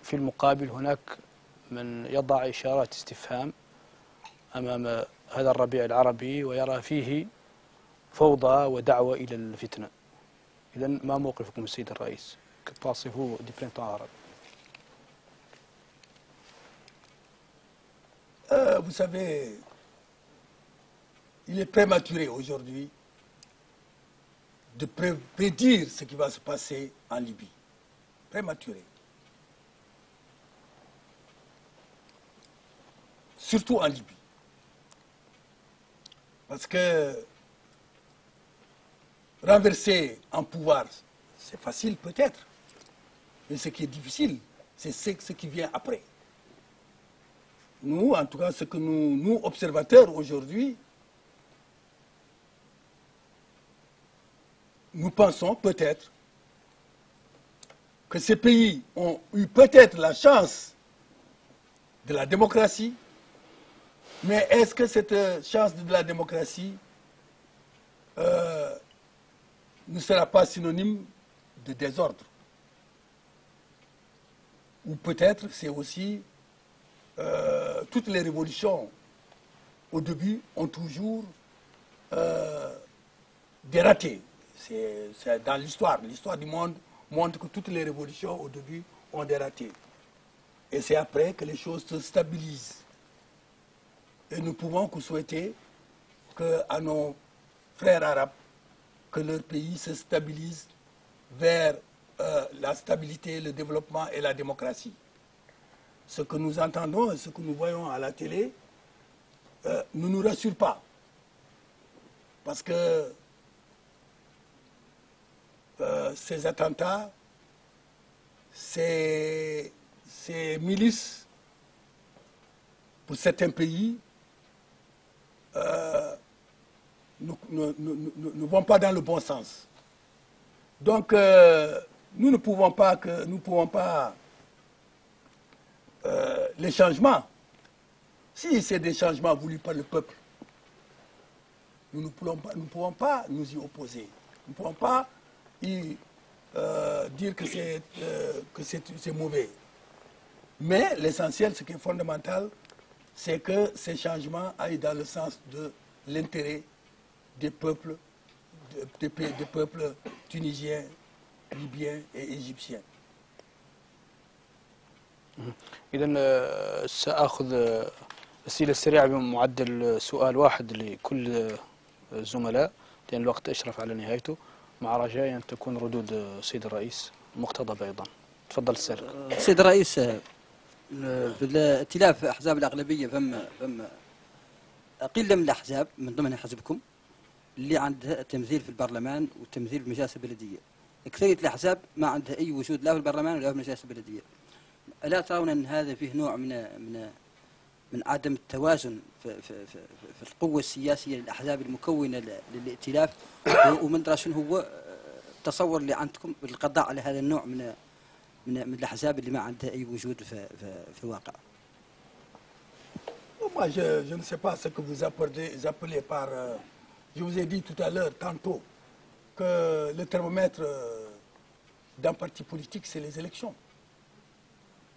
Speaker 1: في المقابل هناك من يضع إشارات استفهام أمام هذا الربيع العربي ويرى فيه فوضى ودعوة إلى الفتنة. إذن ما موقفكم السيد الرئيس؟ Que pensez-vous du printemps arabe?
Speaker 2: Vous savez, il est prématuré aujourd'hui de prédire ce qui va se passer en Libye. Prématuré. Surtout en Libye. Parce que renverser un pouvoir, c'est facile peut-être, mais ce qui est difficile, c'est ce qui vient après. Nous, en tout cas, ce que nous observateurs aujourd'hui, nous pensons peut-être que ces pays ont eu peut-être la chance de la démocratie, mais est-ce que cette chance de la démocratie ne sera pas synonyme de désordre? Ou peut-être c'est aussi toutes les révolutions au début ont toujours des ratés. C'est dans l'histoire du monde montre que toutes les révolutions au début ont des ratés. Et c'est après que les choses se stabilisent. Et nous pouvons que souhaiter à nos frères arabes que leur pays se stabilise vers la stabilité, le développement et la démocratie. Ce que nous entendons et ce que nous voyons à la télé ne nous rassure pas. Parce que ces attentats, ces milices, pour certains pays, ne vont pas dans le bon sens. Donc, nous ne pouvons pas les changements, si c'est des changements voulus par le peuple, nous ne pouvons pas nous y opposer. Nous ne pouvons pas dire que c'est mauvais. Mais l'essentiel, ce qui est fondamental, c'est que ces changements aillent dans le sens de l'intérêt des peuples, des peuples tunisiens, libyens et égyptiens.
Speaker 1: إذا سأخذ أسئلة سريعة بمعدل سؤال واحد لكل الزملاء لأن الوقت أشرف على نهايته مع رجاء أن تكون ردود السيد الرئيس مقتضبة أيضا. تفضل السارق.
Speaker 3: السيد الرئيس، في الائتلاف أحزاب الأغلبية فما قلة من الأحزاب من ضمنها حزبكم اللي عندها تمثيل في البرلمان وتمثيل في المجالس البلدية. أكثرية الأحزاب ما عندها أي وجود لا في البرلمان ولا في المجالس البلدية. ألا ترون أن هذا فيه نوع من عدم التوازن في القوة السياسية للأحزاب المكونة للائتلاف، ومن درا شنو هو التصور اللي عندكم بالقضاء على هذا النوع من الأحزاب اللي ما عندها أي وجود في الواقع؟
Speaker 2: Moi, je ne sais pas ce que vous appelez par... je vous ai dit tout à l'heure, tantôt, que le thermomètre d'un parti politique, c'est les élections.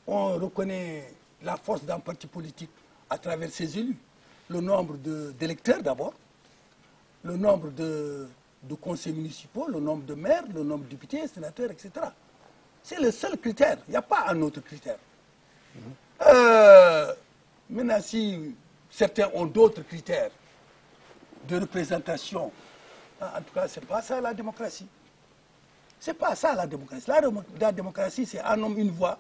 Speaker 2: On reconnaît la force d'un parti politique à travers ses élus. Le nombre d'électeurs d'abord, le nombre de conseils municipaux, le nombre de maires, le nombre de députés, sénateurs, etc. C'est le seul critère, il n'y a pas un autre critère. Maintenant, si certains ont d'autres critères de représentation, en tout cas, ce n'est pas ça la démocratie. Ce n'est pas ça la démocratie. La démocratie, c'est un homme, une voix.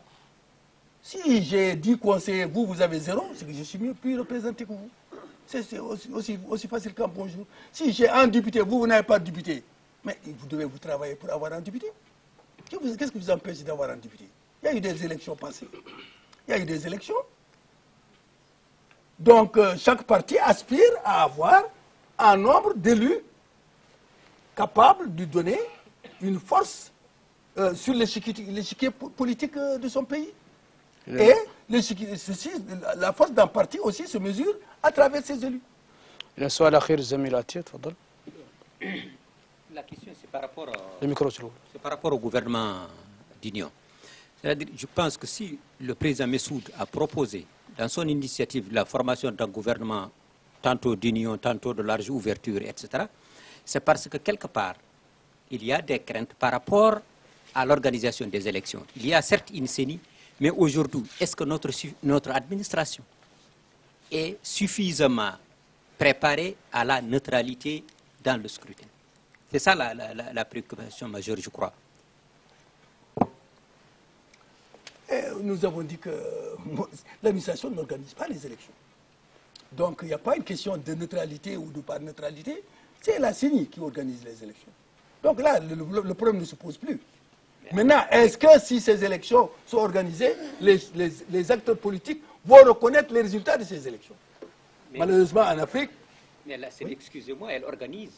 Speaker 2: Si j'ai 10 conseillers, vous avez 0, c'est que je suis mieux plus représenté que vous. C'est aussi facile qu'un bonjour. Si j'ai un député, vous n'avez pas de député, mais vous devez vous travailler pour avoir un député. Qu'est-ce qui vous empêche d'avoir un député? Il y a eu des élections passées. Il y a eu des élections. Donc, chaque parti aspire à avoir un nombre d'élus capables de donner une force sur l'échiquier politique de son pays. Et la force d'un parti aussi se mesure à travers ses élus.
Speaker 1: السؤال الأخير الزميل أتية تفضل.
Speaker 4: La question c'est par rapport
Speaker 1: c'est
Speaker 4: par rapport au gouvernement d'union. C'est-à-dire, je pense que si le président Messoud a proposé dans son initiative la formation d'un gouvernement tantôt d'union, tantôt de large ouverture, etc., c'est parce que quelque part, il y a des craintes par rapport à l'organisation des élections. Il y a certes une CENI, mais aujourd'hui, est-ce que notre administration est suffisamment préparée à la neutralité dans le scrutin? C'est ça la préoccupation majeure, je crois.
Speaker 2: Et nous avons dit que l'administration n'organise pas les élections. Donc il n'y a pas une question de neutralité ou de pas neutralité, c'est la CENI qui organise les élections. Donc là, le problème ne se pose plus. Maintenant, est-ce que si ces élections sont organisées, les acteurs politiques vont reconnaître les résultats de ces élections? Malheureusement, en Afrique...
Speaker 4: Mais la CENI, excusez-moi, elle organise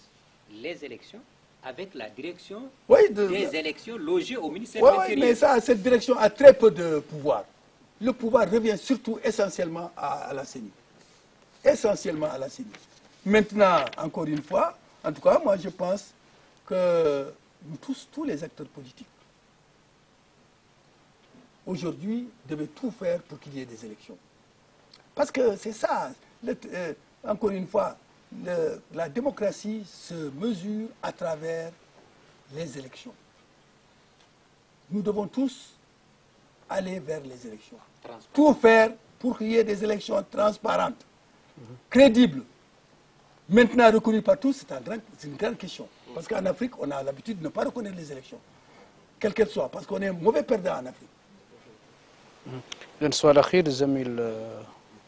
Speaker 4: les élections, avec la direction
Speaker 2: Oui,
Speaker 4: des élections logées au ministère
Speaker 2: Oui,
Speaker 4: de l'Intérieur.
Speaker 2: mais ça, cette direction a très peu de pouvoir. Le pouvoir revient surtout essentiellement à la CENI. Essentiellement à la CENI. Maintenant, encore une fois, en tout cas, moi je pense que nous tous les acteurs politiques, aujourd'hui, devaient tout faire pour qu'il y ait des élections. Parce que c'est ça, encore une fois, la démocratie se mesure à travers les élections. Nous devons tous aller vers les élections. Tout faire pour qu'il y ait des élections transparentes, crédibles. Maintenant reconnues par tous, c'est une grande question. Parce qu'en Afrique, on a l'habitude de ne pas reconnaître les élections. Quelles qu'elles soient, parce qu'on est mauvais perdant en Afrique.
Speaker 1: السؤال الأخير الزميل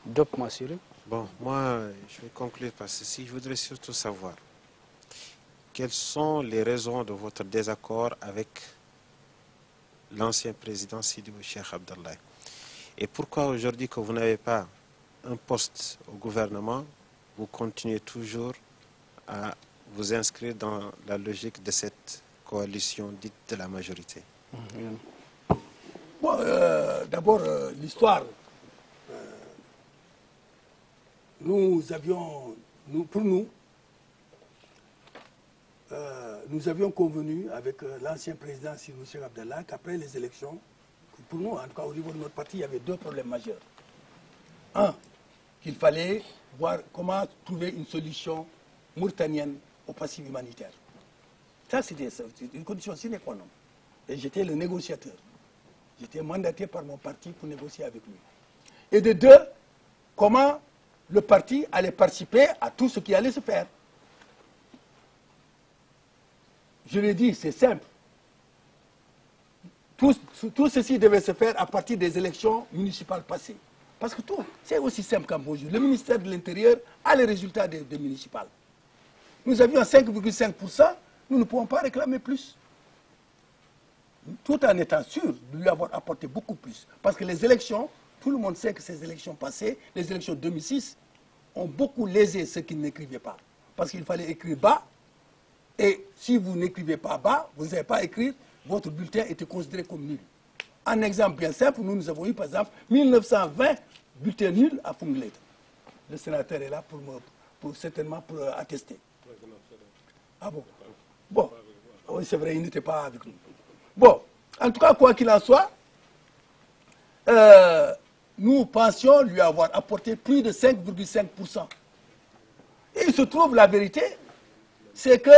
Speaker 1: دوب ماسيري.
Speaker 5: Bon, moi, je vais conclure par ceci. Je voudrais surtout savoir quelles sont les raisons de votre désaccord avec l'ancien président Sidi Bou Cheikh Abdallah. Et pourquoi aujourd'hui que vous n'avez pas un poste au gouvernement, vous continuez toujours à vous inscrire dans la logique de cette coalition dite de la majorité?
Speaker 2: Bon, d'abord, l'histoire. Pour nous, nous avions convenu avec l'ancien président Sidi Bou Cheikh Abdallah qu'après les élections, pour nous, en tout cas au niveau de notre parti, il y avait deux problèmes majeurs. Un, qu'il fallait voir comment trouver une solution mauritanienne au passif humanitaire. Ça, c'était une condition sine qua non. Et j'étais le négociateur. J'étais mandaté par mon parti pour négocier avec lui. Et de deux, comment le parti allait participer à tout ce qui allait se faire. Je lui ai dit, c'est simple. Tout ceci devait se faire à partir des élections municipales passées. Parce que tout, c'est aussi simple qu'en bonjour. Le ministère de l'Intérieur a les résultats des municipales. Nous avions 5,5%, nous ne pouvons pas réclamer plus. Tout en étant sûr de lui avoir apporté beaucoup plus. Parce que les élections, tout le monde sait que ces élections passées, les élections de 2006, ont beaucoup lésé ceux qui n'écrivaient pas. Parce qu'il fallait écrire bas, et si vous n'écrivez pas bas, vous n'avez pas écrit, votre bulletin était considéré comme nul. Un exemple bien simple, nous avons eu par exemple 1920 bulletins nuls à Funglet. Le sénateur est là certainement pour attester. Ah bon? Bon, oui, c'est vrai, il n'était pas avec nous. Bon, en tout cas, quoi qu'il en soit, nous pensions lui avoir apporté plus de 5,5%. Et il se trouve, la vérité, c'est que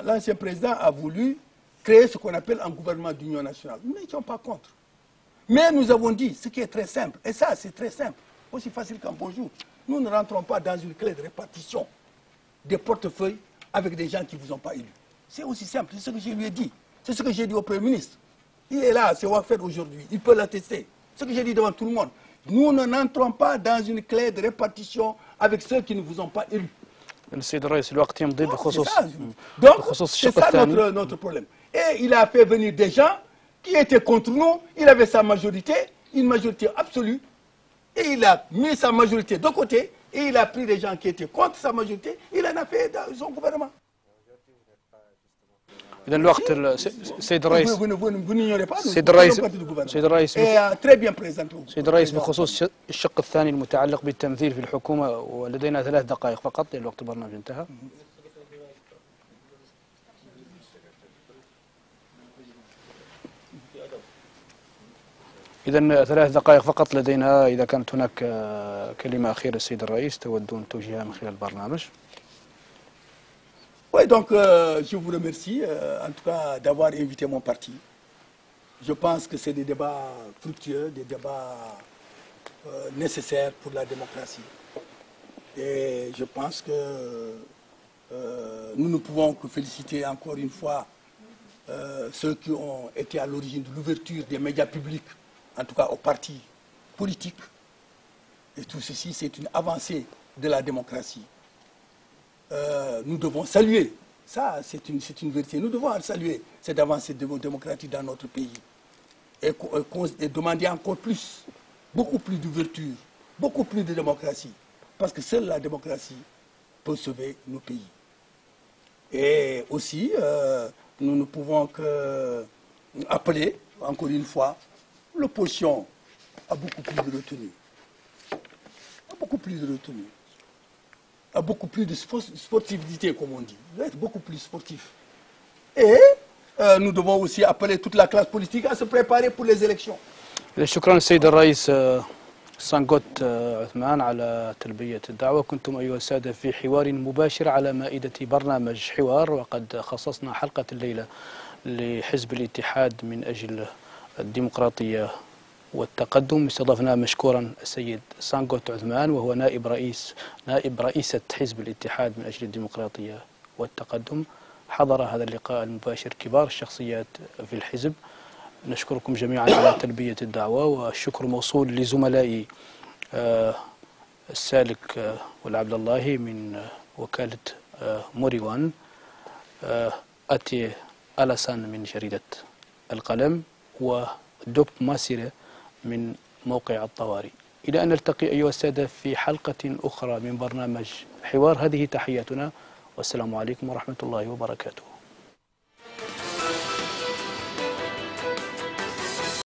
Speaker 2: l'ancien président a voulu créer ce qu'on appelle un gouvernement d'union nationale. Nous n'étions pas contre. Mais nous avons dit, ce qui est très simple, et ça c'est très simple, aussi facile qu'un bonjour, nous ne rentrons pas dans une clé de répartition des portefeuilles avec des gens qui ne vous ont pas élus. C'est aussi simple, c'est ce que je lui ai dit. C'est ce que j'ai dit au Premier ministre. Il est là, c'est Wafed aujourd'hui, il peut l'attester. Ce que j'ai dit devant tout le monde. Nous ne n'entrons pas dans une clé de répartition avec ceux qui ne vous ont pas élus.
Speaker 1: السيد الرئيس الوقت يمضي بخصوص
Speaker 2: Donc,
Speaker 1: بخصوص
Speaker 2: c'est
Speaker 1: الشق
Speaker 2: ça
Speaker 1: الثاني.
Speaker 2: notre problème. Et il a fait venir des gens qui étaient contre nous. Il avait sa majorité, une majorité absolue. Et il a mis sa majorité de côté. Et il a pris des gens qui étaient contre sa majorité. Il en a fait dans son gouvernement.
Speaker 1: إذا الوقت السيد الرئيس
Speaker 2: Vous n'ignorez pas, nous
Speaker 1: سيد الرئيس
Speaker 2: faisons partie du gouvernement.
Speaker 1: سيد الرئيس
Speaker 2: Et très bien présenté.
Speaker 1: سيد الرئيس بخصوص الشق الثاني المتعلق بالتمثيل في الحكومة، ولدينا 3 دقائق فقط لأن وقت البرنامج انتهى. إذا 3 دقائق فقط لدينا. إذا كانت هناك كلمة أخيرة السيد الرئيس تودون توجيهها من خلال البرنامج.
Speaker 2: Oui, donc je vous remercie en tout cas d'avoir invité mon parti. Je pense que c'est des débats fructueux, des débats nécessaires pour la démocratie. Et je pense que nous ne pouvons que féliciter encore une fois ceux qui ont été à l'origine de l'ouverture des médias publics, en tout cas aux partis politiques. Et tout ceci, c'est une avancée de la démocratie. Nous devons saluer, ça c'est une vérité, nous devons saluer cette avancée démocratique dans notre pays et demander encore plus, beaucoup plus d'ouverture, beaucoup plus de démocratie, parce que seule la démocratie peut sauver nos pays. Et aussi, nous ne pouvons que appeler, encore une fois, l'opposition a beaucoup plus de retenue. A beaucoup plus de retenue. A beaucoup plus de sportivité, comme on dit. Vous êtes beaucoup plus sportif. Et nous devons aussi appeler toute la classe politique à se préparer pour les élections.
Speaker 1: شكرا السيد الرئيس سانغوت عثمان على تلبية الدعوة. كنتم أيها السادة في حوار مباشر على مائدة برنامج حوار، وقد خصصنا حلقة الليلة لحزب الاتحاد من أجل الديمقراطية والتقدم. استضفنا مشكورا السيد سانغوت عثمان، وهو نائب رئيسة حزب الاتحاد من أجل الديمقراطية والتقدم. حضر هذا اللقاء المباشر كبار الشخصيات في الحزب. نشكركم جميعا على تلبية الدعوة، والشكر موصول لزملائي السالك والعبد الله من وكالة موريوان، أتي ألاسان من جريدة القلم، ودوب ماسيرة من موقع الطوارئ. إلى أن نلتقي أيها السادة في حلقة أخرى من برنامج حوار. هذه تحياتنا، والسلام عليكم ورحمة الله وبركاته.